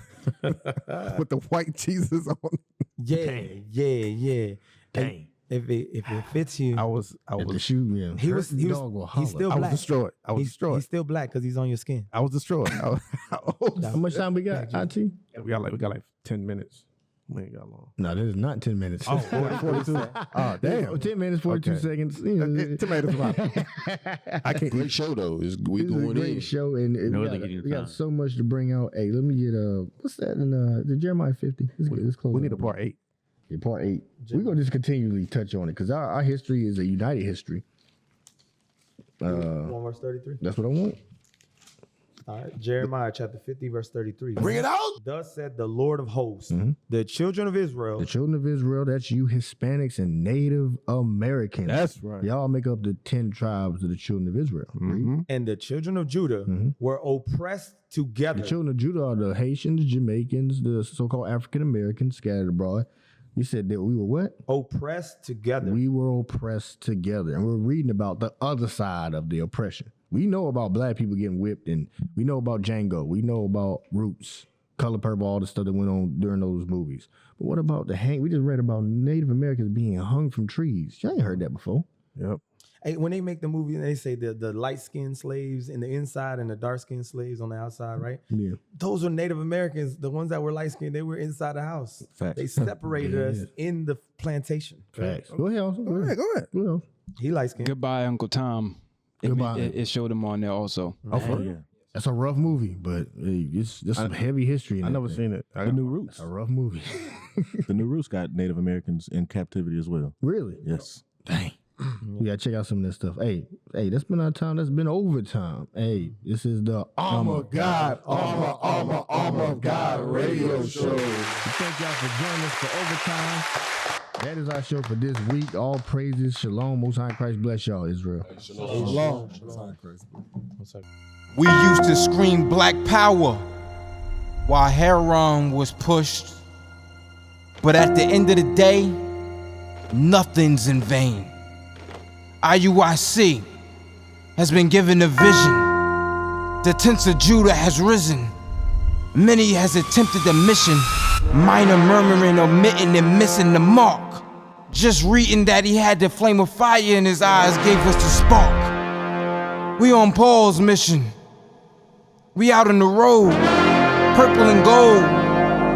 with the white Jesus on. Yeah. Dang. If it fits you, I was shoot him. He's still black. I was destroyed. He's still black because he's on your skin. I was destroyed. How much time we got, IT? We got like 10 minutes. We ain't got long. No, this is not 10 minutes. Oh, 42. Oh, damn. 10 minutes, 42 seconds. Tomatoes. I can't. Great show though. We It's going a great in. show, and we got so much to bring out. Hey, let me get what's that in the Jeremiah 50? Let's close. We need a part 8. Yeah, part 8. We're gonna just continually touch on it because our history is a united history. 1 verse 33. That's what I want. All right, Jeremiah chapter 50, verse 33. Bring it out. Thus said the Lord of hosts, the children of Israel. The children of Israel, that's you Hispanics and Native Americans. That's right. Y'all make up the 10 tribes of the children of Israel. And the children of Judah were oppressed together. The children of Judah are the Haitians, Jamaicans, the so-called African Americans scattered abroad. You said that we were what? Oppressed together. We were oppressed together. And we're reading about the other side of the oppression. We know about black people getting whipped, and we know about Django. We know about Roots, Color Purple, all the stuff that went on during those movies. But what about the hang? We just read about Native Americans being hung from trees. You ain't heard that before. Yep. Hey, when they make the movie, they say the light-skinned slaves in the inside and the dark-skinned slaves on the outside, right? Yeah. Those were Native Americans. The ones that were light-skinned, they were inside the house. Facts. They separated us in the plantation. Facts. Go ahead. Go ahead. He light-skinned. Goodbye, Uncle Tom. Goodbye. It showed him on there also. Oh, for real? That's a rough movie, but hey, it's some heavy history in I that never thing. seen it. The New Roots. It's a rough movie. The New Roots got Native Americans in captivity as well. Really? Yes. Dang. We gotta check out some of this stuff. Hey, that's been our time. That's been overtime. Hey, this is the Armor of God, Armor of God radio show. Thank y'all for joining us for overtime. That is our show for this week. All praises, shalom, Most High Christ bless y'all, Israel. Shalom. We used to scream black power while heroin was pushed. But at the end of the day, nothing's in vain. IUIC has been given a vision. The tents of Judah has risen. Many has attempted the mission. Minor murmuring, omitting, and missing the mark. Just reading that he had the flame of fire in his eyes gave us the spark. We on Paul's mission. We out on the road, purple and gold.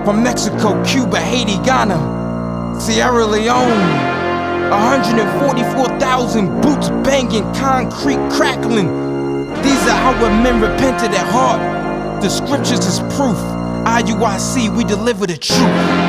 From Mexico, Cuba, Haiti, Ghana, Sierra Leone. 144,000 boots banging, concrete crackling. These are our men repented at heart. The scriptures is proof. IUIC, we deliver the truth.